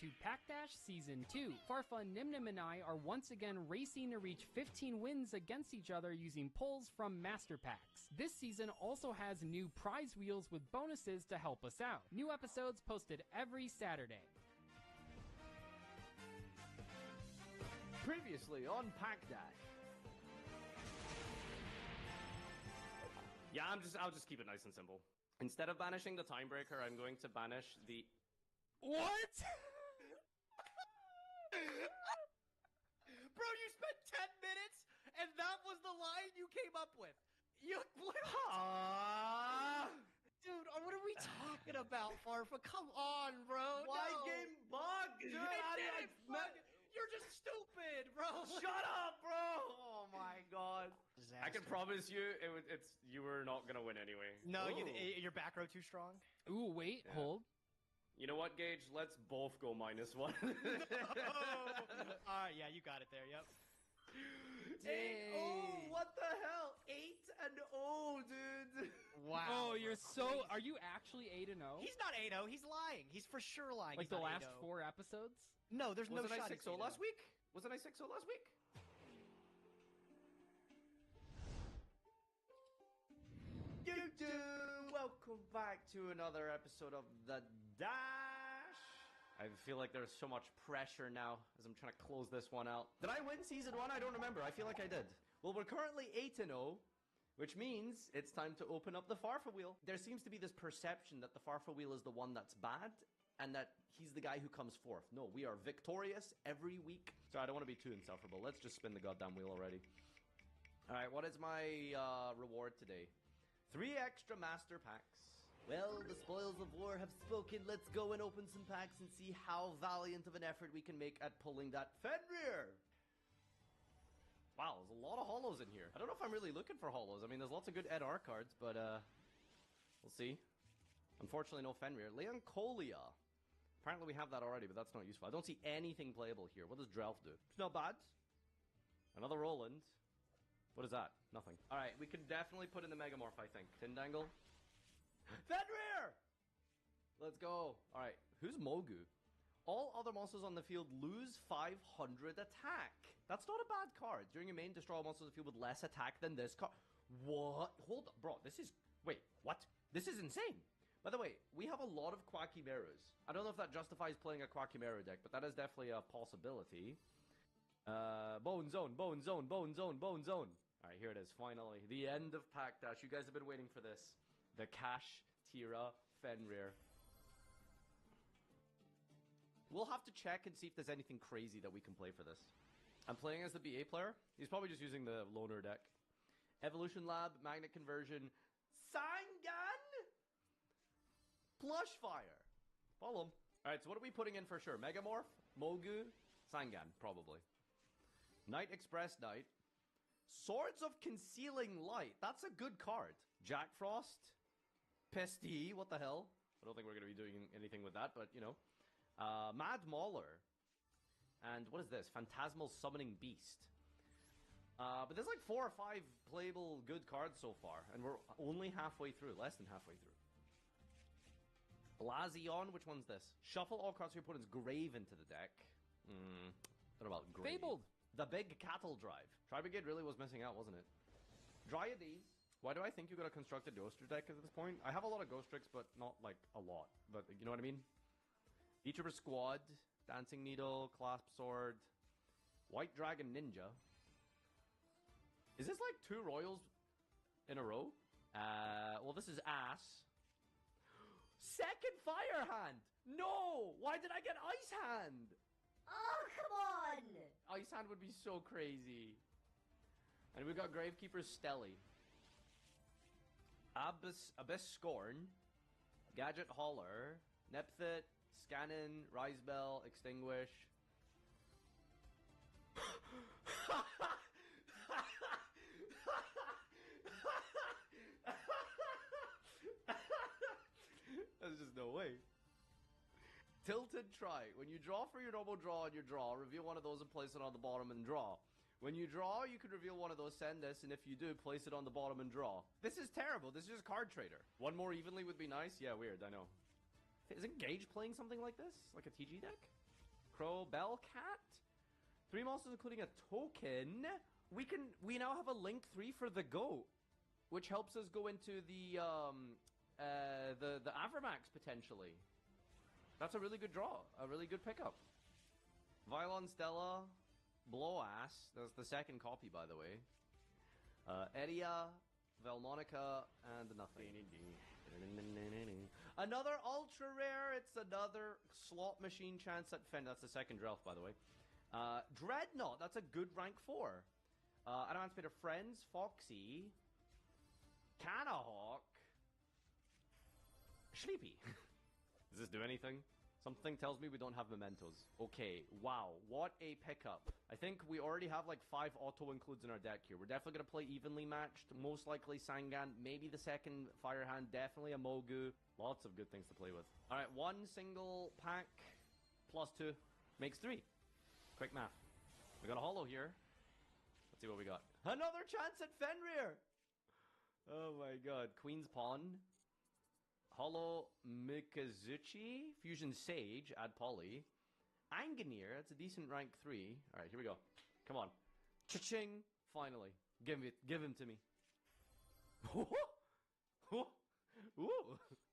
Speaker 2: to Pack Dash Season 2. Farfa, Nimnim, and I are once again racing to reach 15 wins against each other using pulls from Master Packs. This season also has new prize wheels with bonuses to help us out. New episodes posted every Saturday.
Speaker 3: Previously on Pack Dash.
Speaker 4: Yeah, I'll just keep it nice and simple. Instead of banishing the Timebreaker, I'm going to banish the...
Speaker 3: What? Bro, you spent 10 minutes and that was the line you came up with. You... Dude, what are we talking about, Farfa? Come on, bro.
Speaker 4: My game bugged, dude.
Speaker 3: You're just stupid, bro.
Speaker 4: Shut up, bro. Oh my god.
Speaker 3: Disaster.
Speaker 4: I can promise you, you were not gonna win anyway.
Speaker 3: No, your back row too strong.
Speaker 2: Ooh, wait, hold.
Speaker 4: You know what, Gage? Let's both go -1.
Speaker 3: Yeah, you got it there. Yep.
Speaker 4: 8-0, what the hell? 8-0, dude.
Speaker 3: Wow.
Speaker 2: Oh, you're so... Are you actually 8-0?
Speaker 3: He's not 8-0. He's lying. He's for sure lying.
Speaker 2: Like
Speaker 3: He's
Speaker 2: the
Speaker 3: not
Speaker 2: last
Speaker 3: 8-0.
Speaker 2: 4 episodes?
Speaker 3: No, there's no
Speaker 4: Wasn't
Speaker 3: shot.
Speaker 4: I 6-0 last week? Wasn't I 6-0 last week? YouTube! Welcome back to another episode of The Dash. I feel like there's so much pressure now as I'm trying to close this one out. Did I win Season 1? I don't remember. I feel like I did. Well, we're currently 8-0, which means it's time to open up the Farfa wheel. There seems to be this perception that the Farfa wheel is the one that's bad, and that he's the guy who comes fourth. No, we are victorious every week. So I don't want to be too insufferable. Let's just spin the goddamn wheel already. Alright, what is my reward today? 3 extra master packs. Well, the spoils of war have spoken. Let's go and open some packs and see how valiant of an effort we can make at pulling that Fenrir. Wow, there's a lot of holos in here. I don't know if I'm really looking for holos. I mean, there's lots of good EdR cards, but we'll see. Unfortunately, no Fenrir. Leoncolia. Apparently we have that already, but that's not useful. I don't see anything playable here. What does Drelf do? It's not bad. Another Roland. What is that? Nothing. Alright, we can definitely put in the Megamorph, I think. Tindangle. Fenrir! Let's go. Alright, who's Mogu? All other monsters on the field lose 500 attack. That's not a bad card. During your main, destroy all monsters on the field with less attack than this card. What? Hold on, bro. This is... Wait, what? This is insane. By the way, we have a lot of Quackimerus. I don't know if that justifies playing a Quackimeru deck, but that is definitely a possibility. Bone Zone, Bone Zone, Bone Zone, Bone Zone. Alright, here it is, finally. The end of Pack Dash. You guys have been waiting for this. The Cash Tira Fenrir. We'll have to check and see if there's anything crazy that we can play for this. I'm playing as the BA player. He's probably just using the loner deck. Evolution Lab, Magnet Conversion, Sangan, Plush Fire. Follow him. Alright, so what are we putting in for sure? Megamorph, Mogu, Sangan, probably. Night Express Knight. Swords of Concealing Light. That's a good card. Jack Frost. Pesty, what the hell? I don't think we're going to be doing anything with that, but, you know. Mad Mauler. And what is this? Phantasmal Summoning Beast. But there's like 4 or 5 playable good cards so far, and we're only halfway through. Less than halfway through. Blazion, which one's this? Shuffle all cards from your opponent's grave into the deck. Don't know about grave.
Speaker 2: Fabled.
Speaker 3: The Big Cattle Drive. Tri-Brigade really was missing out, wasn't it? Dryades. Why do I think you got a constructed Ghost deck at this point? I have a lot of Ghost Tricks, but not like a lot. But you know what I mean? Beatrooper Squad. Dancing Needle. Clasp Sword. White Dragon Ninja. Is this like 2 Royals in a row? Well, this is ass. Second Fire Hand! No! Why did I get Ice Hand?
Speaker 5: Oh, come on!
Speaker 3: Ice Hand would be so crazy. And we got Gravekeeper Stelly. Abyss Scorn. Gadget Hauler. Nepthit. Scannon. Risebell. Extinguish. There's just no way. Tilted Try. When you draw for your normal draw on your draw, reveal one of those and place it on the bottom and draw. When you draw, you can reveal one of those, send this, and if you do, place it on the bottom and draw. This is terrible. This is just Card Trader. One more evenly would be nice. Yeah, weird. I know. Isn't Gage playing something like this? Like a TG deck? Crow, Bellcat. 3 monsters including a token. We now have a Link 3 for the GOAT, which helps us go into the Avramax potentially. That's a really good draw, a really good pickup. Vylon Stella, Blowass. That's the second copy, by the way. Edia, Velmonica, and nothing. Another ultra rare. It's another slot machine chance at Fend. That's the second Drelf, by the way. Dreadnought. That's a good rank 4. Adamantimator Friends, Foxy, Canahawk, Sleepy. Does this do anything? Something tells me we don't have mementos. Okay, wow, what a pickup. I think we already have like 5 auto includes in our deck here. We're definitely going to play evenly matched, most likely Sangan, maybe the second Firehand, definitely a Mogu. Lots of good things to play with. Alright, 1 single pack plus 2 makes 3. Quick math. We got a holo here. Let's see what we got. Another chance at Fenrir! Oh my god. Queen's Pawn. Holo Mikazuchi. Fusion Sage. Add Poly. Anganir. That's a decent rank 3. Alright, here we go. Come on. Cha-ching! Finally. Give him to me. Ooh.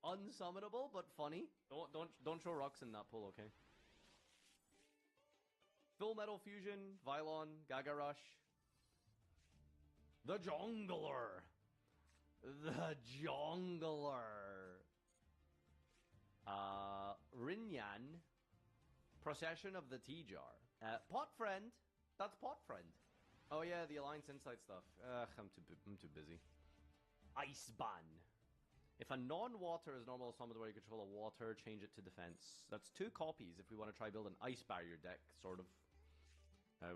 Speaker 3: Unsummonable, but funny. Don't throw rocks in that pool, okay? Full Metal Fusion. Vylon. Gaga Rush. The Jongler. The Jongler. Rinyan. Procession of the T-Jar. Pot Friend. That's Pot Friend. Oh yeah, the Alliance Insight stuff. I'm too busy. Ice Ban. If a non-water is normal summon where you control a water, change it to defense. That's 2 copies if we want to try build an ice barrier deck, sort of.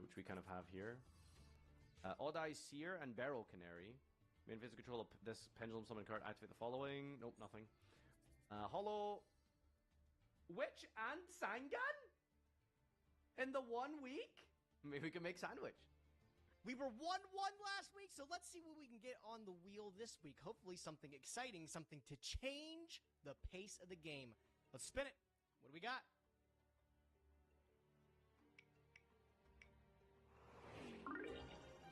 Speaker 3: Which we kind of have here. Odd-Eye Seer and Barrel Canary. Main phase control of this pendulum summon card. Activate the following. Nope, nothing. Holo Witch and Sangan? In the 1 week? Maybe we can make sandwich.
Speaker 6: We were 1-1 last week, so let's see what we can get on the wheel this week. Hopefully something exciting, something to change the pace of the game. Let's spin it. What do we got?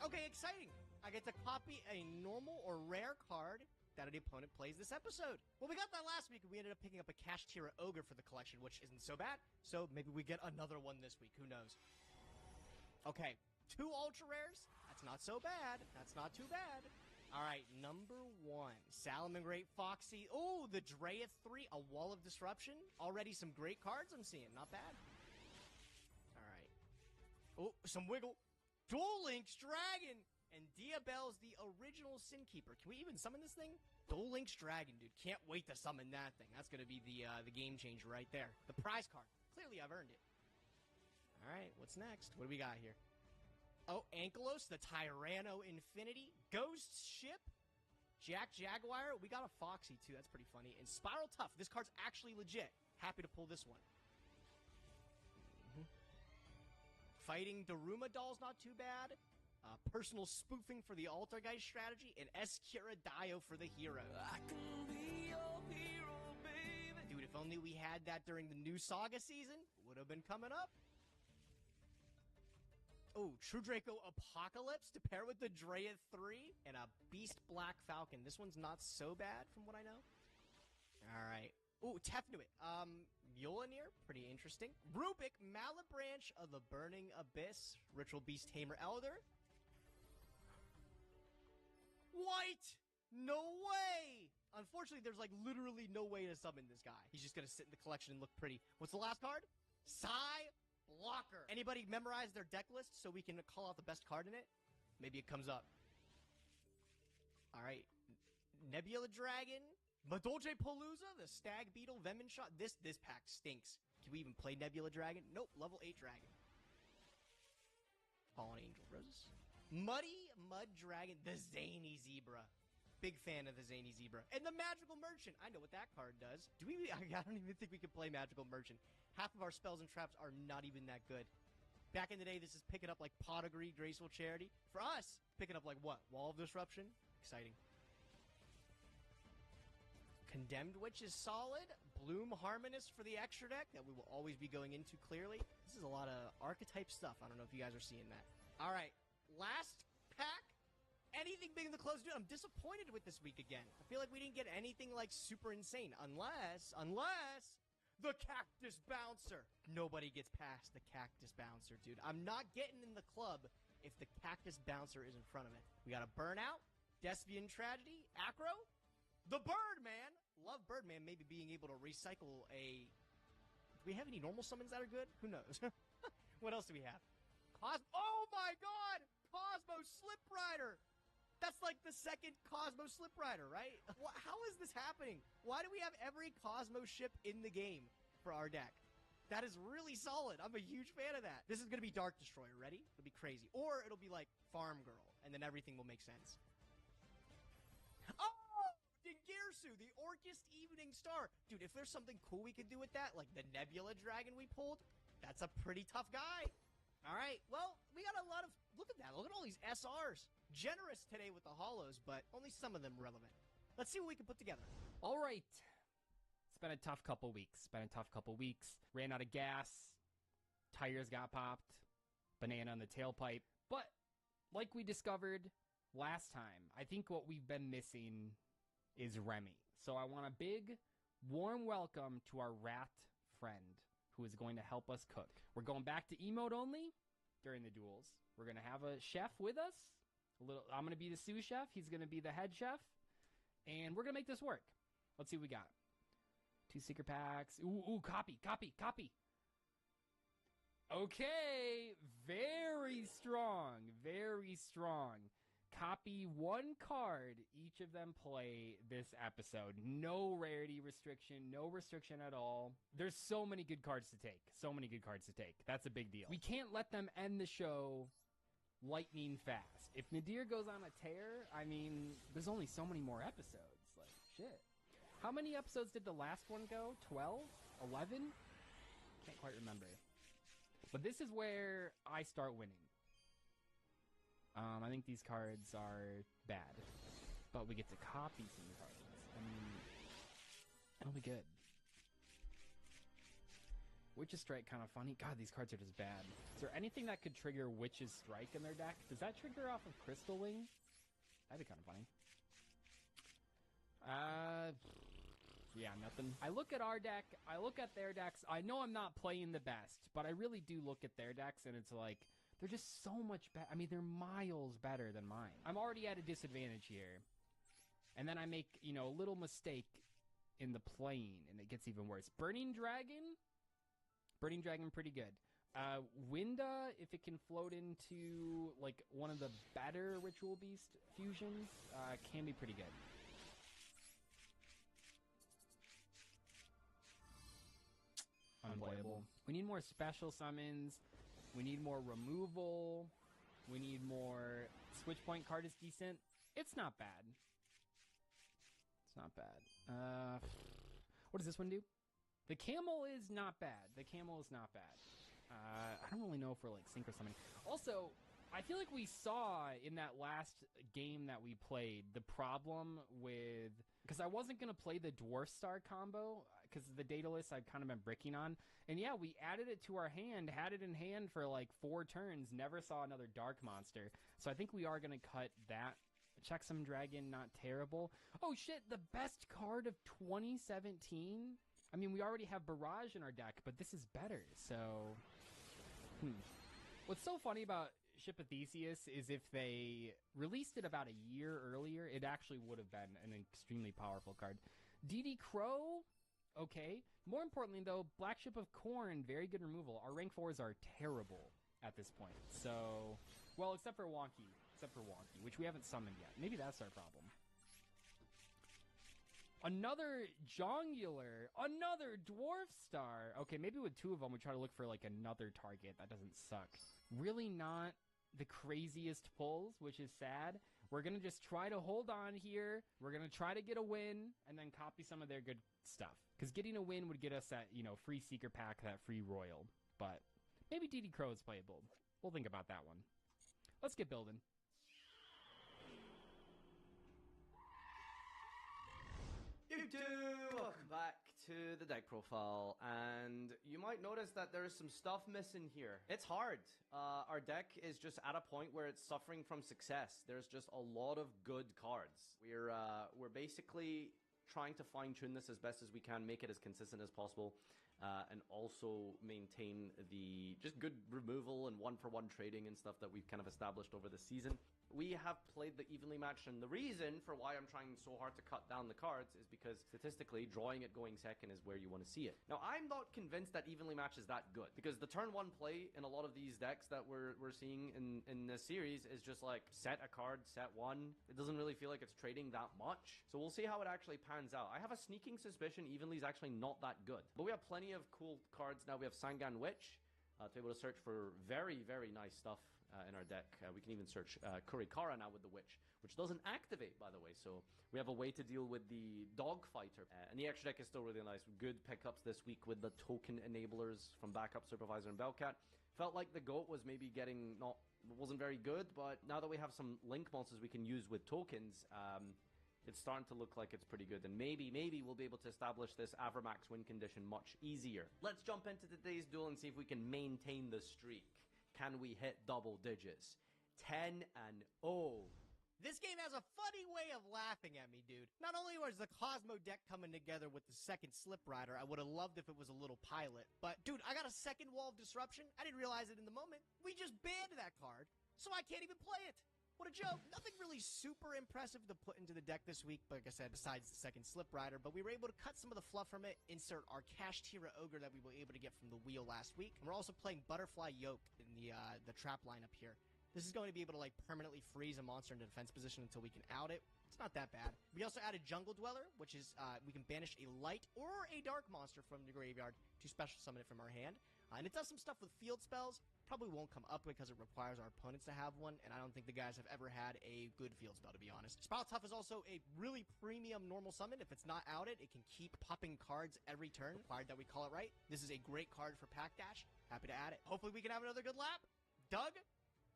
Speaker 6: Okay, exciting. I get to copy a normal or rare card that an opponent plays this episode. Well, we got that last week, and we ended up picking up a Kashtira Ogre for the collection, which isn't so bad. So maybe we get another one this week. Who knows? Okay, 2 ultra rares. That's not so bad. That's not too bad. All right, number 1, Salamangreat Foxy. Oh, the Dreyeth 3, a Wall of Disruption. Already some great cards I'm seeing. Not bad. All right. Oh, some wiggle. Duel Link's Dragon! And Diabelle's the original Sin Keeper. Can we even summon this thing? Duel Link's Dragon, dude. Can't wait to summon that thing. That's going to be the game changer right there. The prize card. Clearly, I've earned it. All right, what's next? What do we got here? Oh, Ankylos, the Tyranno Infinity. Ghost Ship. Jack Jaguar. We got a Foxy, too. That's pretty funny. And Spiral Tough. This card's actually legit. Happy to pull this one. Fighting Daruma Doll's not too bad. Personal spoofing for the Altergeist strategy. And Escura Dio for the hero. I can be your hero, baby. Dude, if only we had that during the new Saga season. Would have been coming up. Oh, True Draco Apocalypse to pair with the Dreyeth 3. And a Beast Black Falcon. This one's not so bad from what I know. Alright. Ooh, Tefnuit. Mjolnir, pretty interesting. Rubik, Malibranch of the Burning Abyss. Ritual Beast Tamer Elder. White! No way! Unfortunately, there's like literally no way to summon this guy. He's just gonna sit in the collection and look pretty. What's the last card? Psy Blocker. Anybody memorize their deck list so we can call out the best card in it? Maybe it comes up. Alright. Nebula Dragon. Madolche Palooza, the Stag Beetle, Venom Shot. This pack stinks. Can we even play Nebula Dragon? Nope, level 8 Dragon. Fallen Angel Roses. Muddy Mud Dragon, the Zany Zebra. Big fan of the Zany Zebra. And the Magical Merchant. I know what that card does. I don't even think we can play Magical Merchant. Half of our spells and traps are not even that good. Back in the day, this is picking up like Potigree, Graceful Charity. For us, picking up like what? Wall of Disruption? Exciting. Condemned Witch is solid. Bloom Harmonist for the extra deck that we will always be going into clearly. This is a lot of archetype stuff. I don't know if you guys are seeing that. All right, last pack. Anything big in the close, dude. I'm disappointed with this week again. I feel like we didn't get anything like super insane, unless the Cactus Bouncer. Nobody gets past the Cactus Bouncer, dude. I'm not getting in the club if the Cactus Bouncer is in front of it. We got a Burnout, Despian Tragedy, Acro, the Birdman. Love Birdman maybe being able to recycle a... Do we have any normal summons that are good? Who knows? What else do we have? Oh my god! Cosmo Slip Rider! That's like the second Cosmo Slip Rider, right? How is this happening? Why do we have every Cosmo ship in the game for our deck? That is really solid. I'm a huge fan of that. This is going to be Dark Destroyer. Ready? It'll be crazy. Or it'll be like Farm Girl, and then everything will make sense. Oh! Dingirsu, the Orcust Evening Star. Dude, if there's something cool we could do with that, like the Nebula Dragon we pulled, that's a pretty tough guy. All right, well, we got a lot of... Look at that. Look at all these SRs. Generous today with the holos, but only some of them relevant. Let's see what we can put together.
Speaker 2: All right. It's been a tough couple weeks. Ran out of gas. Tires got popped. Banana in the tailpipe. But, like we discovered last time, I think what we've been missing is Remy. So I want a big, warm welcome to our rat friend who is going to help us cook. We're going back to emote only during the duels. We're going to have a chef with us. I'm going to be the sous chef. He's going to be the head chef. And we're going to make this work. Let's see what we got. 2 secret packs. Ooh, copy. Okay. Very strong. Copy 1 card each of them play this episode. No rarity restriction. No restriction at all. There's so many good cards to take. That's a big deal. We can't let them end the show lightning fast. If Nadir goes on a tear, I mean, there's only so many more episodes. Like, shit. How many episodes did the last one go? 12? 11? Can't quite remember. But this is where I start winning. I think these cards are bad. But we get to copy some cards. I mean, it'll be good. Witch's Strike kind of funny. God, these cards are just bad. Is there anything that could trigger Witch's Strike in their deck? Does that trigger off of Crystal Wing? That'd be kind of funny. Yeah, nothing. I look at our deck. I look at their decks. I know I'm not playing the best, but I really do look at their decks, and it's like, they're just so much better. I mean, they're miles better than mine. I'm already at a disadvantage here. And then I make, a little mistake in the playing, and it gets even worse. Burning Dragon, pretty good. Winda, if it can float into, like, one of the better Ritual Beast fusions, can be pretty good. Unplayable. We need more special summons. We need more removal. We need more... Switch point card is decent. It's not bad. What does this one do? The camel is not bad. I don't really know if we're like synchro summoning. Also, I feel like we saw in that last game that we played the problem with... Because I wasn't going to play the Dwarf Star combo, because the data list I've kind of been bricking on. And yeah, we added it to our hand, had it in hand for like 4 turns, never saw another Dark Monster. So I think we are going to cut that. Checksum Dragon, not terrible. Oh shit, the best card of 2017? I mean, we already have Barrage in our deck, but this is better, so... What's so funny about Ship of Theseus is if they released it about a year earlier, it actually would have been an extremely powerful card. DD Crow, okay. More importantly, though, Black Ship of Corn, very good removal. Our rank 4s are terrible at this point. So, well, except for Wonky, which we haven't summoned yet. Maybe that's our problem. Another Jongular, another Dwarf Star. Okay, maybe with 2 of them, we try to look for, like, another target. That doesn't suck. Really not the craziest pulls, which is sad. We're going to just try to hold on here. We're going to try to get a win, and then copy some of their good stuff. Because getting a win would get us that, free Seeker Pack, that free Royal. But maybe DD Crow is playable. We'll think about that one. Let's get building.
Speaker 4: YouTube! Welcome back
Speaker 3: to the deck profile, and you might notice that there is some stuff missing here. It's hard. Our deck is just at a point where it's suffering from success. There's just a lot of good cards. We're basically trying to fine-tune this as best as we can, make it as consistent as possible, and also maintain the just good removal and one-for-one trading and stuff that we've kind of established over the season. We have played the evenly matched, and the reason for why I'm trying so hard to cut down the cards is because statistically, drawing it going second is where you want to see it. Now, I'm not convinced that evenly matched is that good, because the turn one play in a lot of these decks that we're seeing in this series is just like set a card, set one. It doesn't really feel like it's trading that much. So we'll see how it actually pans out. I have a sneaking suspicion evenly is actually not that good. But we have plenty of cool cards now. We have Sangan Witch to be able to search for very, very nice stuff in our deck. We can even search Kurikara now with the Witch, which doesn't activate, by the way, so we have a way to deal with the Dog Fighter. And the extra deck is still really nice. Good pickups this week with the token enablers from Backup Supervisor and Bellcat. Felt like the GOAT was maybe wasn't very good, but now that we have some Link monsters we can use with tokens, it's starting to look like it's pretty good, and maybe we'll be able to establish this Avermax win condition much easier. Let's jump into today's duel and see if we can maintain the streak. Can we hit double digits? 10-0.
Speaker 6: This game has a funny way of laughing at me, dude. Not only was the Cosmo deck coming together with the second Slip Rider, I would have loved if it was a little pilot. But, dude, I got a second Wall of Disruption. I didn't realize it in the moment. We just banned that card, so I can't even play it. What a joke. Nothing really super impressive to put into the deck this week, like I said, besides the second Slip Rider, but we were able to cut some of the fluff from it, insert our Cash Tira Ogre that we were able to get from the wheel last week, and we're also playing Butterfly Yoke in the trap lineup here. This is going to be able to, like, permanently freeze a monster in a defense position until we can out it. It's not that bad. We also added Jungle Dweller, which is, we can banish a light or a dark monster from the graveyard to special summon it from our hand. And it does some stuff with field spells. Probably won't come up because it requires our opponents to have one, and I don't think the guys have ever had a good field spell, to be honest. Spiral Tough is also a really premium normal summon. If it's not outed, it can keep popping cards every turn, required that we call it right. This is a great card for Pack Dash. Happy to add it. Hopefully we can have another good lap. Doug,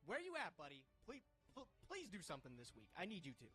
Speaker 6: where you at, buddy? Please do something this week. I need you to.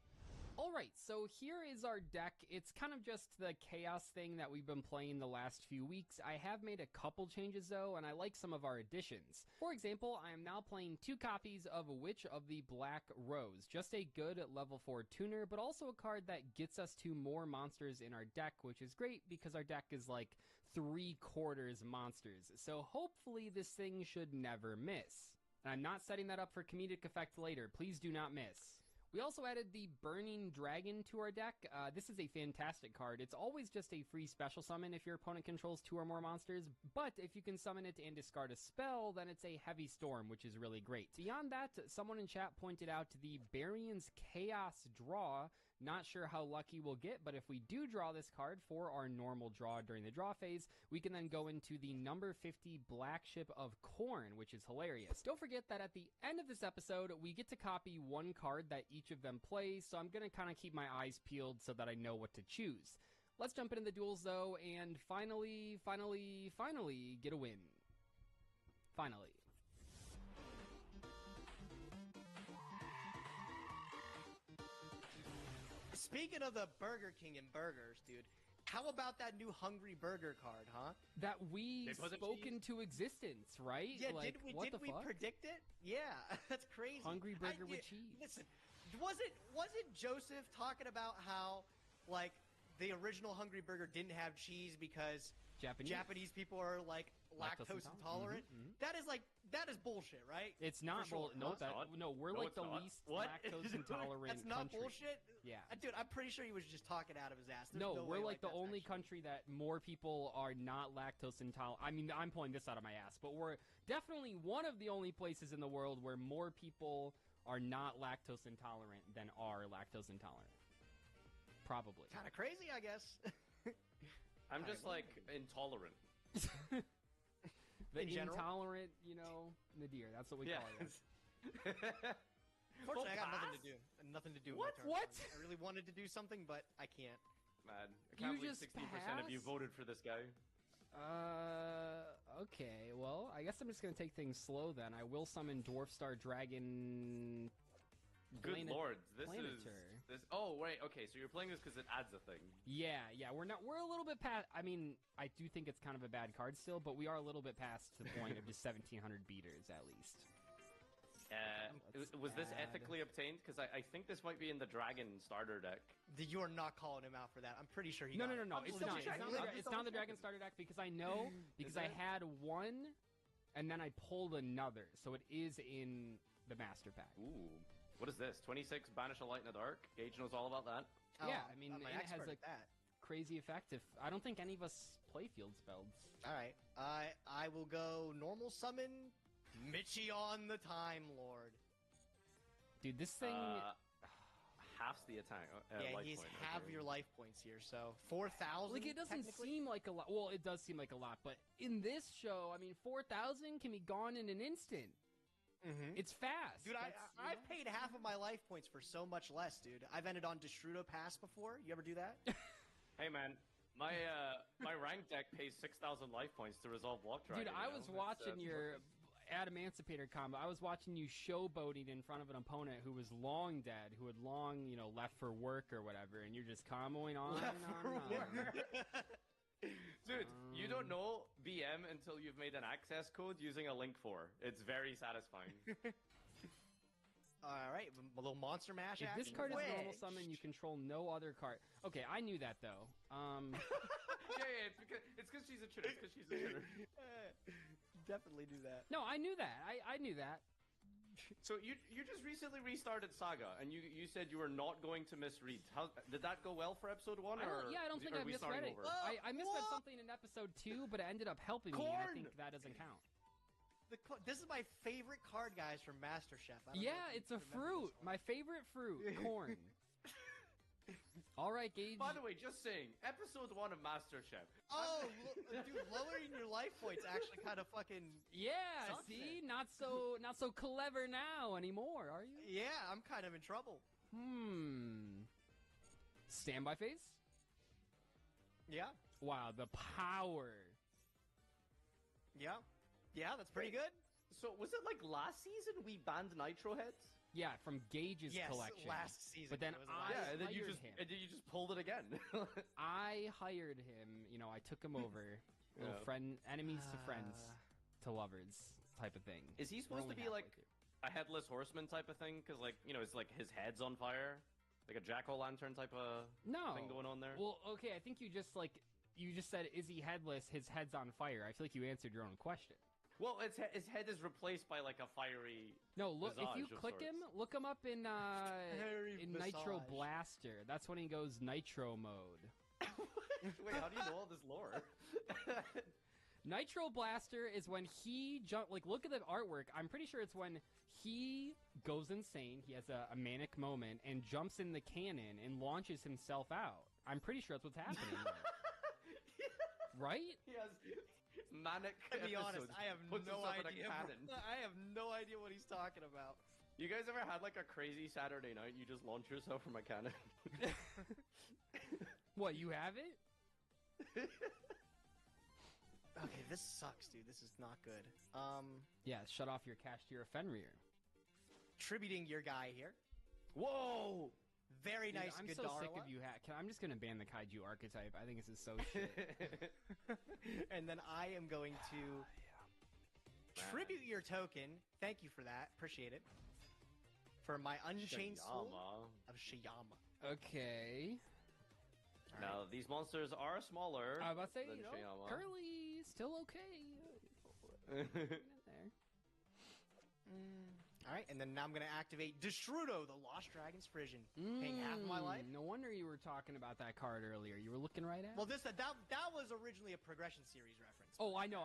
Speaker 2: Alright, so here is our deck. It's kind of just the chaos thing that we've been playing the last few weeks. I have made a couple changes though, and I like some of our additions. For example, I am now playing 2 copies of Witch of the Black Rose. Just a good level 4 tuner, but also a card that gets us to more monsters in our deck, which is great because our deck is like 3/4 monsters. So hopefully this thing should never miss. And I'm not setting that up for comedic effect later. Please do not miss. We also added the Burning Dragon to our deck. This is a fantastic card. It's always just a free special summon if your opponent controls 2 or more monsters, but if you can summon it and discard a spell, then it's a Heavy Storm, which is really great. Beyond that, someone in chat pointed out the Barion's Chaos draw. Not sure how lucky we'll get, but if we do draw this card for our normal draw during the draw phase, we can then go into the number 50 Black Ship of Corn, which is hilarious. Don't forget that at the end of this episode, we get to copy 1 card that each of them plays, so I'm going to kind of keep my eyes peeled so that I know what to choose. Let's jump into the duels though, and finally get a win. Finally.
Speaker 6: Speaking of the Burger King and burgers, dude, how about that new Hungry Burger card, huh?
Speaker 2: That we spoke into existence, right?
Speaker 6: Yeah,
Speaker 2: like,
Speaker 6: did we predict it? Yeah, that's crazy.
Speaker 2: Hungry Burger with cheese.
Speaker 6: Listen, wasn't Joseph talking about how, like, the original Hungry Burger didn't have cheese because Japanese people are, like, lactose intolerant? That is bullshit, right?
Speaker 2: It's not bullshit. No, we're like the least lactose intolerant
Speaker 6: That's not
Speaker 2: country.
Speaker 6: bullshit?
Speaker 2: Yeah.
Speaker 6: Dude, I'm pretty sure he was just talking out of his ass.
Speaker 2: No, we're
Speaker 6: way,
Speaker 2: like the only
Speaker 6: actually
Speaker 2: country that more people are not lactose intolerant. I mean, I'm pulling this out of my ass, but we're definitely one of the only places in the world where more people are not lactose intolerant than are lactose intolerant. Probably.
Speaker 6: Kind of crazy, I guess.
Speaker 3: I'm just like intolerant.
Speaker 2: The
Speaker 6: In general?
Speaker 2: intolerant, Nadir. That's what we call it.
Speaker 6: Unfortunately, I got nothing to do. Nothing to do with my
Speaker 2: What?
Speaker 6: I really wanted to do something, but I can't.
Speaker 3: Man, I can't believe
Speaker 2: just
Speaker 3: 16% of you
Speaker 2: passed?
Speaker 3: voted for this guy.
Speaker 2: Okay. Well, I guess I'm just gonna take things slow then. I will summon Dwarf Star Dragon.
Speaker 3: Good lord, this is
Speaker 2: Planeter.
Speaker 3: Oh wait, okay. So you're playing this because it adds a thing.
Speaker 2: Yeah, we're a little bit past. I mean, I do think it's kind of a bad card still, but we are a little bit past the point of just 1700 beaters at least.
Speaker 3: Was this
Speaker 2: bad.
Speaker 3: ethically obtained? Because I think this might be in the Dragon starter deck.
Speaker 6: You are not calling him out for that. I'm pretty sure he
Speaker 2: No.
Speaker 6: got it.
Speaker 2: It's not. It's not the Dragon starter deck because I know because I had one, and then I pulled another, so it is in the master pack.
Speaker 3: Ooh, what is this? 26 banish a light in the dark. Gage knows all about that.
Speaker 2: Yeah, I mean,
Speaker 6: I'm an
Speaker 2: and it has
Speaker 6: expert
Speaker 2: a
Speaker 6: at that.
Speaker 2: crazy effect. If I don't think any of us play field spells.
Speaker 6: All right, I will go normal summon Michion the Time Lord.
Speaker 2: Dude, this thing.
Speaker 3: Halves the attack.
Speaker 6: Yeah,
Speaker 3: life
Speaker 6: he's
Speaker 3: point,
Speaker 6: half
Speaker 3: okay.
Speaker 6: your life points here, so 4,000.
Speaker 2: Like, it doesn't seem like a lot. Well, it does seem like a lot, but in this show, I mean, 4,000 can be gone in an instant.
Speaker 6: Mm-hmm.
Speaker 2: It's fast.
Speaker 6: Dude, I've paid half of my life points for so much less, dude. I've ended on Destrudo Pass before. You ever do that?
Speaker 3: Hey man, my rank deck pays 6,000 life points to resolve Block Dragon.
Speaker 2: Dude, I was watching your Adamancipator combo. I was watching you showboating in front of an opponent who was long dead, who had long, left for work or whatever, and you're just comboing on and on.
Speaker 3: Dude, you don't know BM until you've made an access code using a link for. It's very satisfying.
Speaker 6: All right, a little monster mash
Speaker 2: If
Speaker 6: action.
Speaker 2: this card is
Speaker 6: Wait.
Speaker 2: normal summon, you control no other card. Okay, I knew that though.
Speaker 3: Yeah, it's because she's a cheater. It's because she's a cheater.
Speaker 6: Definitely do that.
Speaker 2: No, I knew that. I knew that.
Speaker 3: So you just recently restarted Saga, and you said you were not going to misread. How did that go well for episode 1?
Speaker 2: I don't think I misread it.
Speaker 3: Over?
Speaker 2: I misread something in episode 2, but it ended up helping me, and I think that doesn't count.
Speaker 6: This is my favorite card, guys, from Master Chef. I don't know
Speaker 2: Yeah,
Speaker 6: if
Speaker 2: it's
Speaker 6: you
Speaker 2: a
Speaker 6: remember
Speaker 2: fruit.
Speaker 6: this one.
Speaker 2: My favorite fruit, corn. All right, Gage.
Speaker 3: By the way, just saying, episode 1 of Master Chef.
Speaker 6: Oh, dude, lowering your life points actually kind of fucking.
Speaker 2: Yeah,
Speaker 6: Something.
Speaker 2: see, not so clever now anymore, are you?
Speaker 6: Yeah, I'm kind of in trouble.
Speaker 2: Standby phase?
Speaker 6: Yeah,
Speaker 2: Wow, the power.
Speaker 6: yeah, that's pretty good.
Speaker 3: So was it like last season we banned Nitro heads?
Speaker 2: Yeah, from Gage's
Speaker 6: Yes,
Speaker 2: collection.
Speaker 6: last season.
Speaker 2: But then
Speaker 6: it was
Speaker 2: I-
Speaker 6: last-
Speaker 3: Yeah, and then you
Speaker 2: hired
Speaker 3: just
Speaker 2: him.
Speaker 3: pulled it again.
Speaker 2: I hired him. I took him over. Little
Speaker 3: Yeah.
Speaker 2: enemies to friends to lovers type of thing.
Speaker 3: Is he
Speaker 2: We're
Speaker 3: supposed to
Speaker 2: only
Speaker 3: be
Speaker 2: halfway
Speaker 3: like
Speaker 2: through.
Speaker 3: a headless horseman type of thing? Because it's like his head's on fire, like a jack-o'-lantern type of
Speaker 2: No.
Speaker 3: thing going on there.
Speaker 2: Well, okay, I think you just said, is he headless? His head's on fire. I feel like you answered your own question.
Speaker 3: Well, his head is replaced by like a fiery.
Speaker 2: No, look, if you
Speaker 3: Visage of
Speaker 2: click him,
Speaker 3: sorts.
Speaker 2: look him up in
Speaker 6: Hairy
Speaker 2: Nitro
Speaker 6: visage.
Speaker 2: Blaster. That's when he goes Nitro mode.
Speaker 3: Wait, how do you know all this lore?
Speaker 2: Nitro Blaster is when he look at the artwork. I'm pretty sure it's when he goes insane. He has a manic moment and jumps in the cannon and launches himself out. I'm pretty sure that's what's happening there. Right?
Speaker 3: He has manic.
Speaker 6: To be honest,
Speaker 3: episodes,
Speaker 6: I have
Speaker 3: puts
Speaker 6: no
Speaker 3: himself in a
Speaker 6: idea.
Speaker 3: cannon.
Speaker 6: I have no idea what he's talking about.
Speaker 3: You guys ever had like a crazy Saturday night? You just launch yourself from a cannon.
Speaker 2: What, you have it?
Speaker 6: Okay, this sucks, dude. This is not good.
Speaker 2: Yeah, shut off your Cashtira Fenrir.
Speaker 6: Tributing your guy here.
Speaker 3: Whoa!
Speaker 6: Very
Speaker 2: Dude,
Speaker 6: nice.
Speaker 2: I'm
Speaker 6: good
Speaker 2: so sick
Speaker 6: Darla.
Speaker 2: of you. I'm just gonna ban the Kaiju archetype. I think this is so shit.
Speaker 6: And then I am going to tribute your token. Thank you for that. Appreciate it. For my Unchained Soul
Speaker 3: Shayama.
Speaker 6: of Shayama.
Speaker 2: Okay.
Speaker 3: Now these monsters are smaller.
Speaker 2: I was about to say,
Speaker 3: than Shayama.
Speaker 2: Curly still okay. In there.
Speaker 6: All right, and then now I'm going to activate Destrudo, the Lost Dragon's Frisian. Paying half of my life.
Speaker 2: No wonder you were talking about that card earlier. You were looking right at
Speaker 6: Well,
Speaker 2: it?
Speaker 6: that was originally a Progression Series reference.
Speaker 2: Oh, I know.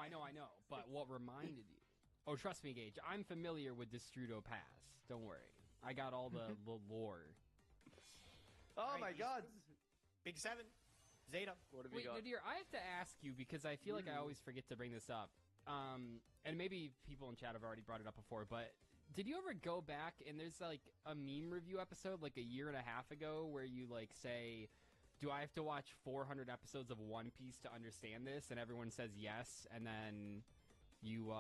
Speaker 2: But what reminded you? Oh, trust me, Gage. I'm familiar with Destrudo Pass. Don't worry. I got all the lore.
Speaker 3: Oh my god!
Speaker 6: Big 7. Zeta.
Speaker 3: What have you
Speaker 2: Wait,
Speaker 3: got?
Speaker 2: Nadir, I have to ask you because I feel like I always forget to bring this up. And maybe people in chat have already brought it up before, but did you ever go back and there's like a meme review episode like a year and a half ago where you like say, do I have to watch 400 episodes of One Piece to understand this? And everyone says yes, and then you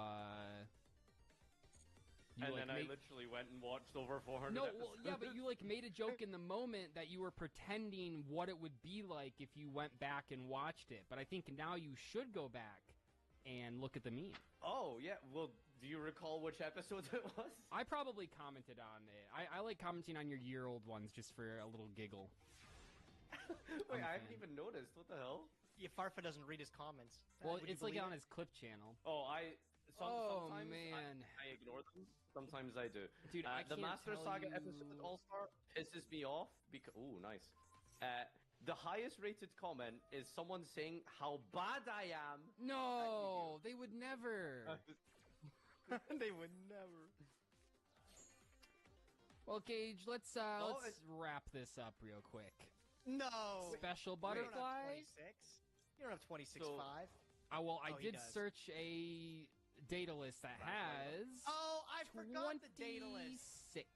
Speaker 2: You,
Speaker 3: and
Speaker 2: like,
Speaker 3: then I literally went and watched over 400
Speaker 2: No,
Speaker 3: episodes.
Speaker 2: well, yeah, but you like made a joke in the moment that you were pretending what it would be like if you went back and watched it. But I think now you should go back and look at the meme.
Speaker 3: Oh, yeah. Well, do you recall which episode it was?
Speaker 2: I probably commented on it. I like commenting on your year-old ones just for a little giggle.
Speaker 3: Wait,
Speaker 2: I'm a
Speaker 3: I haven't
Speaker 2: fan.
Speaker 3: even noticed. What the hell?
Speaker 6: Yeah, Farfa doesn't read his comments.
Speaker 2: Well,
Speaker 6: Would you
Speaker 2: it's like
Speaker 6: believe
Speaker 2: on
Speaker 6: it?
Speaker 2: his clip channel.
Speaker 3: Oh,
Speaker 2: Oh,
Speaker 3: sometimes
Speaker 2: man.
Speaker 3: I ignore them. Sometimes I do.
Speaker 2: Dude, I
Speaker 3: the
Speaker 2: can't
Speaker 3: Master
Speaker 2: tell
Speaker 3: Saga
Speaker 2: you-
Speaker 3: episode All-Star pisses me off because... Ooh, nice. The highest rated comment is someone saying how bad I am.
Speaker 2: No, they would never.
Speaker 6: They would never.
Speaker 2: Well, Gage, let's
Speaker 3: it's-
Speaker 2: wrap this up real quick.
Speaker 6: No.
Speaker 2: Special
Speaker 6: You don't have
Speaker 2: butterfly.
Speaker 6: 26. You don't have 26.5.
Speaker 3: So-
Speaker 2: Well, I
Speaker 6: Oh, he
Speaker 2: did
Speaker 6: does.
Speaker 2: search a data list that has
Speaker 6: Oh, I forgot the data list.
Speaker 2: 26.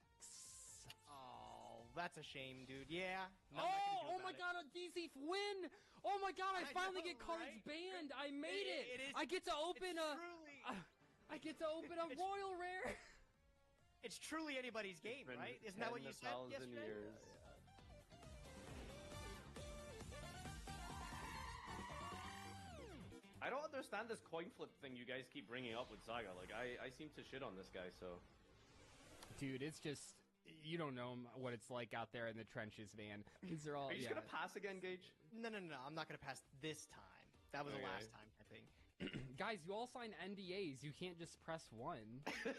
Speaker 6: Oh, that's a shame, dude. Yeah.
Speaker 2: Oh my god, a DZ win! Oh my god, I
Speaker 6: I
Speaker 2: finally
Speaker 6: know,
Speaker 2: get cards
Speaker 6: right?
Speaker 2: banned! I made it!
Speaker 6: It is-
Speaker 2: I get to open
Speaker 6: It's
Speaker 2: a
Speaker 6: truly,
Speaker 2: I get to open a
Speaker 6: It's-
Speaker 2: royal rare!
Speaker 6: it's truly anybody's game, right? Isn't that what you said
Speaker 3: 10,000
Speaker 6: yesterday?
Speaker 3: years. I don't understand this coin flip thing you guys keep bringing up with Saga. Like, I seem to shit on this guy, so...
Speaker 2: Dude, it's just you don't know what it's like out there in the trenches, man. These are all
Speaker 3: Are you just gonna pass again, Gage?
Speaker 6: No, I'm not gonna pass this time. That was the
Speaker 3: Okay.
Speaker 6: last time, I think.
Speaker 2: Guys, you all sign NDAs. You can't just press one. Man.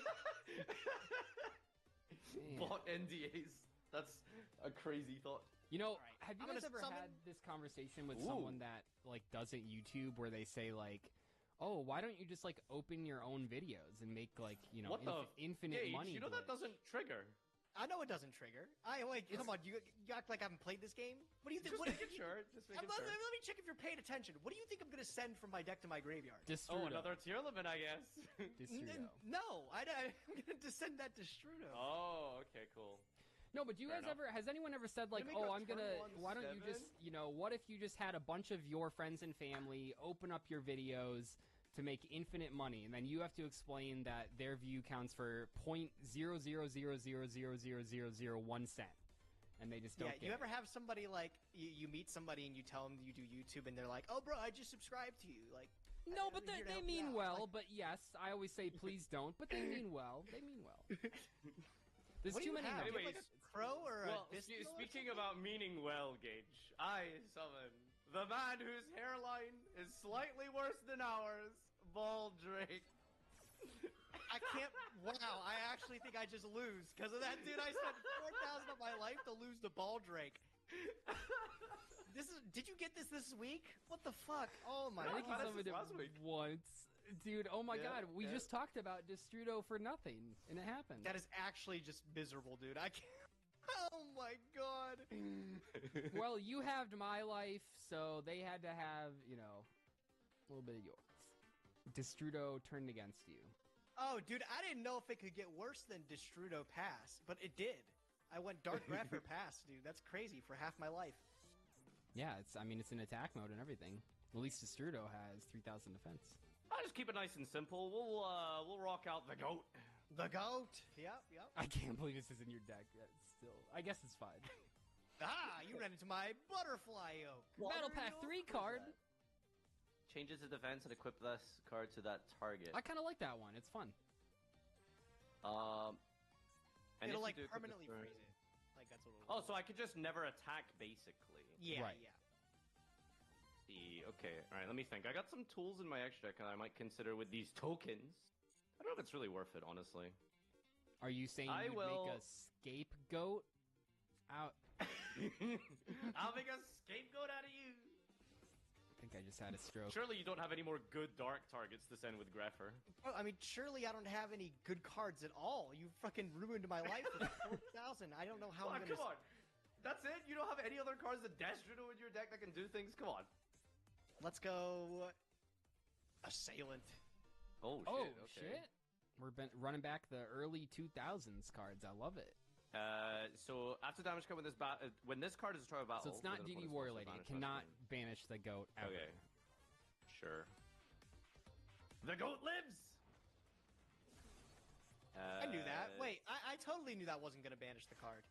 Speaker 3: Bought NDAs. That's a crazy thought.
Speaker 2: You know,
Speaker 6: Alright,
Speaker 2: have you
Speaker 6: I'm
Speaker 2: guys
Speaker 6: gonna
Speaker 2: ever
Speaker 6: summon-
Speaker 2: had this conversation with
Speaker 3: Ooh.
Speaker 2: someone that like doesn't YouTube where they say like, "Oh, why don't you just like open your own videos and make like, you know,
Speaker 3: What the
Speaker 2: infinite
Speaker 3: Gage,
Speaker 2: money?"
Speaker 3: you know that
Speaker 2: glitch?"
Speaker 3: doesn't trigger.
Speaker 6: I know it doesn't trigger. Come on, you act like I haven't played this game. What do you think?
Speaker 3: Just
Speaker 6: What,
Speaker 3: making sure. Just making
Speaker 6: let
Speaker 3: sure.
Speaker 6: me check if you're paying attention. What do you think I'm gonna send from my deck to my graveyard?
Speaker 3: Oh,
Speaker 2: Destrudo.
Speaker 3: another tier limit, I guess.
Speaker 2: Destrudo.
Speaker 6: No, I'm gonna send that to Strudo.
Speaker 3: Oh, okay, cool.
Speaker 2: No, but do you
Speaker 3: Fair
Speaker 2: guys
Speaker 3: enough.
Speaker 2: has anyone ever said like,
Speaker 3: Gonna make
Speaker 2: "Oh,
Speaker 3: a
Speaker 2: I'm gonna
Speaker 3: turn 1
Speaker 2: why don't you just,
Speaker 3: 7?
Speaker 2: you know, what if you just had a bunch of your friends and family open up your videos to make infinite money, and then you have to explain that their view counts for 0.000000001 cent, and they just don't
Speaker 6: Yeah,
Speaker 2: get
Speaker 6: you
Speaker 2: it.
Speaker 6: ever have somebody like you meet somebody and you tell them you do YouTube and they're like, "Oh, bro, I just subscribed to you." Like,
Speaker 2: No,
Speaker 6: I'm
Speaker 2: but
Speaker 6: here to
Speaker 2: they
Speaker 6: help you
Speaker 2: mean
Speaker 6: out.
Speaker 2: well.
Speaker 6: Like,
Speaker 2: But yes, I always say please don't. But they mean well. They mean well. There's
Speaker 6: what do
Speaker 2: too
Speaker 6: you
Speaker 2: many.
Speaker 6: have? Do you have,
Speaker 3: Anyways,
Speaker 6: like a crow or
Speaker 3: Well,
Speaker 6: a Distel or
Speaker 3: speaking
Speaker 6: something?
Speaker 3: about meaning well, Gage, I summon the man whose hairline is slightly worse than ours, Baldrake.
Speaker 6: I can't. Wow, I actually think I just lose because of that, dude. I spent 4,000 of my life to lose to Baldrake. Did you get this week? What the fuck? Oh my
Speaker 2: I think he
Speaker 3: thought
Speaker 6: god.
Speaker 3: this
Speaker 2: summoned it
Speaker 3: was last week.
Speaker 2: once. Dude, oh my
Speaker 3: Yeah,
Speaker 2: god, we
Speaker 3: yeah.
Speaker 2: just talked about Destrudo for nothing, and it happened.
Speaker 6: That is actually just miserable, dude. I can't. Oh my god.
Speaker 2: Well, you halved my life, so they had to have, you know, a little bit of yours. Destrudo turned against you.
Speaker 6: Oh, dude, I didn't know if it could get worse than Destrudo Pass, but it did. I went Dark Grapher Pass, dude. That's crazy for half my life.
Speaker 2: Yeah, it's in attack mode and everything. At least Destrudo has 3,000 defense.
Speaker 3: I'll just keep it nice and simple. We'll rock out the goat.
Speaker 6: The goat. Yep.
Speaker 2: I can't believe this is in your deck. That's still, I guess it's fine.
Speaker 6: You ran into my butterfly oak.
Speaker 2: Battle Pack 3 card.
Speaker 3: Changes the defense and equip this card to that target.
Speaker 2: I kind of like that one. It's fun.
Speaker 3: And
Speaker 6: It'll
Speaker 3: if
Speaker 6: like
Speaker 3: you do equip
Speaker 6: permanently
Speaker 3: this
Speaker 6: freeze it. Like that's what it'll
Speaker 3: Oh, so I could just never attack, basically.
Speaker 6: Yeah,
Speaker 2: Right.
Speaker 6: yeah.
Speaker 3: Okay, alright, let me think. I got some tools in my extra deck I might consider with these tokens. I don't know if it's really worth it, honestly.
Speaker 2: Are you saying
Speaker 3: I
Speaker 2: you'd
Speaker 3: will-
Speaker 2: make a scapegoat out?
Speaker 3: I'll make a scapegoat out of you!
Speaker 2: I think I just had a stroke.
Speaker 3: Surely you don't have any more good dark targets to send with Grapher.
Speaker 6: Bro, I mean, surely I don't have any good cards at all. You fucking ruined my life with 4,000. I don't know how I'm gonna.
Speaker 3: Come on! That's it? You don't have any other cards that Destrudo in your deck that can do things? Come on.
Speaker 6: Let's go. Assailant.
Speaker 3: Oh,
Speaker 2: Oh
Speaker 3: shit, okay.
Speaker 2: shit! We're running back the early 2000s cards. I love it.
Speaker 3: So after damage card when this card is destroyed by battle.
Speaker 2: So it's not
Speaker 3: within
Speaker 2: DD
Speaker 3: opponent's
Speaker 2: Warrior
Speaker 3: force,
Speaker 2: Lady. It
Speaker 3: banish
Speaker 2: cannot
Speaker 3: that
Speaker 2: banish the goat ever.
Speaker 3: Okay. Sure. The goat lives!
Speaker 6: I knew that. Wait, I totally knew that wasn't gonna banish the card.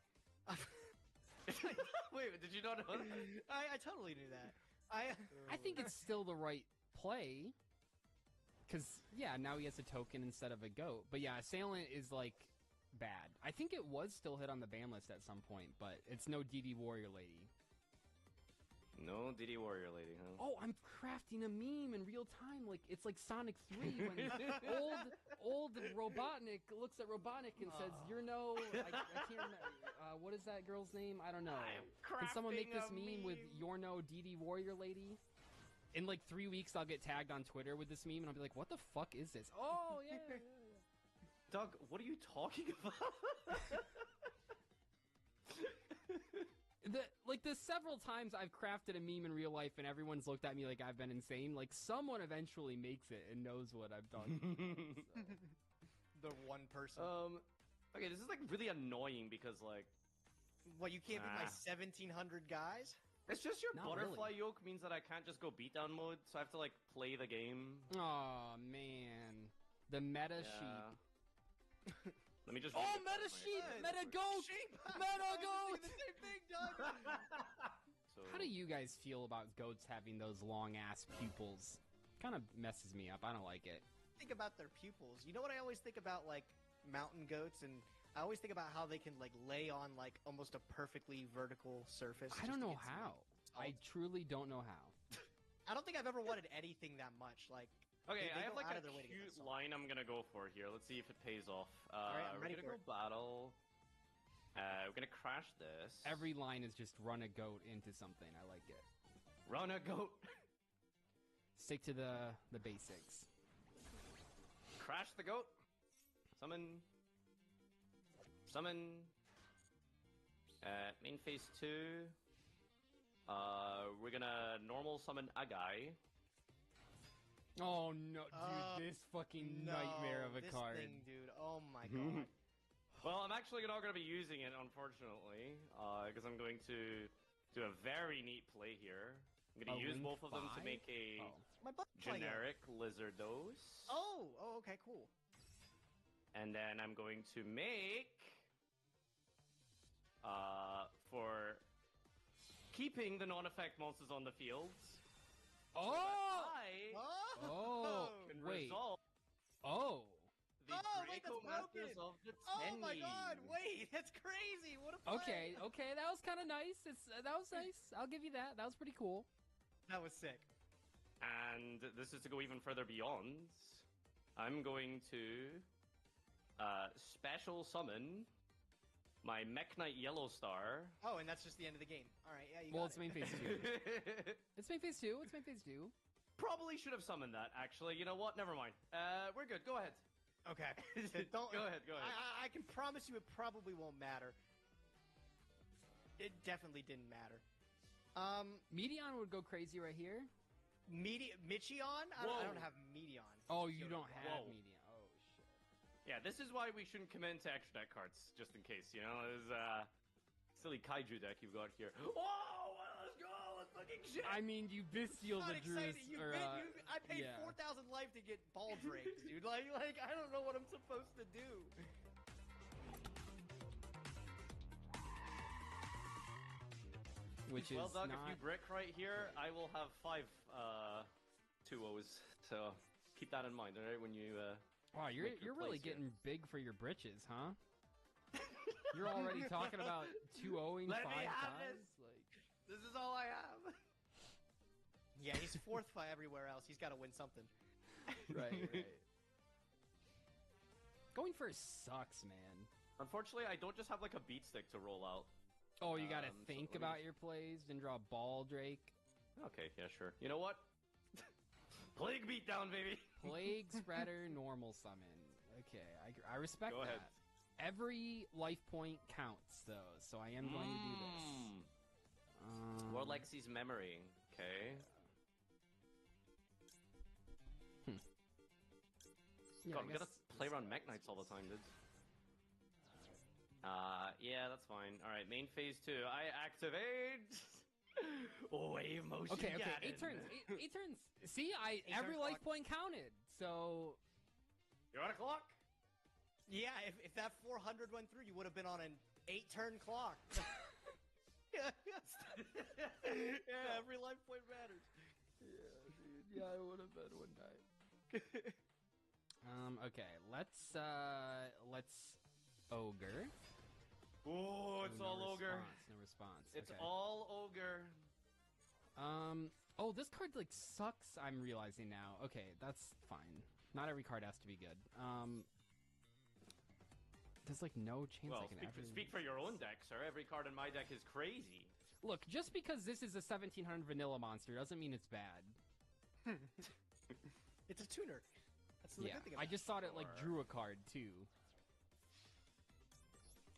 Speaker 3: Wait, did you not know that?
Speaker 6: I totally knew that.
Speaker 2: I think it's still the right play. Because, yeah, now he has a token instead of a goat. But yeah, Assailant is, like, bad. I think it was still hit on the ban list at some point, but it's no DD Warrior Lady.
Speaker 3: No DD Warrior Lady, huh?
Speaker 2: Oh, I'm crafting a meme in real time. Like, it's like Sonic 3 when old Robotnik looks at Robotnik and says, "You're no..." I can't remember. What is that girl's name? I don't know. Can someone make this meme with "You're no DD Warrior Lady"? In like 3 weeks, I'll get tagged on Twitter with this meme, and I'll be like, "What the fuck is this?" Oh yeah.
Speaker 3: Doug, what are you talking about?
Speaker 2: The several times I've crafted a meme in real life, and everyone's looked at me like I've been insane. Like someone eventually makes it and knows what I've done.
Speaker 6: The one person.
Speaker 3: Okay, this is like really annoying because like,
Speaker 6: What, you can't beat my 1,700 guys?
Speaker 3: it's just your
Speaker 2: Not
Speaker 3: butterfly
Speaker 2: really.
Speaker 3: yoke means that I can't just go beatdown mode, so I have to like play the game.
Speaker 2: Oh man, the meta sheep.
Speaker 3: Let me just.
Speaker 2: Oh,
Speaker 3: read it
Speaker 2: meta
Speaker 3: out my-
Speaker 2: sheep, meta goat, meta goat.
Speaker 6: The same thing, Doug.
Speaker 3: So,
Speaker 2: How do you guys feel about goats having those long ass pupils? Kind of messes me up. I don't like it.
Speaker 6: Think about their pupils. You know what I always think about, like, mountain goats, and I always think about how they can, like, lay on, like, almost a perfectly vertical surface.
Speaker 2: I don't
Speaker 6: just to
Speaker 2: know
Speaker 6: get some,
Speaker 2: how.
Speaker 6: like,
Speaker 2: I truly don't know how.
Speaker 6: I don't think I've ever wanted anything that much. Like,
Speaker 3: Okay,
Speaker 6: They
Speaker 3: I have
Speaker 6: go
Speaker 3: like
Speaker 6: out
Speaker 3: a
Speaker 6: of their way to get
Speaker 3: cute
Speaker 6: that salt.
Speaker 3: line I'm gonna go for here. Let's see if it pays off.
Speaker 6: right, I'm
Speaker 3: we're
Speaker 6: ready
Speaker 3: gonna
Speaker 6: for
Speaker 3: go battle. We're gonna crash this.
Speaker 2: Every line is just run a goat into something. I like it.
Speaker 3: Run a goat.
Speaker 2: Stick to the basics.
Speaker 3: Crash the goat. Summon. Summon. Main phase 2. We're gonna normal summon a guy.
Speaker 2: Oh no, dude! This fucking nightmare of a
Speaker 6: this
Speaker 2: card.
Speaker 6: thing, dude. Oh my god.
Speaker 3: Well, I'm actually not going to be using it, unfortunately, because I'm going to do a very neat play here. I'm going
Speaker 2: A
Speaker 3: to use
Speaker 2: Link
Speaker 3: both of them to
Speaker 2: 5?
Speaker 3: make a
Speaker 2: Oh.
Speaker 6: My butterfly yoke.
Speaker 3: generic Lizardos.
Speaker 6: Oh, okay, cool.
Speaker 3: And then I'm going to make, for keeping the non-effect monsters on the fields,
Speaker 2: Oh!
Speaker 3: I
Speaker 2: Oh!
Speaker 3: can
Speaker 2: Wait.
Speaker 3: resolve
Speaker 2: the
Speaker 3: the
Speaker 6: wait,
Speaker 3: Draco
Speaker 6: that's
Speaker 3: Masters
Speaker 6: broken.
Speaker 3: of the
Speaker 6: Oh my god,
Speaker 3: Tenny.
Speaker 6: wait, that's crazy. What a play.
Speaker 2: Okay, that was kind of nice. That was nice. I'll give you that. That was pretty cool.
Speaker 6: That was sick.
Speaker 3: And this is to go even further beyond. I'm going to special summon my Mech Knight Yellow Star.
Speaker 6: Oh, and that's just the end of the game. All right, yeah, you
Speaker 2: Well,
Speaker 6: got
Speaker 2: it's main phase 2. It's main phase 2. It's main phase 2.
Speaker 3: Probably should have summoned that, actually. You know what? Never mind. We're good. Go ahead.
Speaker 6: Okay. Don't,
Speaker 3: Go ahead.
Speaker 6: I can promise you it probably won't matter. It definitely didn't matter.
Speaker 2: Medion would go crazy right here.
Speaker 6: Michion? I
Speaker 3: Whoa.
Speaker 6: don't have Medion.
Speaker 2: Oh, you don't have
Speaker 3: Whoa.
Speaker 2: Medion. Oh, shit.
Speaker 3: Yeah, this is why we shouldn't come into extra deck cards, just in case, you know? There's silly kaiju deck you've got here. Whoa! Let's go! Let's fucking shit!
Speaker 2: I mean, you bisteel
Speaker 6: Not
Speaker 2: the Druze.
Speaker 6: excited. I paid
Speaker 2: yeah.
Speaker 6: 4,000 life to get ball drakes, dude. Like, I don't know what I'm supposed to do.
Speaker 2: Which
Speaker 3: Well,
Speaker 2: is
Speaker 3: Doug,
Speaker 2: not...
Speaker 3: if you brick right here, I will have 5 2-0s. So keep that in mind, alright? When you
Speaker 2: Wow, you're
Speaker 3: make your
Speaker 2: really
Speaker 3: plays here.
Speaker 2: getting big for your britches, huh? You're already talking about 2-0ing 5
Speaker 3: Let me have
Speaker 2: times?
Speaker 3: this.
Speaker 2: Like,
Speaker 3: this is all I have.
Speaker 6: Yeah, he's fourth by everywhere else. He's got to win something.
Speaker 2: right. Going first sucks, man.
Speaker 3: Unfortunately, I don't just have like a beat stick to roll out.
Speaker 2: Oh, you gotta
Speaker 3: So
Speaker 2: think
Speaker 3: let me
Speaker 2: about
Speaker 3: just-
Speaker 2: your plays, then draw Ball Drake.
Speaker 3: Okay, yeah, sure. You know what? Plague beatdown, baby.
Speaker 2: Plague Spreader, Normal Summon. Okay, I respect
Speaker 3: Go
Speaker 2: that.
Speaker 3: ahead.
Speaker 2: Every life point counts, though, so I am going to do this.
Speaker 3: War Legacy's memory. Okay.
Speaker 2: Yeah,
Speaker 3: God,
Speaker 2: I
Speaker 3: we gotta
Speaker 2: guess
Speaker 3: play
Speaker 2: this
Speaker 3: around
Speaker 2: guy
Speaker 3: Mech Knights all the
Speaker 2: is-
Speaker 3: time, dude. Yeah, that's fine. Alright, main phase 2. I activate wave motion.
Speaker 2: Okay,
Speaker 3: cannon.
Speaker 2: 8 turns. 8 turns. See,
Speaker 6: Eight
Speaker 2: every
Speaker 6: turns
Speaker 2: life
Speaker 6: clock.
Speaker 2: point counted. So
Speaker 3: You're on a clock.
Speaker 6: Yeah, if that 400 went through, you would have been on an 8-turn clock. Yeah, every life point matters.
Speaker 2: Yeah, dude. Yeah, I would have been one night. Okay, let's ogre.
Speaker 3: Oh, it's all ogre.
Speaker 2: No response.
Speaker 3: It's
Speaker 2: okay.
Speaker 3: all ogre.
Speaker 2: Oh, this card like sucks. I'm realizing now. Okay, that's fine. Not every card has to be good. There's like no chance
Speaker 3: Well,
Speaker 2: I can ever
Speaker 3: speak for your own deck, sir. Every card in my deck is crazy.
Speaker 2: Look, just because this is a 1700 vanilla monster doesn't mean it's bad.
Speaker 6: It's a tuner. That's the
Speaker 2: Yeah,
Speaker 6: good thing about
Speaker 2: I just thought it like drew a card too.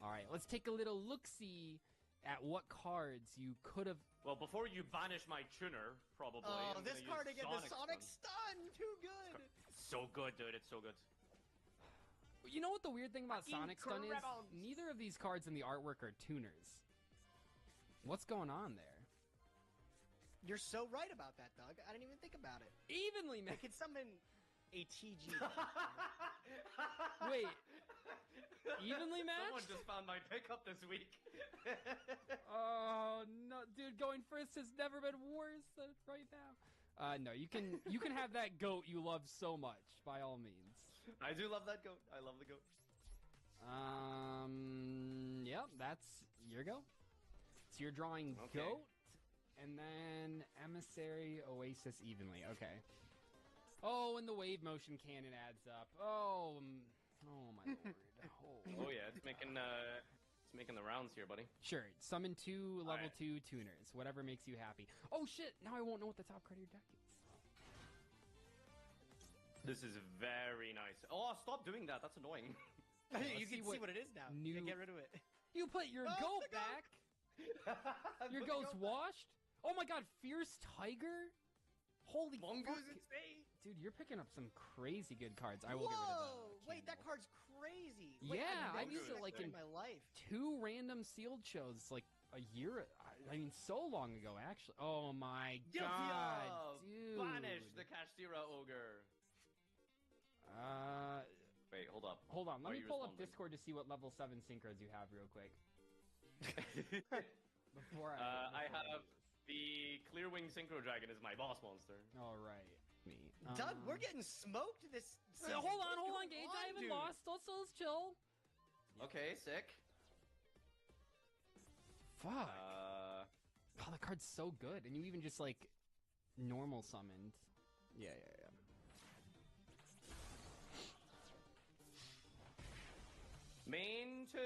Speaker 2: All right, let's take a little look-see at what cards you could have.
Speaker 3: Well, before you banish my tuner, probably.
Speaker 6: Oh,
Speaker 3: I'm
Speaker 6: this
Speaker 3: gonna
Speaker 6: card
Speaker 3: use
Speaker 6: again, the Sonic Stun! Too good!
Speaker 3: So good, dude. It's so good.
Speaker 2: You know what the weird thing about Sonic Stun is?
Speaker 3: Incredible.
Speaker 2: Neither of these cards in the artwork are tuners. What's going on there?
Speaker 6: You're so right about that, Doug. I didn't even think about it.
Speaker 2: Evenly
Speaker 6: They
Speaker 2: matched.
Speaker 6: could summon a TG.
Speaker 2: Wait. Evenly matched?
Speaker 3: Someone just found my pickup this week.
Speaker 2: Oh no, dude! Going first has never been worse than right now. No, you can have that goat you love so much by all means.
Speaker 3: I do love that goat. I love the goat.
Speaker 2: Yep, that's your go. So you're drawing
Speaker 3: Okay.
Speaker 2: goat, and then emissary, oasis, evenly. Okay. Oh, and the wave motion cannon adds up. Oh, oh my lord.
Speaker 3: Oh yeah, it's making the rounds here, buddy.
Speaker 2: Sure. Summon 2 level
Speaker 3: Alright.
Speaker 2: 2 tuners. Whatever makes you happy. Oh shit! Now I won't know what the top card of your deck is.
Speaker 3: This is very nice. Oh, stop doing that. That's annoying.
Speaker 6: You can see what it is now.
Speaker 2: new-
Speaker 6: You can get rid of it.
Speaker 2: You put your
Speaker 6: Oh,
Speaker 2: goat
Speaker 6: the goat!
Speaker 2: back. Your goat's washed. Oh my god, fierce tiger. Holy
Speaker 3: Mongoose
Speaker 2: fuck.
Speaker 3: insane.
Speaker 2: Dude, you're picking up some crazy good cards. I will get rid of that.
Speaker 6: Wait, that
Speaker 2: Cannonball.
Speaker 6: card's crazy. Wait,
Speaker 2: Yeah,
Speaker 6: I've
Speaker 2: I've
Speaker 6: never
Speaker 2: used
Speaker 6: seen
Speaker 2: it
Speaker 6: that
Speaker 2: like
Speaker 6: card
Speaker 2: in
Speaker 6: my life.
Speaker 2: 2 random sealed shows like a year. I mean, so long ago, actually. Oh my
Speaker 3: Guilty
Speaker 2: god,
Speaker 3: of!
Speaker 2: dude.
Speaker 3: Banish the Kashtira ogre. Wait, hold up.
Speaker 2: Hold on.
Speaker 3: Why
Speaker 2: Let
Speaker 3: are
Speaker 2: me
Speaker 3: you
Speaker 2: pull up
Speaker 3: responding?
Speaker 2: Discord to see what level 7 synchros you have real quick. Before
Speaker 3: I have the Clearwing Synchro Dragon as my boss monster.
Speaker 2: All right. Me.
Speaker 6: Doug, we're getting smoked this season.
Speaker 2: Hold on,
Speaker 6: What's going
Speaker 2: Gage.
Speaker 6: on,
Speaker 2: I haven't
Speaker 6: dude?
Speaker 2: lost. Let's chill.
Speaker 3: Okay, sick.
Speaker 2: Fuck. Oh, the card's so good, and you even just like normal summoned. Yeah.
Speaker 3: Main 2.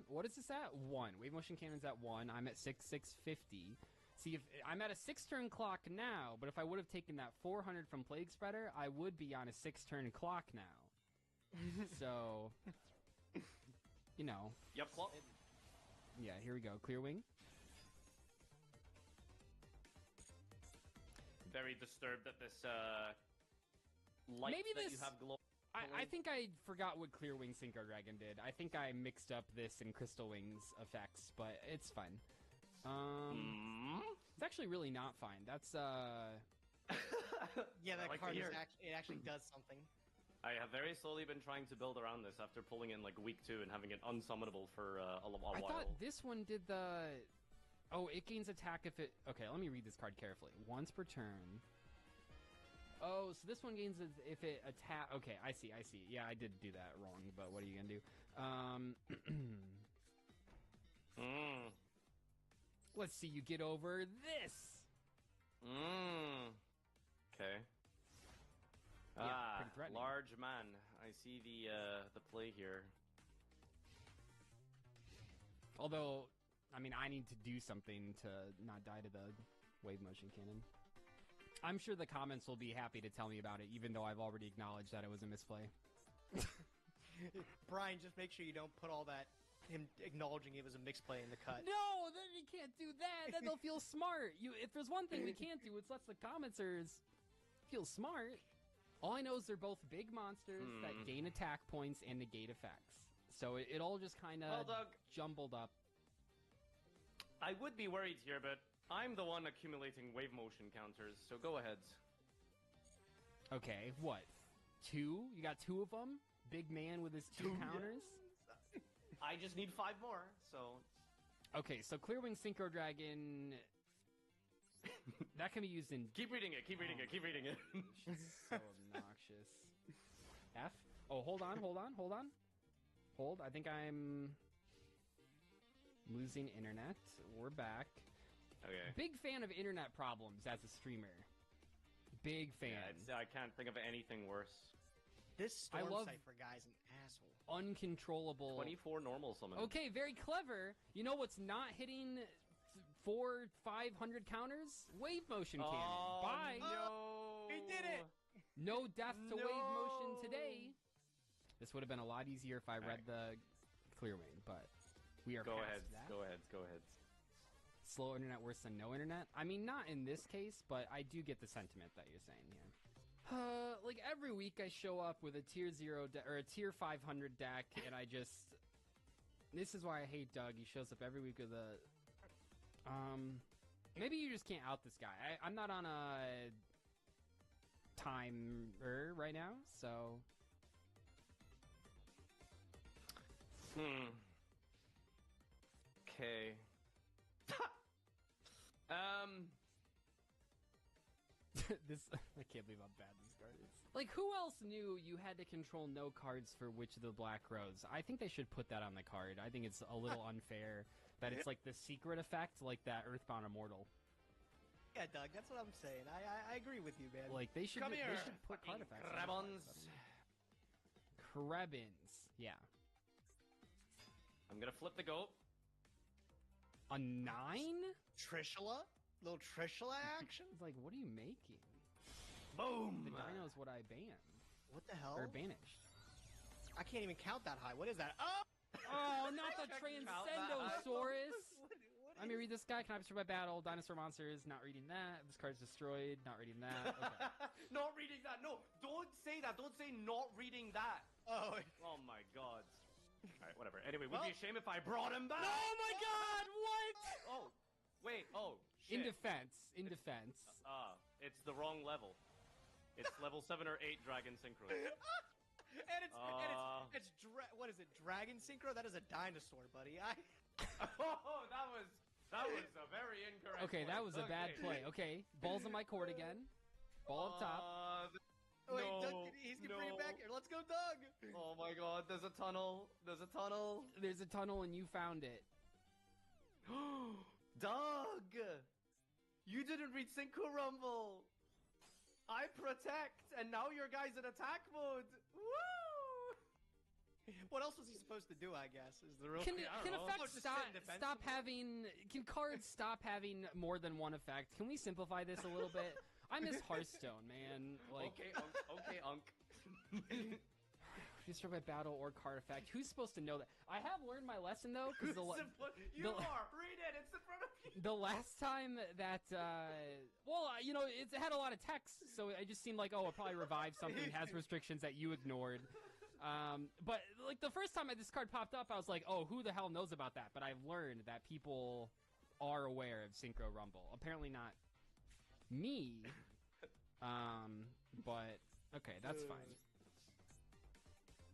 Speaker 2: What is this at? 1. Wave motion cannon's at 1. I'm at 650. See, if I'm at a 6-turn clock now, but if I would have taken that 400 from Plague Spreader, I would be on a 6-turn clock now. So, you know.
Speaker 3: Yep, clock.
Speaker 2: Yeah, here we go. Clear Wing.
Speaker 3: Very disturbed that this light
Speaker 2: Maybe
Speaker 3: that
Speaker 2: this-
Speaker 3: you have glow.
Speaker 2: I think I forgot what Clear Wing Synchro Dragon did. I think I mixed up this and Crystal Wings effects, but it's fine. It's actually really not fine. That's
Speaker 6: Yeah, that
Speaker 3: I like
Speaker 6: card
Speaker 3: to
Speaker 6: is
Speaker 3: hear.
Speaker 6: it actually does something.
Speaker 3: I have very slowly been trying to build around this after pulling in like week 2 and having it unsummonable for a while.
Speaker 2: I thought this one did the. Oh, it gains attack if it. Okay, let me read this card carefully. Once per turn. Oh, so this one gains if it attack. Okay, I see. Yeah, I did do that wrong, but what are you gonna do? Let's see you get over this.
Speaker 3: Okay.
Speaker 2: Yeah, pretty threatening.
Speaker 3: Large man. I see the play here.
Speaker 2: Although, I mean, I need to do something to not die to the wave motion cannon. I'm sure the comments will be happy to tell me about it, even though I've already acknowledged that it was a misplay.
Speaker 6: Brian, just make sure you don't put all that him acknowledging it was a mixed play in the cut.
Speaker 2: No, then you can't do that. Then they'll feel smart. If there's one thing we can't do, it's let the commenters feel smart. All I know is they're both big monsters that gain attack points and negate effects. So it all just kind of
Speaker 3: Well, Doug,
Speaker 2: jumbled up.
Speaker 3: I would be worried here, but I'm the one accumulating wave motion counters, so go ahead.
Speaker 2: Okay, what? 2? You got 2 of them? big man with his 2 counters.
Speaker 3: I just need 5 more, so...
Speaker 2: Okay, so Clearwing Synchro Dragon... that can be used in...
Speaker 3: Keep reading it, keep reading it, keep reading it.
Speaker 2: So obnoxious. F? Oh, hold on. Hold, I think I'm... losing internet. We're back.
Speaker 3: Okay.
Speaker 2: Big fan of internet problems as a streamer. Big fan.
Speaker 3: Yeah, I can't think of anything worse.
Speaker 6: This Storm
Speaker 2: love-
Speaker 6: Cipher guy's an asshole.
Speaker 2: Uncontrollable.
Speaker 3: 24 normal summon.
Speaker 2: Okay, very clever. You know what's not hitting 400-500 counters? Wave motion cannon. Bye.
Speaker 3: No.
Speaker 6: He did it.
Speaker 2: No death to
Speaker 3: No.
Speaker 2: wave motion today. This would have been a lot easier if I read the Clearwing, but we are
Speaker 3: Go
Speaker 2: past
Speaker 3: ahead.
Speaker 2: that.
Speaker 3: Go ahead. Go ahead.
Speaker 2: Slow internet worse than no internet? I mean, not in this case, but I do get the sentiment that you're saying here. Like every week I show up with a tier 0 or a tier 500 deck, and I just... This is why I hate Doug. He shows up every week with a... Maybe you just can't out this guy. I'm not on a timer right now, so...
Speaker 3: Okay.
Speaker 2: This... I can't believe how bad this card is. Like, who else knew you had to control no cards for Witch of the Black Rose? I think they should put that on the card. I think it's a little unfair that it's like the secret effect, like that Earthbound Immortal.
Speaker 6: Yeah, Doug, that's what I'm saying. I agree with you, man.
Speaker 2: Like, they should,
Speaker 3: Come
Speaker 2: they
Speaker 3: here,
Speaker 2: should put card
Speaker 3: fucking
Speaker 2: effects on the
Speaker 3: Krebons.
Speaker 2: cards. Krebons. Yeah.
Speaker 3: I'm gonna flip the goat.
Speaker 2: A 9?
Speaker 6: Trishula? Little Trishula action?
Speaker 2: It's like, what are you making?
Speaker 3: Boom.
Speaker 2: The dino's what I banned.
Speaker 6: What the hell?
Speaker 2: Or banished.
Speaker 6: I can't even count that high. What is that? Oh!
Speaker 2: Oh, not the
Speaker 3: Count that.
Speaker 2: Transcendosaurus!
Speaker 6: What
Speaker 2: Let me read this guy. Can I destroy by battle? Dinosaur monsters. Not reading that. This card's destroyed. Not reading that. Okay.
Speaker 3: Not reading that. No, don't say that. Don't say not reading that.
Speaker 6: Oh,
Speaker 3: Oh my god. Alright, whatever. Anyway, would
Speaker 6: Well-
Speaker 3: be a shame if I brought him back.
Speaker 2: Oh my god! What?
Speaker 3: Oh, wait. Oh, shit.
Speaker 2: In defense.
Speaker 3: It's the wrong level. It's level 7 or 8 Dragon Synchro.
Speaker 6: and it's what is it? Dragon Synchro? That is a dinosaur, buddy.
Speaker 3: Oh, that was a very incorrect
Speaker 2: Okay,
Speaker 3: play.
Speaker 2: that was a bad play. Okay, balls on my court again. Ball up top.
Speaker 6: Wait,
Speaker 3: No,
Speaker 6: Doug, he's gonna bring it back here. Let's go, Doug.
Speaker 3: Oh my god, there's a tunnel. There's a tunnel.
Speaker 2: There's a tunnel and you found it.
Speaker 3: Doug! You didn't read Synchro Rumble! I protect, and now your guy's in attack mode! Woo!
Speaker 6: What else was he supposed to do? I guess is the real.
Speaker 2: Can
Speaker 6: I don't know.
Speaker 2: effects
Speaker 6: Just sit in defense
Speaker 2: stop
Speaker 6: of it?
Speaker 2: having? Can cards stop having more than one effect? Can we simplify this a little bit? I miss Hearthstone, man. Like,
Speaker 3: Okay, Unk.
Speaker 2: destroy by battle or card effect. Who's supposed to know that? I have learned my lesson though, because
Speaker 3: You are! Read it! It's in front of you!
Speaker 2: the last time that, you know, it had a lot of text, so it just seemed like, oh, it probably revived something, has restrictions that you ignored. But, like, the first time this card popped up, I was like, oh, who the hell knows about that? But I've learned that people are aware of Synchro Rumble. Apparently not me, but, okay, that's fine.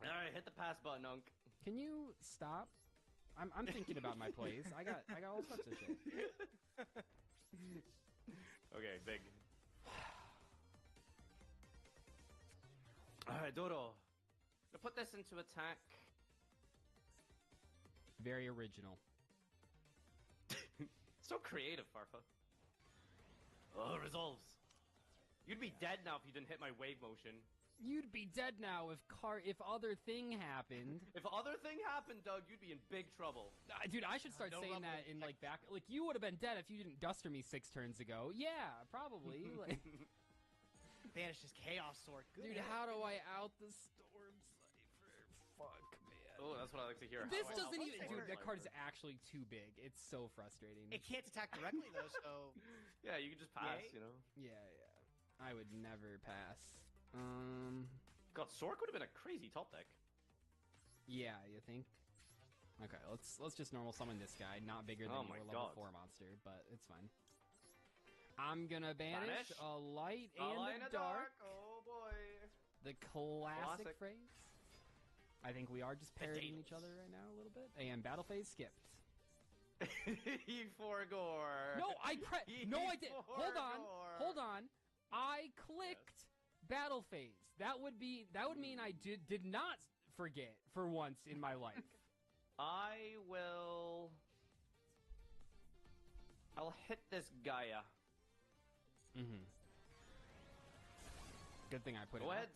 Speaker 3: Alright, hit the pass button, Unk.
Speaker 2: Can you stop? I'm thinking about my plays. I got all sorts of shit.
Speaker 3: Okay, big. Alright, Dodo. To put this into attack.
Speaker 2: Very original.
Speaker 3: So creative, Farfa. Oh, resolves. You'd be dead now if you didn't hit my wave motion.
Speaker 2: You'd be dead now if other thing happened.
Speaker 3: If other thing happened, Doug, you'd be in big trouble.
Speaker 2: Dude, I should start
Speaker 6: No
Speaker 2: saying that
Speaker 6: rumbling
Speaker 2: in like back. Like you would have been dead if you didn't duster me 6 turns ago. Yeah, probably. Like,
Speaker 6: Banish his Chaos Sword. Good
Speaker 2: dude,
Speaker 6: hit.
Speaker 2: how do I out the Storm Cipher? Fuck, man.
Speaker 3: Oh, that's what I like to hear.
Speaker 2: This
Speaker 3: How I
Speaker 2: doesn't
Speaker 3: out
Speaker 2: even.
Speaker 3: the
Speaker 2: Dude,
Speaker 3: Storm
Speaker 2: that card is
Speaker 3: Viper.
Speaker 2: actually too big. It's so frustrating.
Speaker 6: It can't attack directly though, so
Speaker 3: Yeah, you can just pass,
Speaker 6: Yay.
Speaker 3: you know.
Speaker 2: Yeah. I would never pass.
Speaker 3: God, Sork would have been a crazy top deck.
Speaker 2: Yeah, you think? Okay, let's just normal summon this guy. Not bigger than
Speaker 3: Oh
Speaker 2: your
Speaker 3: my
Speaker 2: level
Speaker 3: God.
Speaker 2: 4 monster, but it's fine. I'm gonna banish
Speaker 3: Banish?
Speaker 2: a light
Speaker 3: A
Speaker 2: and
Speaker 3: light
Speaker 2: a dark.
Speaker 3: Oh boy.
Speaker 2: The classic
Speaker 3: Classic.
Speaker 2: phrase. I think we are just parodying each other right now a little bit. And battle phase skipped.
Speaker 3: He forgore.
Speaker 2: No, I did. Hold on. I clicked battle phase. That would mean I did not forget for once in my life.
Speaker 3: I'll hit this Gaia.
Speaker 2: Mm-hmm. Good thing I put it
Speaker 3: Go
Speaker 2: out
Speaker 3: ahead.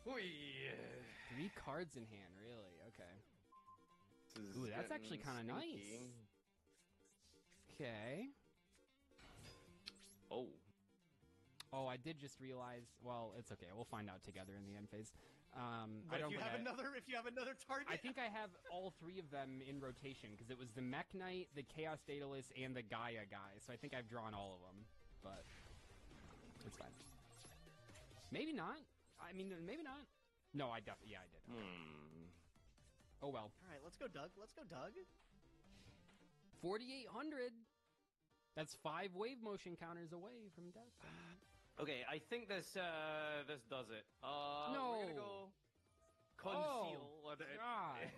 Speaker 2: there.
Speaker 3: Whee.
Speaker 2: 3 cards in hand, really? Okay.
Speaker 3: This is
Speaker 2: Ooh, that's
Speaker 3: getting
Speaker 2: actually kind of nice.
Speaker 3: sneaky.
Speaker 2: Okay.
Speaker 3: Oh.
Speaker 2: Oh, I did just realize. Well, it's okay. We'll find out together in the end phase.
Speaker 6: But
Speaker 2: I don't
Speaker 6: if you
Speaker 2: think
Speaker 6: have another target,
Speaker 2: I think I have all 3 of them in rotation because it was the Mech Knight, the Chaos Daedalus, and the Gaia guy. So I think I've drawn all of them, but it's fine. Maybe not. I mean, maybe not. No, I did. Oh well.
Speaker 6: All right, let's go, Doug.
Speaker 2: 4,800. That's 5 wave motion counters away from death.
Speaker 3: Okay, I think this does it.
Speaker 2: No.
Speaker 3: We're gonna go conceal.
Speaker 2: God.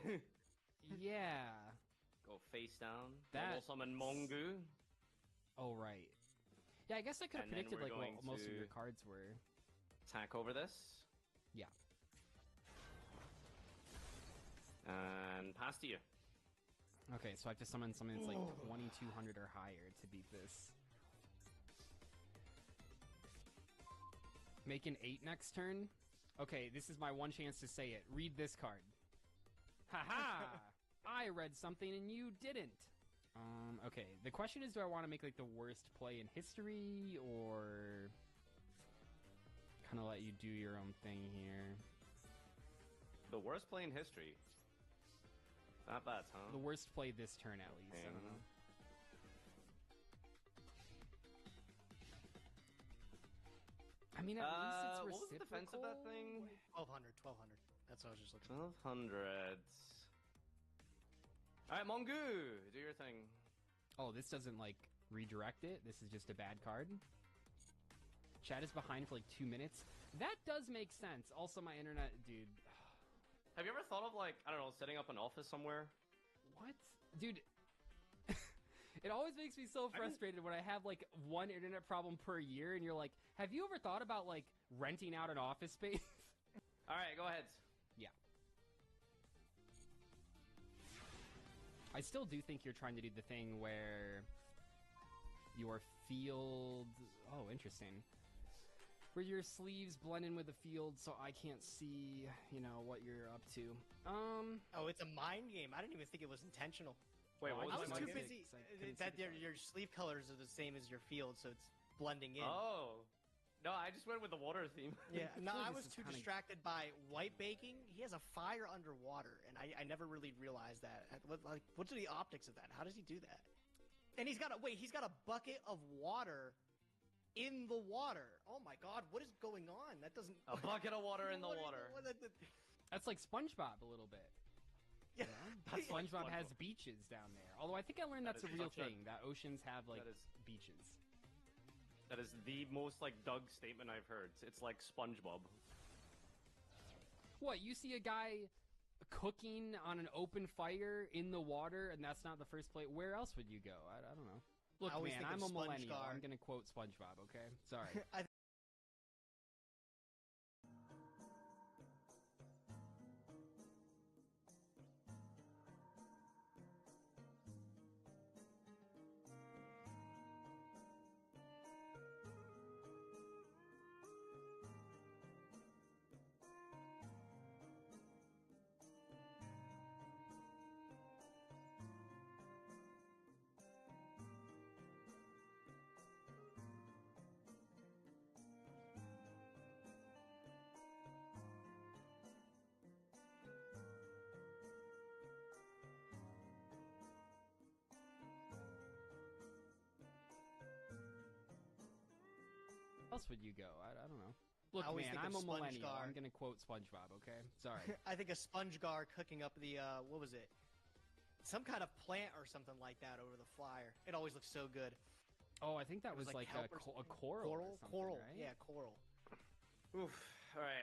Speaker 2: Yeah.
Speaker 3: Go face down.
Speaker 2: That-
Speaker 3: Double summon Mongu.
Speaker 2: Oh right. Yeah, I guess I could have
Speaker 3: And then
Speaker 2: predicted
Speaker 3: we're
Speaker 2: like what
Speaker 3: going
Speaker 2: most of
Speaker 3: to-
Speaker 2: your cards were.
Speaker 3: Attack over this.
Speaker 2: Yeah.
Speaker 3: And pass to you.
Speaker 2: Okay, so I have to summon something that's like 2,200 or higher to beat this. Make an 8 next turn? Okay, this is my one chance to say it. Read this card. Haha! I read something and you didn't. Okay. The question is, do I want to make like the worst play in history, or kind of let you do your own thing here?
Speaker 3: The worst play in history. Not bad, huh?
Speaker 2: The worst play this turn, at least. I don't know. I mean, at least it's reciprocal.
Speaker 3: What was the defense of that thing?
Speaker 6: 1,200. That's what I was just looking.
Speaker 3: 1200. All right, Mongu, do your thing.
Speaker 2: Oh, this doesn't, like, redirect it. This is just a bad card. Chat is behind for, like, 2 minutes. That does make sense. Also, my internet... Dude.
Speaker 3: Have you ever thought of, like, I don't know, setting up an office somewhere?
Speaker 2: What? Dude. It always makes me so frustrated when I have, like, one internet problem per year, and you're like, have you ever thought about, like, renting out an office space?
Speaker 3: All right, go ahead.
Speaker 2: Yeah. I still do think you're trying to do the thing where your field... Oh, interesting. Where your sleeves blend in with the field so I can't see, you know, what you're up to.
Speaker 6: Oh, it's a mind game. I didn't even think it was intentional.
Speaker 3: Wait, what
Speaker 6: I
Speaker 3: was
Speaker 6: was
Speaker 3: my
Speaker 6: too
Speaker 3: mistake?
Speaker 6: busy.
Speaker 2: I couldn't
Speaker 6: That
Speaker 2: see the
Speaker 6: your sleeve colors are the same as your field, so it's blending in.
Speaker 3: Oh. No, I just went with the water theme.
Speaker 6: Yeah, no,
Speaker 2: feel like
Speaker 6: I
Speaker 2: this
Speaker 6: was
Speaker 2: is
Speaker 6: too
Speaker 2: kinda-
Speaker 6: distracted by white baking. He has a fire underwater, and I never really realized that. What's the optics of that? How does he do that? And he's got a bucket of water in the water. Oh my God, what is going on? That doesn't.
Speaker 3: A bucket of water in the water.
Speaker 2: That's like SpongeBob a little bit.
Speaker 6: Yeah,
Speaker 3: That's like
Speaker 2: SpongeBob has
Speaker 3: SpongeBob.
Speaker 2: beaches down there. Although I think I learned
Speaker 3: That
Speaker 2: that's a
Speaker 3: is
Speaker 2: real
Speaker 3: such a-
Speaker 2: thing, that oceans have, like,
Speaker 3: That is-
Speaker 2: beaches.
Speaker 3: That is the most, like, Doug statement I've heard. It's like SpongeBob.
Speaker 2: What, you see a guy cooking on an open fire in the water, and that's not the first place? Where else would you go? I don't know. Look,
Speaker 6: I always
Speaker 2: man,
Speaker 6: think
Speaker 2: I'm
Speaker 6: of
Speaker 2: a millennial.
Speaker 6: SpongeGar.
Speaker 2: I'm gonna quote SpongeBob, okay? Sorry. else would you go? I don't know. Look,
Speaker 6: I always
Speaker 2: man,
Speaker 6: think
Speaker 2: I'm
Speaker 6: of
Speaker 2: a millennial.
Speaker 6: SpongeGar.
Speaker 2: I'm gonna quote SpongeBob, okay? Sorry.
Speaker 6: I think a SpongeGar cooking up the what was it? Some kind of plant or something like that over the flyer. It always looks so good.
Speaker 2: Oh, I think that
Speaker 6: It was
Speaker 2: was
Speaker 6: like
Speaker 2: like a,
Speaker 6: kelp or
Speaker 2: a
Speaker 6: something.
Speaker 2: coral or something,
Speaker 6: Coral,
Speaker 2: right?
Speaker 6: yeah, coral.
Speaker 3: Oof. Alright,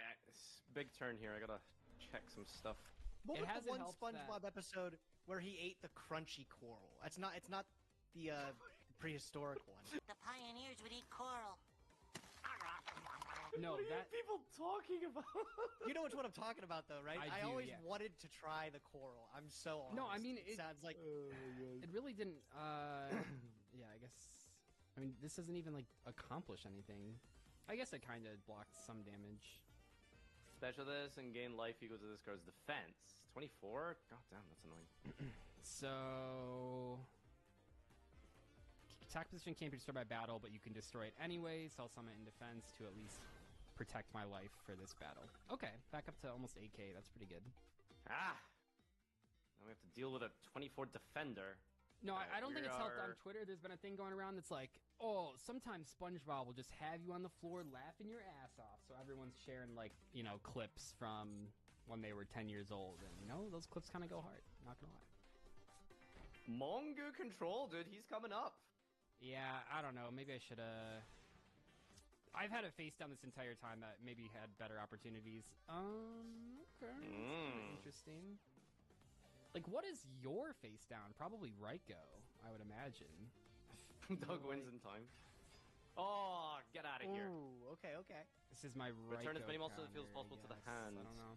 Speaker 3: big turn here. I gotta check some stuff.
Speaker 6: What
Speaker 2: It
Speaker 6: was the
Speaker 2: hasn't
Speaker 6: one
Speaker 2: helped
Speaker 6: SpongeBob
Speaker 2: that-
Speaker 6: episode where he ate the crunchy coral? It's not the prehistoric one.
Speaker 5: The pioneers would eat coral.
Speaker 2: No, that
Speaker 3: people talking about?
Speaker 6: You know which one I'm talking about, though, right?
Speaker 2: I do,
Speaker 6: always
Speaker 2: yeah.
Speaker 6: wanted to try the coral. I'm so honest.
Speaker 2: No, I mean,
Speaker 6: it sounds like
Speaker 2: it really didn't. Yeah, I guess. I mean, this doesn't even like accomplish anything. I guess it kind of blocked some damage.
Speaker 3: Special this and gain life equal to this card's defense. 24? God damn, that's annoying.
Speaker 2: So, attack position can't be destroyed by battle, but you can destroy it anyway. So I'll summon it in defense to at least protect my life for this battle. Okay, back up to almost 8k. That's pretty good.
Speaker 3: Ah! Now we have to deal with a 24 defender.
Speaker 2: No, I don't think
Speaker 3: we
Speaker 2: it's helped on
Speaker 3: are-
Speaker 2: Twitter. There's been a thing going around that's like, oh, sometimes SpongeBob will just have you on the floor laughing your ass off. So everyone's sharing, like, you know, clips from when they were 10 years old. And, you know, those clips kind of go hard. Not gonna lie.
Speaker 3: Mongo control, dude. He's coming up.
Speaker 2: Yeah, I don't know. Maybe I should have... I've had it face down this entire time that maybe had better opportunities. Okay. That's kinda interesting. Like, what is your face down? Probably Raiko, I would imagine.
Speaker 3: Doug wins in time. Oh, get out of here.
Speaker 6: Ooh, okay.
Speaker 2: This is my Raiko
Speaker 3: Return as many monsters
Speaker 2: counter,
Speaker 3: as possible to the
Speaker 2: I guess.
Speaker 3: hand.
Speaker 2: I don't know.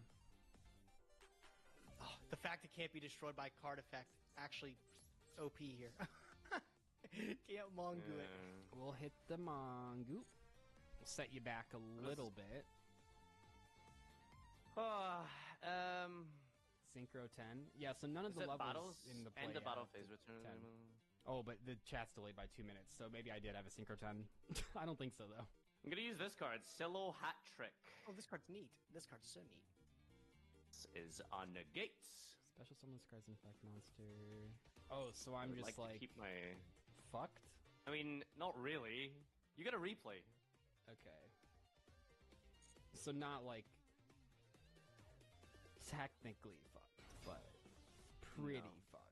Speaker 6: Oh, the fact it can't be destroyed by card effect actually OP here. Can't Mongo it.
Speaker 2: We'll hit the Mongoop. We'll set you back a little bit. Synchro 10. Yeah, so none of the levels
Speaker 3: battles
Speaker 2: in the play
Speaker 3: end the battle
Speaker 2: have
Speaker 3: phase. Return.
Speaker 2: 10. Oh, but the chat's delayed by 2 minutes, so maybe I did have a Synchro 10. I don't think so, though.
Speaker 3: I'm gonna use this card, Silo Hat Trick.
Speaker 6: Oh, this card's neat. This card's so neat.
Speaker 3: This is on negates.
Speaker 2: Special summon Scars Infect Monster. Oh, so I'm
Speaker 3: I would
Speaker 2: just
Speaker 3: like
Speaker 2: like
Speaker 3: to keep my.
Speaker 2: fucked?
Speaker 3: I mean, not really. You gotta replay.
Speaker 2: Okay. So not like technically fucked, but pretty
Speaker 3: No.
Speaker 2: fucked.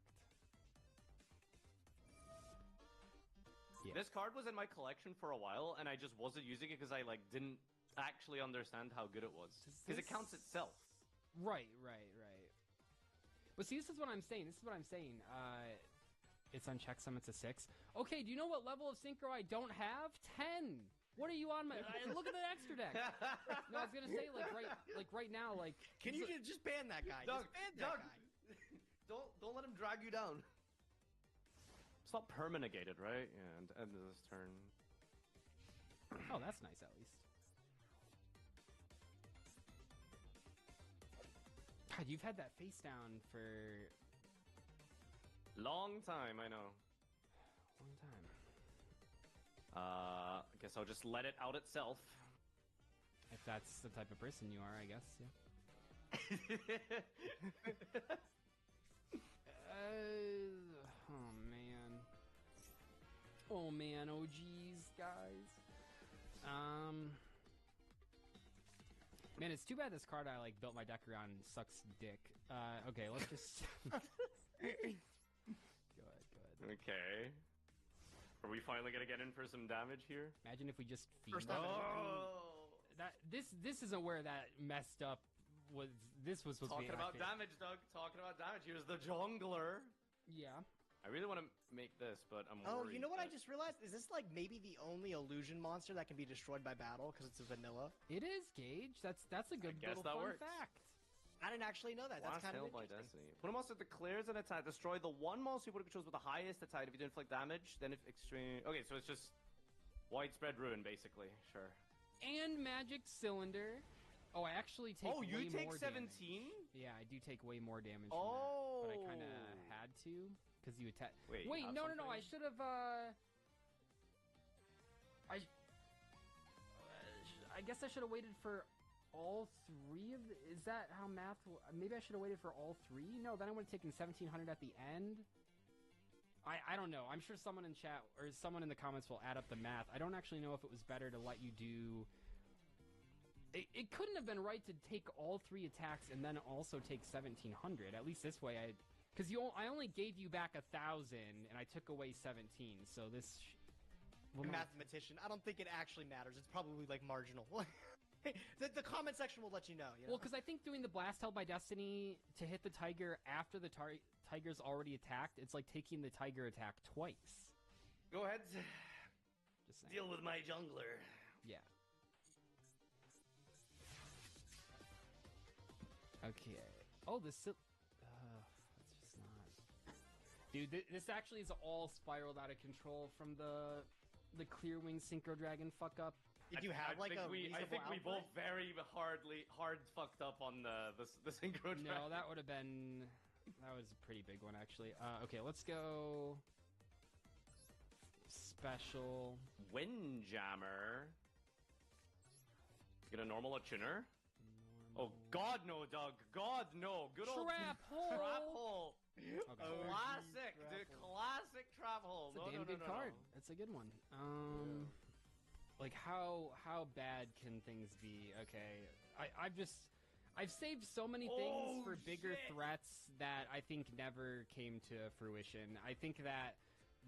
Speaker 2: Yeah.
Speaker 3: This card was in my collection for a while, and I just wasn't using it because I like didn't actually understand how good it was.
Speaker 2: Does
Speaker 3: Because it
Speaker 2: this-
Speaker 3: counts itself.
Speaker 2: Right. But see, this is what I'm saying. It's on checksum, it's a 6. Okay, do you know what level of synchro I don't have? 10! What are you on my... look at the extra deck! No, I was gonna say, right now, like...
Speaker 6: Can you just ban that guy?
Speaker 3: Doug,
Speaker 6: just ban
Speaker 3: Doug.
Speaker 6: that guy.
Speaker 3: Don't let him drag you down. It's not permanagated, right? Yeah, and end of this turn.
Speaker 2: Oh, that's nice, at least. God, you've had that face down for...
Speaker 3: Long time, I know.
Speaker 2: Long time.
Speaker 3: I guess I'll just let it out itself.
Speaker 2: If that's the type of person you are, I guess, yeah. Oh man, oh geez, guys. Man, it's too bad this card I like built my deck around sucks dick. Okay, let's just Good.
Speaker 3: Okay. Are we finally gonna get in for some damage here?
Speaker 2: Imagine if we just feed
Speaker 6: First time
Speaker 2: that this isn't where that messed up was. This was supposed
Speaker 3: Talking
Speaker 2: to be
Speaker 3: about
Speaker 2: active.
Speaker 3: damage, Doug. Talking about damage. Here's the jungler.
Speaker 2: Yeah.
Speaker 3: I really want to make this, but I'm
Speaker 6: Oh,
Speaker 3: worried.
Speaker 6: you know what I
Speaker 3: that-
Speaker 6: just realized? Is this like maybe the only illusion monster that can be destroyed by battle because it's a vanilla?
Speaker 2: It is, Gage. That's a good
Speaker 3: guess
Speaker 2: little
Speaker 3: that
Speaker 2: fun
Speaker 3: works.
Speaker 2: fact.
Speaker 6: I didn't actually know that. That's
Speaker 3: Last
Speaker 6: kind of
Speaker 3: held by
Speaker 6: interesting.
Speaker 3: Destiny. Put a monster that declares an attack. Destroy the one monster you put controls with the highest attack. If you do inflict damage, then if extreme. Okay, so it's just widespread ruin, basically. Sure.
Speaker 2: And magic cylinder. Oh, I actually take.
Speaker 3: Oh, you
Speaker 2: way
Speaker 3: take
Speaker 2: more
Speaker 3: 17?
Speaker 2: damage. Yeah, I do take way more damage.
Speaker 3: Oh.
Speaker 2: Than that, but I kind of had to because you attack.
Speaker 3: Wait, you
Speaker 2: Wait,
Speaker 3: have
Speaker 2: no. I
Speaker 3: something?
Speaker 2: should have. I guess I should have waited for all three of the. Is that how math? Maybe I should have waited for all three. No, then I would have taken 1700 at the end. I don't know. I'm sure someone in chat or someone in the comments will add up the math. I don't actually know if it was better to let you do. It couldn't have been right to take all three attacks and then also take 1700. At least this way, because I only gave you back 1,000 and I took away 17. So this.
Speaker 6: I'm a mathematician. I don't think it actually matters. It's probably like marginal. the comment section will let you know. You know?
Speaker 2: Well, because I think doing the blast held by destiny to hit the tiger after the tiger's already attacked, it's like taking the tiger attack twice.
Speaker 3: Go ahead.
Speaker 2: Just saying.
Speaker 3: Deal with my jungler.
Speaker 2: Yeah. Okay. Oh, this. That's just not. Dude, this actually is all spiraled out of control from the Clear Wing Synchro Dragon fuck up.
Speaker 6: Did you have
Speaker 3: I think we
Speaker 6: outbreak?
Speaker 3: both very hard fucked up on the synchro track.
Speaker 2: No, that would have been. That was a pretty big one, actually. Okay, let's go. Special.
Speaker 3: Windjammer. Get a normal tuner. Oh God, no, Doug. God, no. Good old
Speaker 2: Trap hole.
Speaker 3: Trap hole.
Speaker 2: Okay.
Speaker 3: Classic, dude. Classic trap hole.
Speaker 2: It's a damn good card. It's a good one. Like how bad can things be? Okay, I've saved so many things for bigger threats that I think never came to fruition. I think that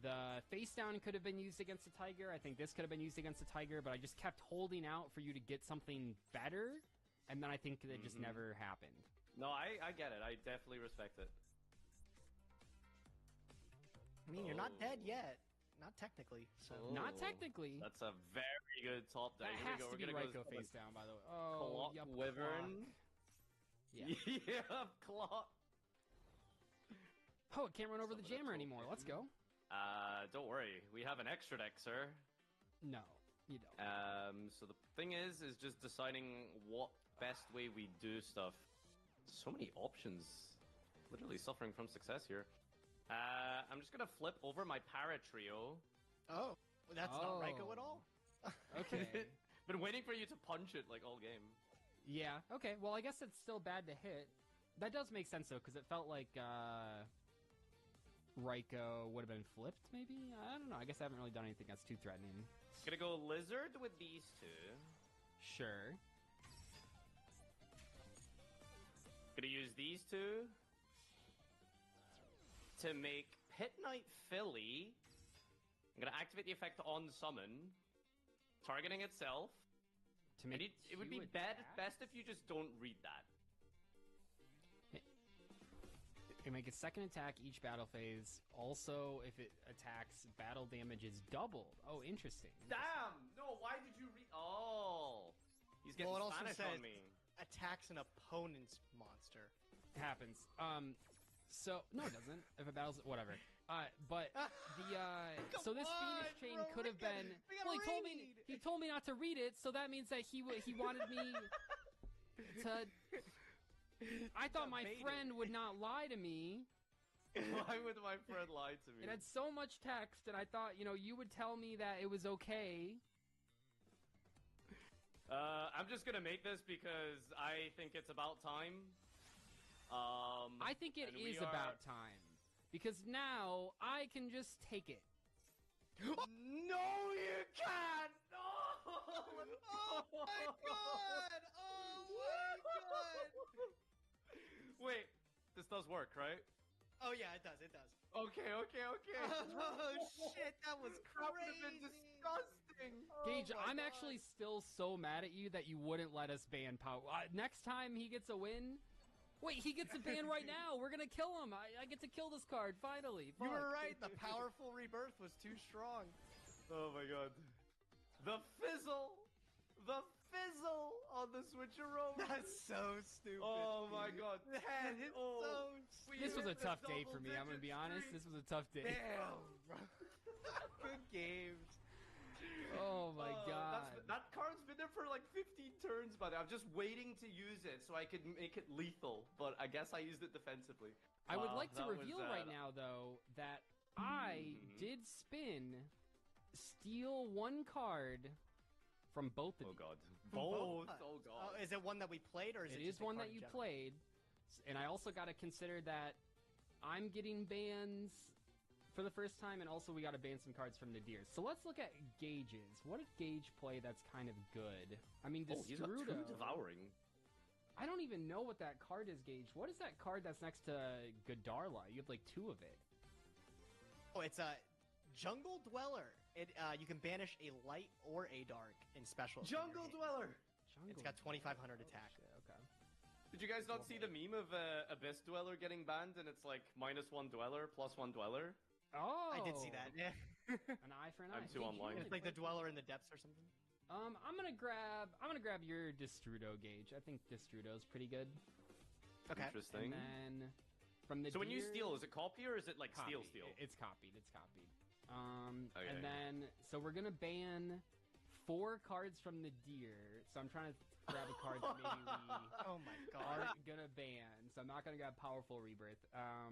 Speaker 2: the face down could have been used against the tiger. I think this could have been used against the tiger, but I just kept holding out for you to get something better, and then I think that it just never happened.
Speaker 3: No, I get it. I definitely respect it.
Speaker 6: I mean, you're not dead yet. Not technically. So.
Speaker 2: Not technically.
Speaker 3: That's a very good top deck.
Speaker 2: That has to be
Speaker 3: We're gonna
Speaker 2: Raiko
Speaker 3: go
Speaker 2: face down, by the way. Oh,
Speaker 3: Clock
Speaker 2: yup,
Speaker 3: Wyvern.
Speaker 2: clock. Yeah.
Speaker 3: Yeah, clock.
Speaker 2: Oh, it can't run over the
Speaker 3: Some of
Speaker 2: jammer
Speaker 3: the
Speaker 2: anymore. Let's go.
Speaker 3: Don't worry. We have an extra deck, sir.
Speaker 2: No, you don't.
Speaker 3: So the thing is just deciding what best way we do stuff. So many options. Literally suffering from success here. I'm just gonna flip over my Paratrio.
Speaker 6: Oh, that's not Raiko at all?
Speaker 2: Okay.
Speaker 3: Been waiting for you to punch it like all game.
Speaker 2: Yeah, okay. Well, I guess it's still bad to hit. That does make sense, though, because it felt like Raiko would have been flipped, maybe? I don't know. I guess I haven't really done anything that's too threatening.
Speaker 3: Gonna go Lizard with these two.
Speaker 2: Sure.
Speaker 3: Gonna use these two to make Pit Knight Philly. I'm gonna activate the effect on summon, targeting itself.
Speaker 2: To make
Speaker 3: it would be best if you just don't read that.
Speaker 2: It make its second attack each battle phase. Also, if it attacks, battle damage is doubled. Oh, interesting.
Speaker 3: Damn! No, why did you read? Oh, he's getting
Speaker 6: Well, it also
Speaker 3: Spanish
Speaker 6: says
Speaker 3: on me.
Speaker 6: attacks an opponent's monster.
Speaker 2: Happens. So no, it doesn't. If it battles, whatever. But so this Phoenix chain could have been. Well, he told me not to read it, so that means that he wanted me to. I thought my friend would not lie to me.
Speaker 3: Why would my friend lie to me?
Speaker 2: It had so much text, and I thought, you would tell me that it was okay.
Speaker 3: I'm just gonna make this because I think it's about time.
Speaker 2: I think it is about time. Because now I can just take it.
Speaker 3: No, you can't! No!
Speaker 6: Oh my god! Oh my god!
Speaker 3: Wait, this does work, right?
Speaker 6: Oh yeah, it does, it does.
Speaker 3: Okay.
Speaker 6: Oh shit, that was
Speaker 3: That would have been
Speaker 6: crazy!
Speaker 3: disgusting!
Speaker 2: Gage,
Speaker 6: Oh my
Speaker 2: I'm
Speaker 6: God.
Speaker 2: actually still so mad at you that you wouldn't let us ban Power. Next time he gets a win... Wait, he gets a ban right now! We're gonna kill him! I get to kill this card, finally!
Speaker 6: You
Speaker 2: Fuck.
Speaker 6: were right, the powerful rebirth was too strong.
Speaker 3: Oh my god. The fizzle! The fizzle on the switcheroo!
Speaker 6: That's so stupid.
Speaker 3: Oh my god.
Speaker 6: That is
Speaker 3: Oh.
Speaker 6: so
Speaker 2: This was a
Speaker 3: hit the
Speaker 2: tough day for me, I'm gonna be honest. This was a tough day.
Speaker 6: damn, bro. Good games.
Speaker 2: Oh my god.
Speaker 3: That card's been there for like 15 turns, but I'm just waiting to use it so I could make it lethal. But I guess I used it defensively.
Speaker 2: I would like to
Speaker 3: that was,
Speaker 2: reveal right now, though, that I did steal one card from both of
Speaker 3: Oh
Speaker 2: you.
Speaker 3: god.
Speaker 6: Both.
Speaker 3: Both. Oh god.
Speaker 6: Is it one that we played, or is it
Speaker 2: It is
Speaker 6: just a
Speaker 2: one
Speaker 6: card
Speaker 2: that
Speaker 6: in
Speaker 2: you
Speaker 6: general?
Speaker 2: played, and I also got to consider that I'm getting bans for the first time, and also we got to ban some cards from Nadir. So let's look at Gage's. What did Gage play that's kind of good? I mean,
Speaker 3: Oh, he's got 2
Speaker 2: Destrudo.
Speaker 3: devouring.
Speaker 2: I don't even know what that card is, Gage. What is that card that's next to Godarla? You have like 2 of it.
Speaker 6: Oh, it's a Jungle Dweller. It you can banish a light or a dark in special.
Speaker 3: Jungle Dweller!
Speaker 2: Jungle
Speaker 6: It's got 2,500 attack.
Speaker 2: Okay.
Speaker 3: Did you guys not see the meme of Abyss Dweller getting banned and it's like -1 Dweller, +1 Dweller?
Speaker 2: Oh,
Speaker 6: I did see that. Yeah.
Speaker 2: An eye for an eye.
Speaker 3: I'm too
Speaker 2: Hey,
Speaker 3: online.
Speaker 2: Julian,
Speaker 6: It's like the Dweller in the depths or something.
Speaker 2: I'm gonna grab your Destrudo gauge. I think Destrudo's pretty good.
Speaker 6: Okay.
Speaker 3: Interesting.
Speaker 2: And then from the
Speaker 3: So when you
Speaker 2: deer-
Speaker 3: steal, is it copy or is it like
Speaker 2: Copied.
Speaker 3: steal?
Speaker 2: It's copied. It's copied.
Speaker 3: Okay.
Speaker 2: And then so we're gonna ban 4 cards from the deer. So I'm trying to grab a card that maybe we
Speaker 6: Oh my
Speaker 2: are
Speaker 6: god.
Speaker 2: gonna ban. So I'm not gonna grab Powerful Rebirth.
Speaker 3: I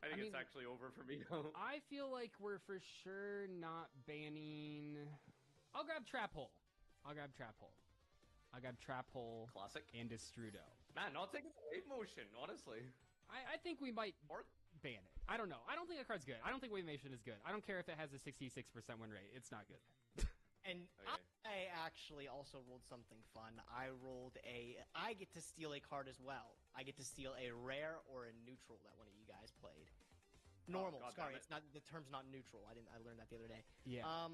Speaker 3: think
Speaker 2: I
Speaker 3: it's
Speaker 2: mean-
Speaker 3: actually over for me now.
Speaker 2: I feel like we're for sure not banning. I'll grab Trap Hole. I'll grab Trap Hole
Speaker 3: Classic.
Speaker 2: and Destrudo.
Speaker 3: Man, not taking the wave motion, honestly.
Speaker 2: I think we might
Speaker 3: Or
Speaker 2: ban it. I don't know. I don't think that card's good. I don't think Wave Nation is good. I don't care if it has a 66% win rate. It's not good.
Speaker 6: And
Speaker 3: Okay.
Speaker 6: I actually also rolled something fun. I get to steal a card as well. I get to steal a rare or a neutral that one of you guys played. Normal,
Speaker 3: God damn
Speaker 6: sorry,
Speaker 3: it.
Speaker 6: it's not, the term's not neutral. I learned that the other day.
Speaker 2: Yeah.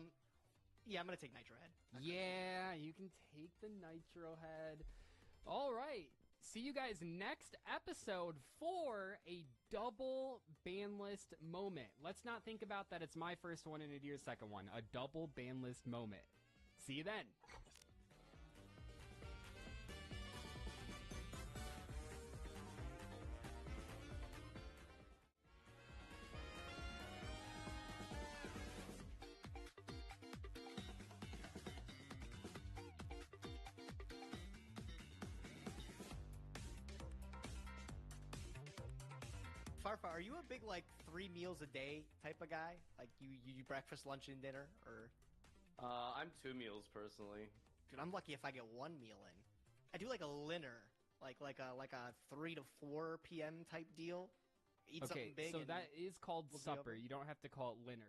Speaker 6: Yeah, I'm gonna take Nitro Head.
Speaker 2: Yeah, you can take the Nitro Head. All right. See you guys next episode for a double ban list moment. Let's not think about that it's my first one and Nadir's second one. A double ban list moment. See you then.
Speaker 6: Farfa, are you a big like 3 meals a day type of guy? Like you breakfast, lunch, and dinner, or?
Speaker 3: I'm 2 meals personally.
Speaker 6: Dude, I'm lucky if I get 1 meal in. I do like a linner, like a 3 to 4 p.m. type deal. Eat
Speaker 2: Okay,
Speaker 6: something big.
Speaker 2: so
Speaker 6: and
Speaker 2: that is called
Speaker 6: we'll be
Speaker 2: supper.
Speaker 6: over.
Speaker 2: You don't have to call it dinner.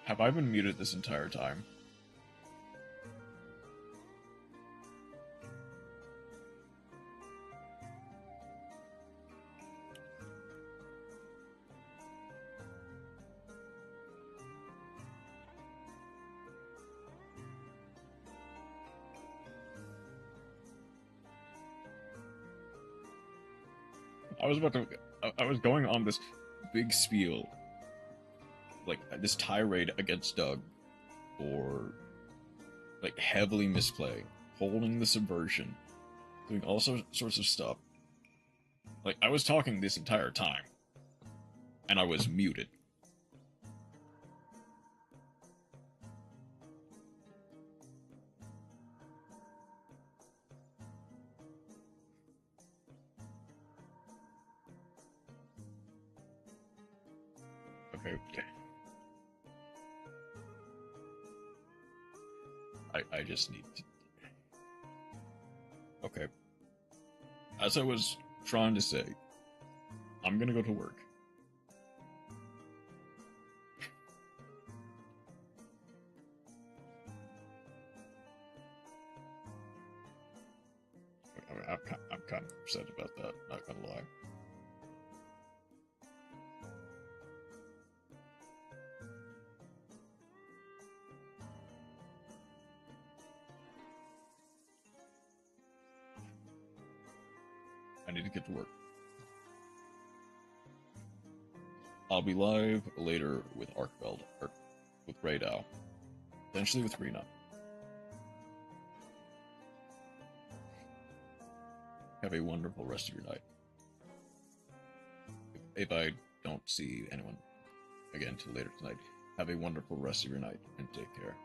Speaker 1: Have I been muted this entire time? I was going on this big spiel, like this tirade against Doug for like heavily misplaying, holding the subversion, doing all sorts of stuff. Like I was talking this entire time, and I was muted. Okay. I just need to... Okay. As I was trying to say, I'm gonna go to work. I'm kind of upset about that, not gonna lie. I need to get to work. I'll be live later with Arkfeld, or with Rey Dau, potentially with Rena. Have a wonderful rest of your night. If I don't see anyone again till later tonight, have a wonderful rest of your night and take care.